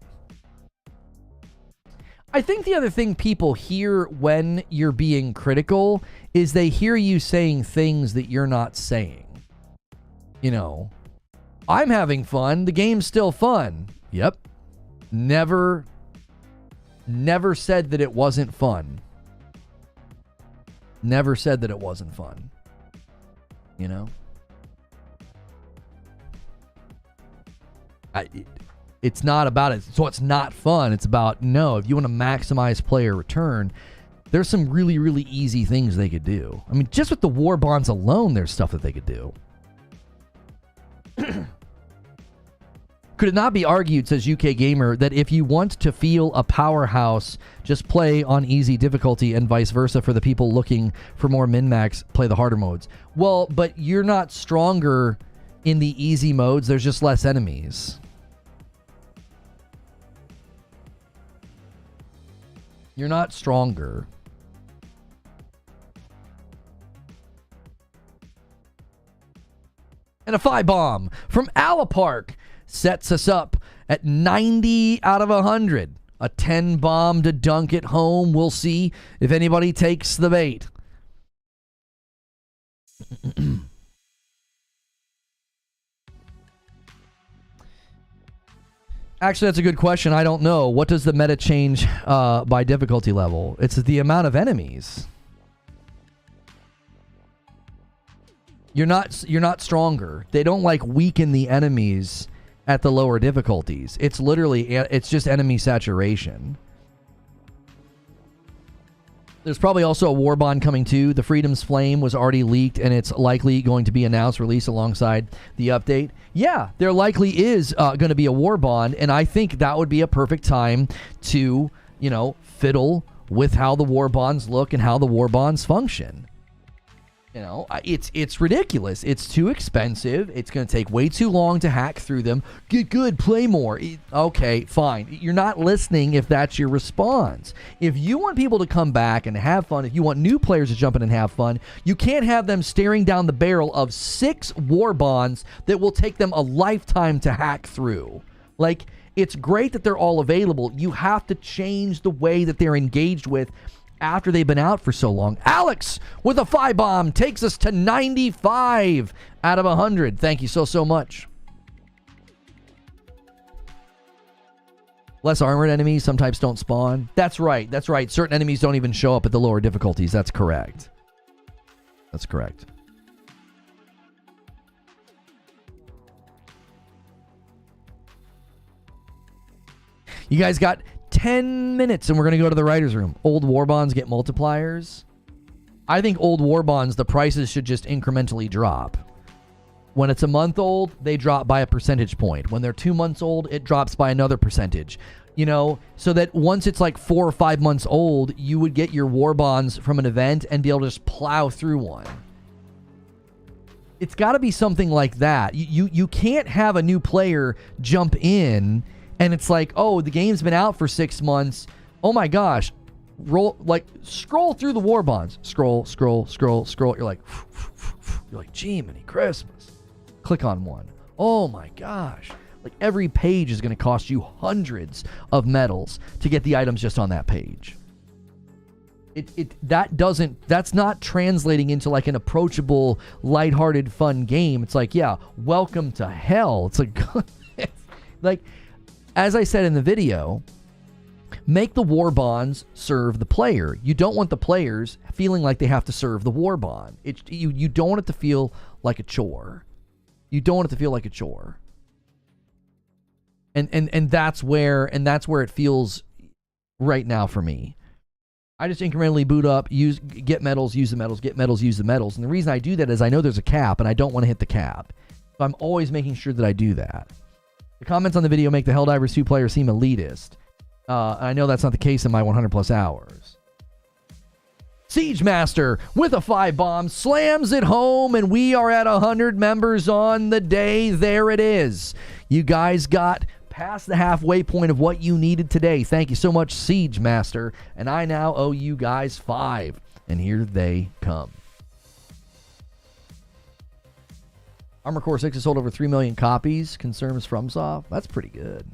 I think the other thing people hear when you're being critical is they hear you saying things that you're not saying. You know, I'm having fun. The game's still fun. Yep. Never said that it wasn't fun. Never said that it wasn't fun. You know? It's not about it. So it's not fun. It's about, no, if you want to maximize player return, there's some really, really easy things they could do. I mean, just with the warbonds alone, there's stuff that they could do. Could it not be argued, says UK Gamer, that if you want to feel a powerhouse, just play on easy difficulty and vice versa for the people looking for more min-max, play the harder modes? Well, but you're not stronger in the easy modes. There's just less enemies. You're not stronger. And a 5-bomb from Alapark sets us up at 90 out of 100. A 10-bomb to dunk it home. We'll see if anybody takes the bait. Actually, that's a good question. I don't know. What does the meta change by difficulty level? It's the amount of enemies. You're not stronger. They don't like weaken the enemies at the lower difficulties. It's literally, it's just enemy saturation. There's probably also a warbond coming too. The Freedom's Flame was already leaked, and it's likely going to be announced, released alongside the update. Yeah, there likely is going to be a warbond, and I think that would be a perfect time to, you know, fiddle with how the warbonds look and how the warbonds function. You know, it's ridiculous. It's too expensive. It's going to take way too long to hack through them. Get good, play more. Okay, fine. You're not listening if that's your response. If you want people to come back and have fun, if you want new players to jump in and have fun, you can't have them staring down the barrel of 6 warbonds that will take them a lifetime to hack through. Like, it's great that they're all available. You have to change the way that they're engaged with after they've been out for so long. Alex with a 5 bomb takes us to 95 out of 100. Thank you so much. Less armored enemies. Some types don't spawn. That's right. That's right. Certain enemies don't even show up at the lower difficulties. That's correct. That's correct. You guys got 10 minutes and we're going to go to the writer's room. Old warbonds get multipliers. I think old warbonds, the prices should just incrementally drop. When it's a month old, they drop by a percentage point. When they're 2 months old, it drops by another percentage. You know, so that once it's like 4 or 5 months old, you would get your warbonds from an event and be able to just plow through one. It's got to be something like that. You can't have a new player jump in and it's like, oh, the game's been out for 6 months. Oh my gosh. Scroll through the warbonds. Scroll. You're like, gee, many Christmas. Click on one. Oh my gosh. Like every page is going to cost you hundreds of medals to get the items just on that page. That's not translating into like an approachable, lighthearted, fun game. It's like, yeah, welcome to hell. It's like, like, as I said in the video, make the warbonds serve the player. You don't want the players feeling like they have to serve the warbond. You don't want it to feel like a chore. You don't want it to feel like a chore. And that's where it feels right now for me. I just incrementally boot up, get medals, use the medals, get medals, use the medals. And the reason I do that is I know there's a cap and I don't want to hit the cap. So I'm always making sure that I do that. The comments on the video make the Helldivers 2 players seem elitist. I know that's not the case in my 100 plus hours. Siege Master with a 5 bomb slams it home, and we are at 100 members on the day. There it is. You guys got past the halfway point of what you needed today. Thank you so much, Siege Master. And I now owe you guys 5. And here they come. Armored Core 6 has sold over 3 million copies. Concerns FromSoft. That's pretty good.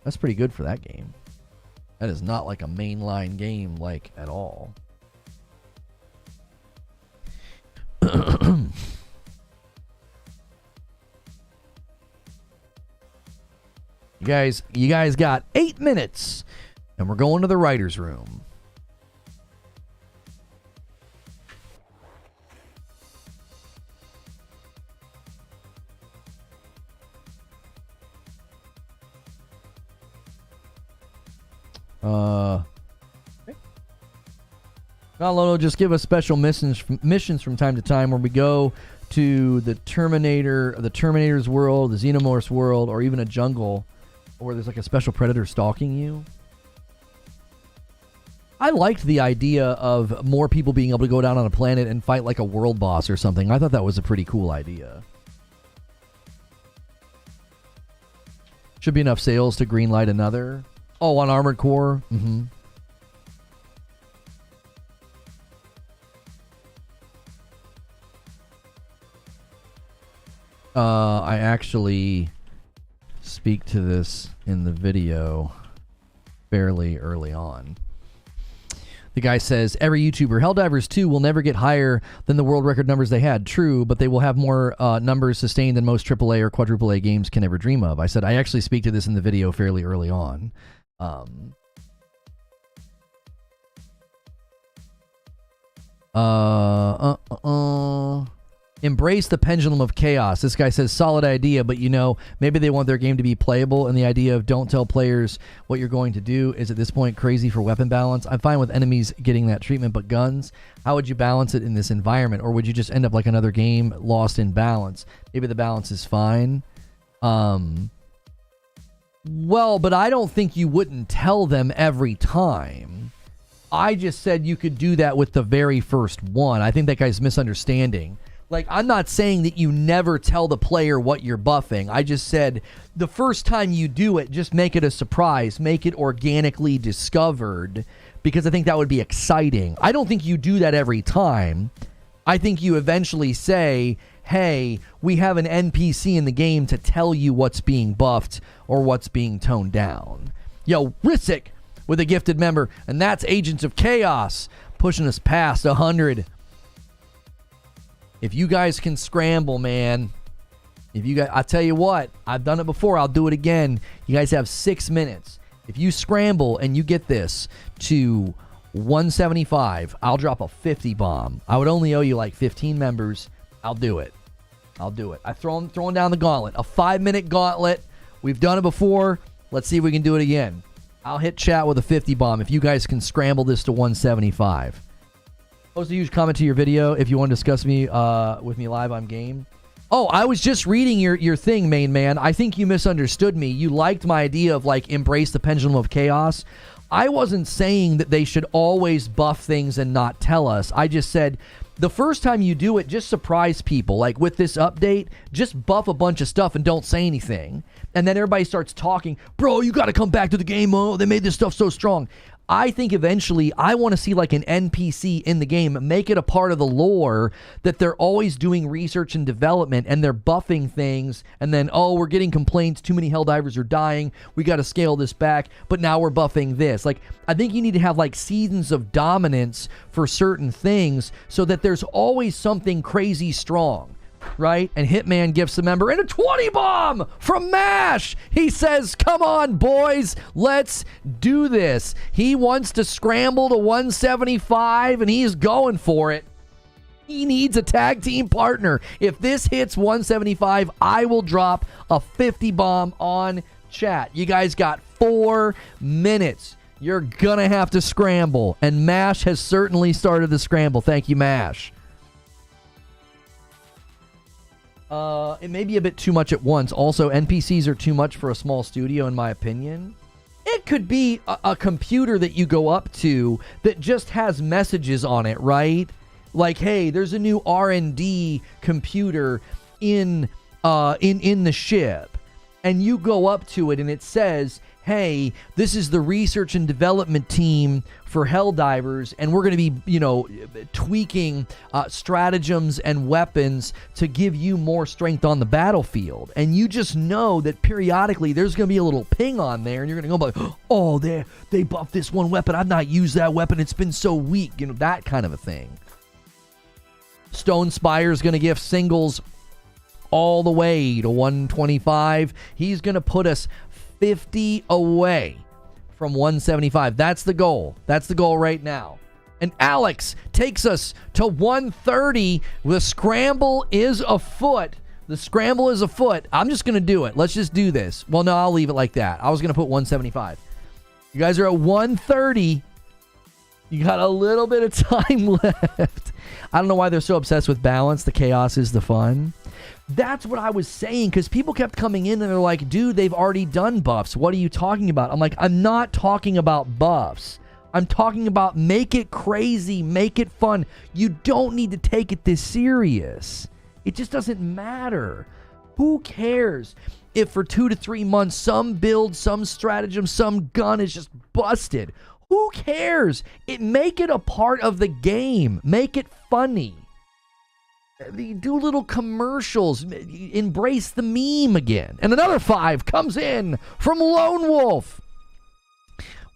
That's pretty good for that game. That is not like a mainline game, like, at all. You guys got 8 minutes, and we're going to the writer's room. Lono, just give us special missions from time to time where we go to the Terminator's world, the Xenomorph's world, or even a jungle where there's like a special predator stalking you. I liked the idea of more people being able to go down on a planet and fight like a world boss or something. I thought that was a pretty cool idea. Should be enough sales to greenlight another. Oh, on Armored Core? Mm-hmm. I actually speak to this in the video fairly early on. The guy says, every YouTuber, Helldivers 2 will never get higher than the world record numbers they had. True, but they will have more numbers sustained than most AAA or quadruple A games can ever dream of. I said, I actually speak to this in the video fairly early on. Embrace the pendulum of chaos. This guy says solid idea, but you know, maybe they want their game to be playable, and the idea of don't tell players what you're going to do is at this point crazy for weapon balance. I'm fine with enemies getting that treatment, but guns, how would you balance it in this environment? Or would you just end up like another game lost in balance? Maybe the balance is fine. Well, but I don't think you wouldn't tell them every time. I just said you could do that with the very first one. I think that guy's misunderstanding. Like, I'm not saying that you never tell the player what you're buffing. I just said the first time you do it, just make it a surprise. Make it organically discovered, because I think that would be exciting. I don't think you do that every time. I think you eventually say, hey, we have an NPC in the game to tell you what's being buffed or what's being toned down. Yo, Risic with a gifted member, and that's Agents of Chaos pushing us past 100. If you guys can scramble, man, if you guys, I tell you what, I've done it before, I'll do it again. You guys have 6 minutes. If you scramble and you get this to 175, I'll drop a 50 bomb. I would only owe you like 15 members. I'll do it. I'll do it. I'm throwing down the gauntlet. A 5-minute gauntlet. We've done it before. Let's see if we can do it again. I'll hit chat with a 50 bomb if you guys can scramble this to 175. Post a huge comment to your video if you want to discuss me with me live on game. Oh, I was just reading your thing, main man. I think you misunderstood me. You liked my idea of like embrace the pendulum of chaos. I wasn't saying that they should always buff things and not tell us. I just said the first time you do it, just surprise people. Like with this update, just buff a bunch of stuff and don't say anything. And then everybody starts talking, bro, you got to come back to the game. Oh, they made this stuff so strong. I think eventually I want to see like an NPC in the game, make it a part of the lore that they're always doing research and development and they're buffing things, and then, oh, we're getting complaints, too many Helldivers are dying, we got to scale this back, but now we're buffing this. Like, I think you need to have like seasons of dominance for certain things so that there's always something crazy strong. Right? And Hitman gifts a member and a 20 bomb from MASH. He says, come on, boys, let's do this. He wants to scramble to 175 and he's going for it. He needs a tag team partner. If this hits 175, I will drop a 50 bomb on chat. You guys got 4 minutes. You're gonna have to scramble. And MASH has certainly started the scramble. Thank you, MASH. It may be a bit too much at once. Also, NPCs are too much for a small studio, in my opinion. It could be a computer that you go up to that just has messages on it, right? Like, hey, there's a new R&D computer in the ship. And you go up to it and it says, hey, this is the research and development team for Helldivers, and we're going to be, you know, tweaking stratagems and weapons to give you more strength on the battlefield. And you just know that periodically there's going to be a little ping on there, and you're going to go like, oh, they buffed this one weapon. I've not used that weapon. It's been so weak. You know, that kind of a thing. Stone Spire's going to give singles all the way to 125. He's going to put us 50 away from 175. That's the goal. That's the goal right now. And Alex takes us to 130. The scramble is afoot. The scramble is afoot. I'm just going to do it. Let's just do this. Well, no, I'll leave it like that. I was going to put 175. You guys are at 130. You got a little bit of time left. I don't know why they're so obsessed with balance. The chaos is the fun. That's what I was saying, because people kept coming in and they're like, dude, they've already done buffs. What are you talking about? I'm like, I'm not talking about buffs. I'm talking about make it crazy, make it fun. You don't need to take it this serious. It just doesn't matter. Who cares if for 2 to 3 months some build, some stratagem, some gun is just busted? Who cares? Make it a part of the game. Make it funny. Do little commercials. Embrace the meme again. And another 5 comes in from Lone Wolf.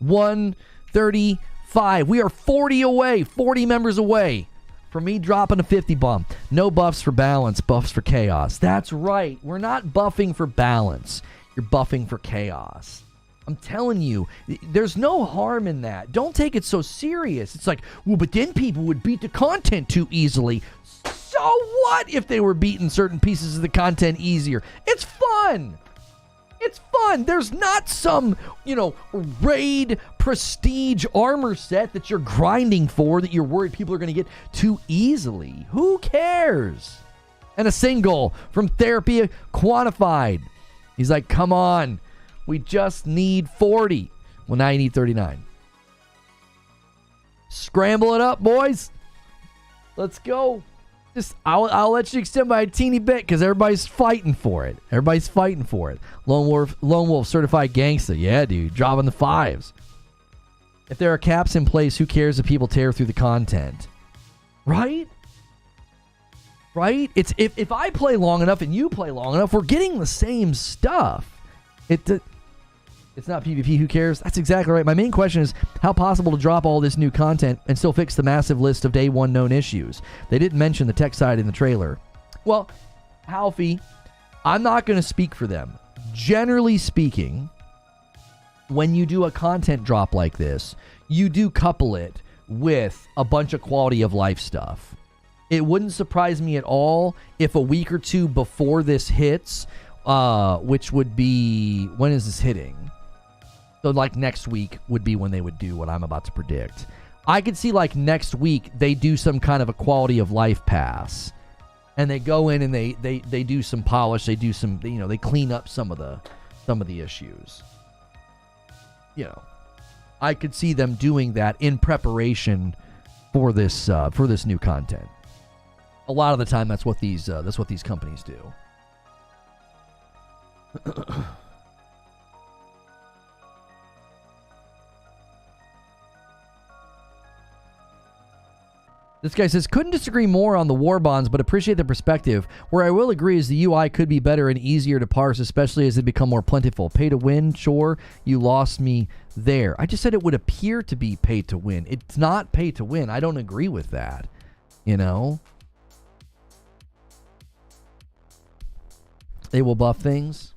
135. We are 40 away. 40 members away from me dropping a 50 bomb. No buffs for balance, buffs for chaos. That's right. We're not buffing for balance. You're buffing for chaos. I'm telling you, there's no harm in that. Don't take it so serious. It's like, well, but then people would beat the content too easily. So So what if they were beating certain pieces of the content easier? It's fun. It's fun. There's not some, raid prestige armor set that you're grinding for that you're worried people are going to get too easily. Who cares? And a single from Therapy Quantified. He's like, come on. We just need 40. Well, now you need 39. Scramble it up, boys. Let's go. I'll let you extend by a teeny bit because everybody's fighting for it. Lone Wolf certified gangsta. Yeah, dude. Dropping the 5s. If there are caps in place, who cares if people tear through the content? Right? It's if I play long enough and you play long enough, we're getting the same stuff. It's not PvP, who cares? That's exactly right. My main question is how possible to drop all this new content and still fix the massive list of day one known issues. They didn't mention the tech side in the trailer. Well, Halfie, I'm not going to speak for them. Generally speaking, when you do a content drop like this, you do couple it with a bunch of quality of life stuff. It wouldn't surprise me at all if a week or two before this hits, which would be, when is this hitting? So like next week would be when they would do what I'm about to predict. I could see like next week they do some kind of a quality of life pass. And they go in and they do some polish, they do some, they clean up some of the issues. I could see them doing that in preparation for this new content. A lot of the time that's what these companies do. This guy says, couldn't disagree more on the warbonds, but appreciate the perspective. Where I will agree is the UI could be better and easier to parse, especially as they become more plentiful. Pay to win, sure, you lost me there. I just said it would appear to be pay to win. It's not pay to win. I don't agree with that. They will buff things.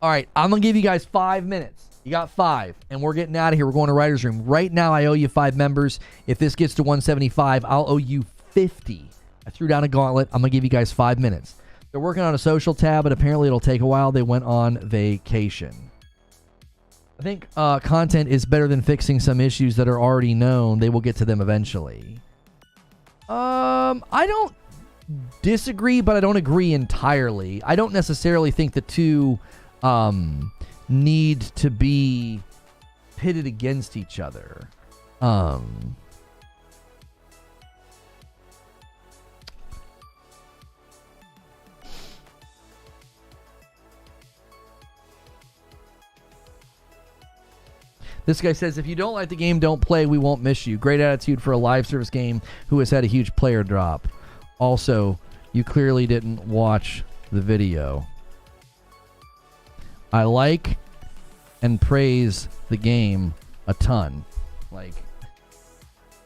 All right, I'm going to give you guys 5 minutes. You got 5, and we're getting out of here. We're going to Writer's Room. Right now, I owe you 5 members. If this gets to 175, I'll owe you 50. I threw down a gauntlet. I'm going to give you guys 5 minutes. They're working on a social tab, but apparently it'll take a while. They went on vacation. I think content is better than fixing some issues that are already known. They will get to them eventually. I don't disagree, but I don't agree entirely. I don't necessarily think the two need to be pitted against each other. This guy says, if you don't like the game, don't play. We won't miss you. Great attitude for a live service game who has had a huge player drop. Also, you clearly didn't watch the video. I like and praise the game a ton. Like,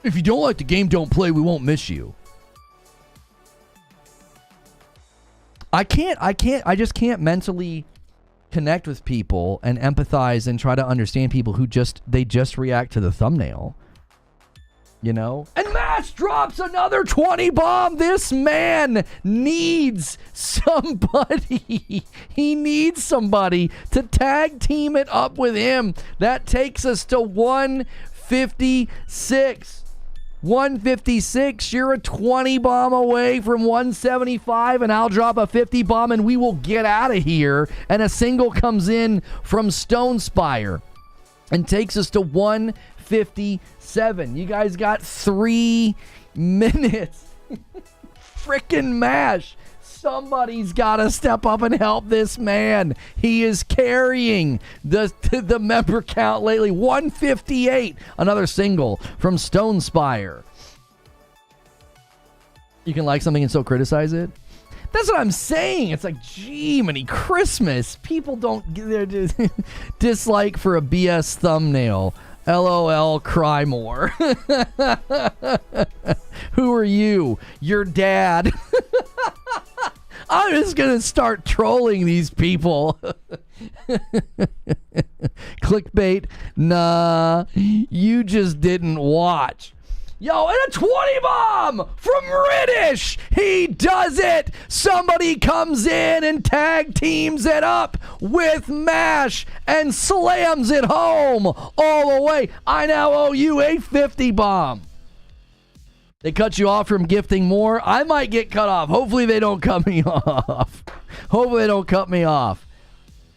if you don't like the game, don't play. We won't miss you. I just can't mentally connect with people and empathize and try to understand people who just react to the thumbnail. And Mash drops another 20 bomb. This man needs somebody. He needs somebody to tag team it up with him. That takes us to 156. 156. You're a 20 bomb away from 175, and I'll drop a 50 bomb, and we will get out of here. And a single comes in from Stone Spire and takes us to 157. You guys got 3 minutes. Frickin' Mash. Somebody's got to step up and help this man. He is carrying the member count lately. 158. Another single from Stone Spire. You can like something and still criticize it? That's what I'm saying. It's like, gee, many Christmas. People don't get their dislike for a BS thumbnail. LOL, cry more. Who are you? Your dad. I'm just going to start trolling these people. Clickbait. Nah, you just didn't watch. Yo, and a 20 bomb from Riddish. He does it. Somebody comes in and tag teams it up with Mash and slams it home all the way. I now owe you a 50 bomb. They cut you off from gifting more. I might get cut off. Hopefully they don't cut me off. Hopefully they don't cut me off.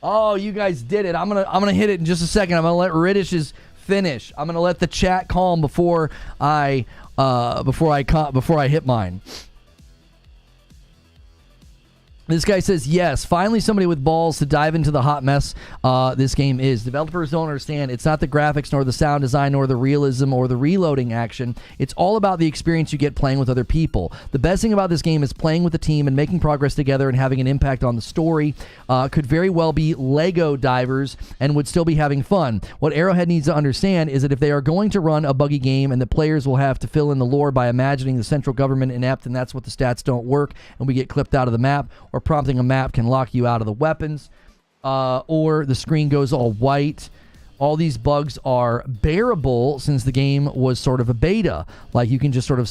Oh, you guys did it. I'm gonna hit it in just a second. I'm gonna let Riddish's finish. I'm gonna let the chat calm before I hit mine. This guy says, yes, finally somebody with balls to dive into the hot mess this game is. Developers don't understand. It's not the graphics, nor the sound design, nor the realism, or the reloading action. It's all about the experience you get playing with other people. The best thing about this game is playing with the team and making progress together and having an impact on the story. Could very well be Lego Divers and would still be having fun. What Arrowhead needs to understand is that if they are going to run a buggy game and the players will have to fill in the lore by imagining the central government inept and that's what the stats don't work and we get clipped out of the map, or prompting a map can lock you out of the weapons, or the screen goes all white. All these bugs are bearable since the game was sort of a beta. Like you can just sort of,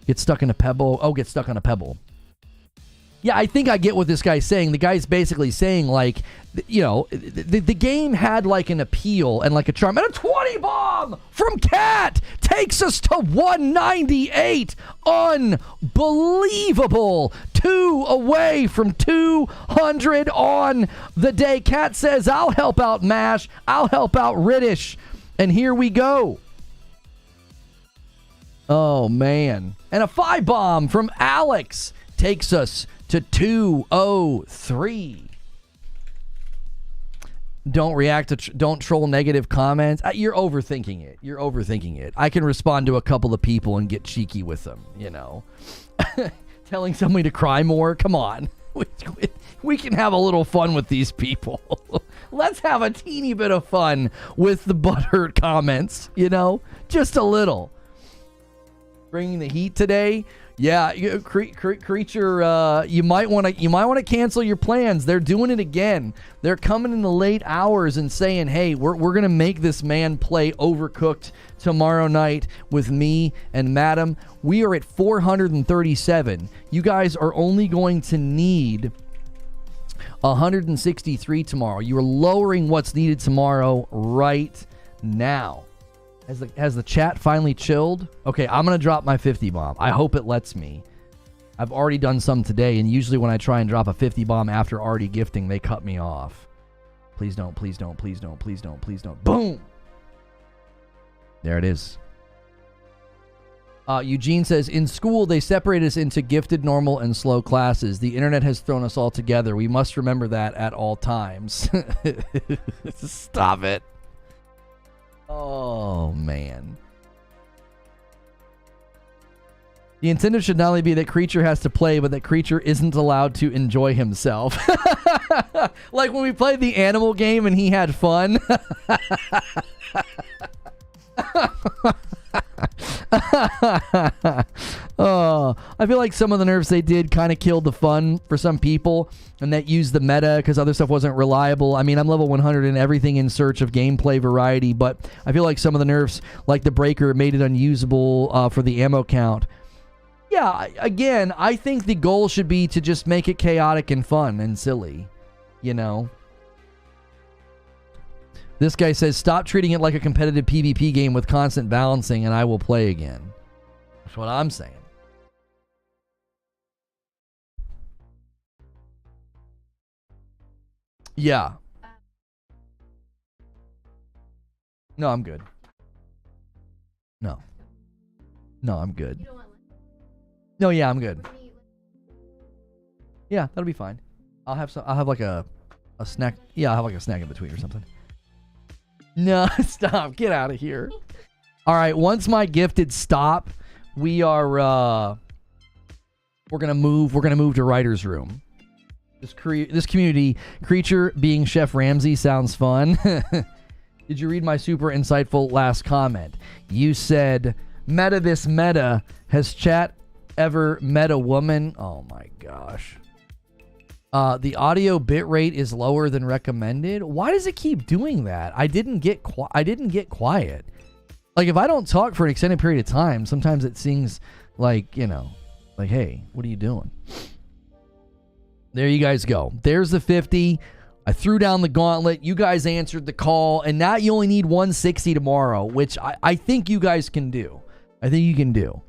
get stuck in a pebble. Oh, get stuck on a pebble. Yeah, I think I get what this guy's saying. The guy's basically saying, like, you know, the game had, like, an appeal and, like, a charm. And a 20 bomb from Cat takes us to 198. Unbelievable. 2 away from 200 on the day. Cat says, I'll help out Mash. I'll help out Riddish. And here we go. Oh, man. And a 5 bomb from Alex takes us to 203. Don't react to, don't troll negative comments. You're overthinking it. You're overthinking it. I can respond to a couple of people and get cheeky with them, you know. Telling somebody to cry more. Come on. We can have a little fun with these people. Let's have a teeny bit of fun with the butthurt comments, you know. Just a little. Bringing the heat today. Yeah, Creature, you might want to cancel your plans. They're doing it again. They're coming in the late hours and saying, "Hey, we're going to make this man play Overcooked tomorrow night with me and Madam." We are at 437. You guys are only going to need 163 tomorrow. You are lowering what's needed tomorrow right now. Has the chat finally chilled? Okay, I'm going to drop my 50 bomb. I hope it lets me. I've already done some today, and usually when I try and drop a 50 bomb after already gifting, they cut me off. Please don't, please don't, please don't, please don't, please don't. Boom! There it is. Eugene says, in school, they separate us into gifted, normal, and slow classes. The internet has thrown us all together. We must remember that at all times. Stop it. Oh, man. The incentive should not only be that Creature has to play, but that Creature isn't allowed to enjoy himself. Like when we played the animal game and he had fun. Oh, I feel like some of the nerfs they did kind of killed the fun for some people, and that used the meta because other stuff wasn't reliable. I mean, I'm level 100 in everything in search of gameplay variety, but I feel like some of the nerfs, like the breaker, made it unusable for the ammo count. Yeah, again, I think the goal should be to just make it chaotic and fun and silly, you know? This guy says, stop treating it like a competitive PvP game with constant balancing and I will play again. That's what I'm saying. Yeah. No, I'm good. No. No, I'm good. No, yeah, I'm good. Yeah, that'll be fine. I'll have like a snack. Yeah, I'll have like a snack in between or something. No, stop. Get out of here. All right, once my gifted stop, we are we're going to move to writer's room. This community, Creature being Chef Ramsay sounds fun. Did you read my super insightful last comment? You said, meta this meta. Has chat ever met a woman? Oh my gosh. The audio bitrate is lower than recommended. Why does it keep doing that? I didn't get quiet. Like, if I don't talk for an extended period of time, sometimes it seems like, you know, like, hey, what are you doing? There you guys go. There's the 50. I threw down the gauntlet. You guys answered the call. And now you only need 160 tomorrow, which I think you guys can do. I think you can do.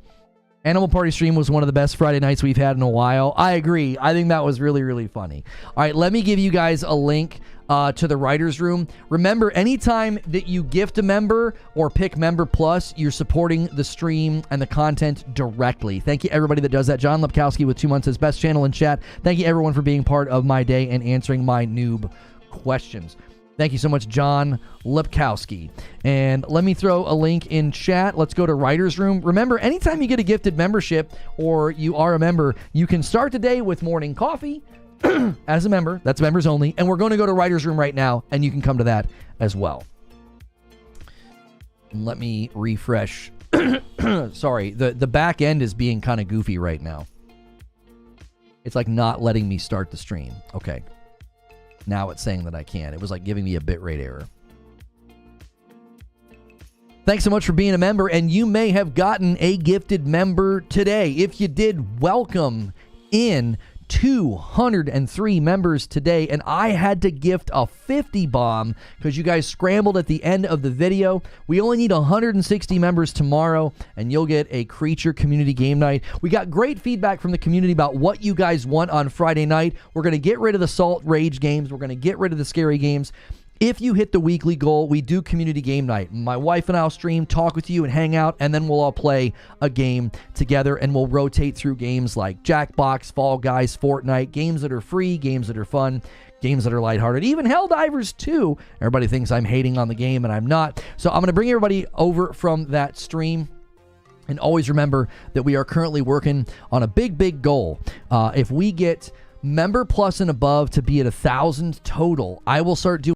Animal Party stream was one of the best Friday nights we've had in a while. I agree. I think that was really, really funny. All right, let me give you guys a link to the Writers Room. Remember, anytime that you gift a member or pick Member Plus, you're supporting the stream and the content directly. Thank you, everybody that does that. John Lepkowski with 2 months as best channel in chat. Thank you, everyone, for being part of my day and answering my noob questions. Thank you so much, John Lepkowski. And let me throw a link in chat. Let's go to Writers Room. Remember, anytime you get a gifted membership or you are a member, you can start today with morning coffee as a member. That's members only. And we're going to go to Writers Room right now, and you can come to that as well. Let me refresh. Sorry, the back end is being kind of goofy right now. It's like not letting me start the stream. Okay. Now it's saying that I can. It was like giving me a bitrate error. Thanks so much for being a member, and you may have gotten a gifted member today. If you did, welcome in 203 members today, and I had to gift a 50 bomb because you guys scrambled at the end of the video. We only need 160 members tomorrow, and you'll get a Creature Community Game Night. We got great feedback from the community about what you guys want on Friday night. We're going to get rid of the Salt Rage games. We're going to get rid of the scary games. If you hit the weekly goal, we do community game night. My wife and I'll stream, talk with you, and hang out, and then we'll all play a game together, and we'll rotate through games like Jackbox, Fall Guys, Fortnite, games that are free, games that are fun, games that are lighthearted, even Helldivers 2. Everybody thinks I'm hating on the game, and I'm not. So I'm going to bring everybody over from that stream. And always remember that we are currently working on a big, big goal. If we get Member Plus and above to be at 1,000 total, I will start doing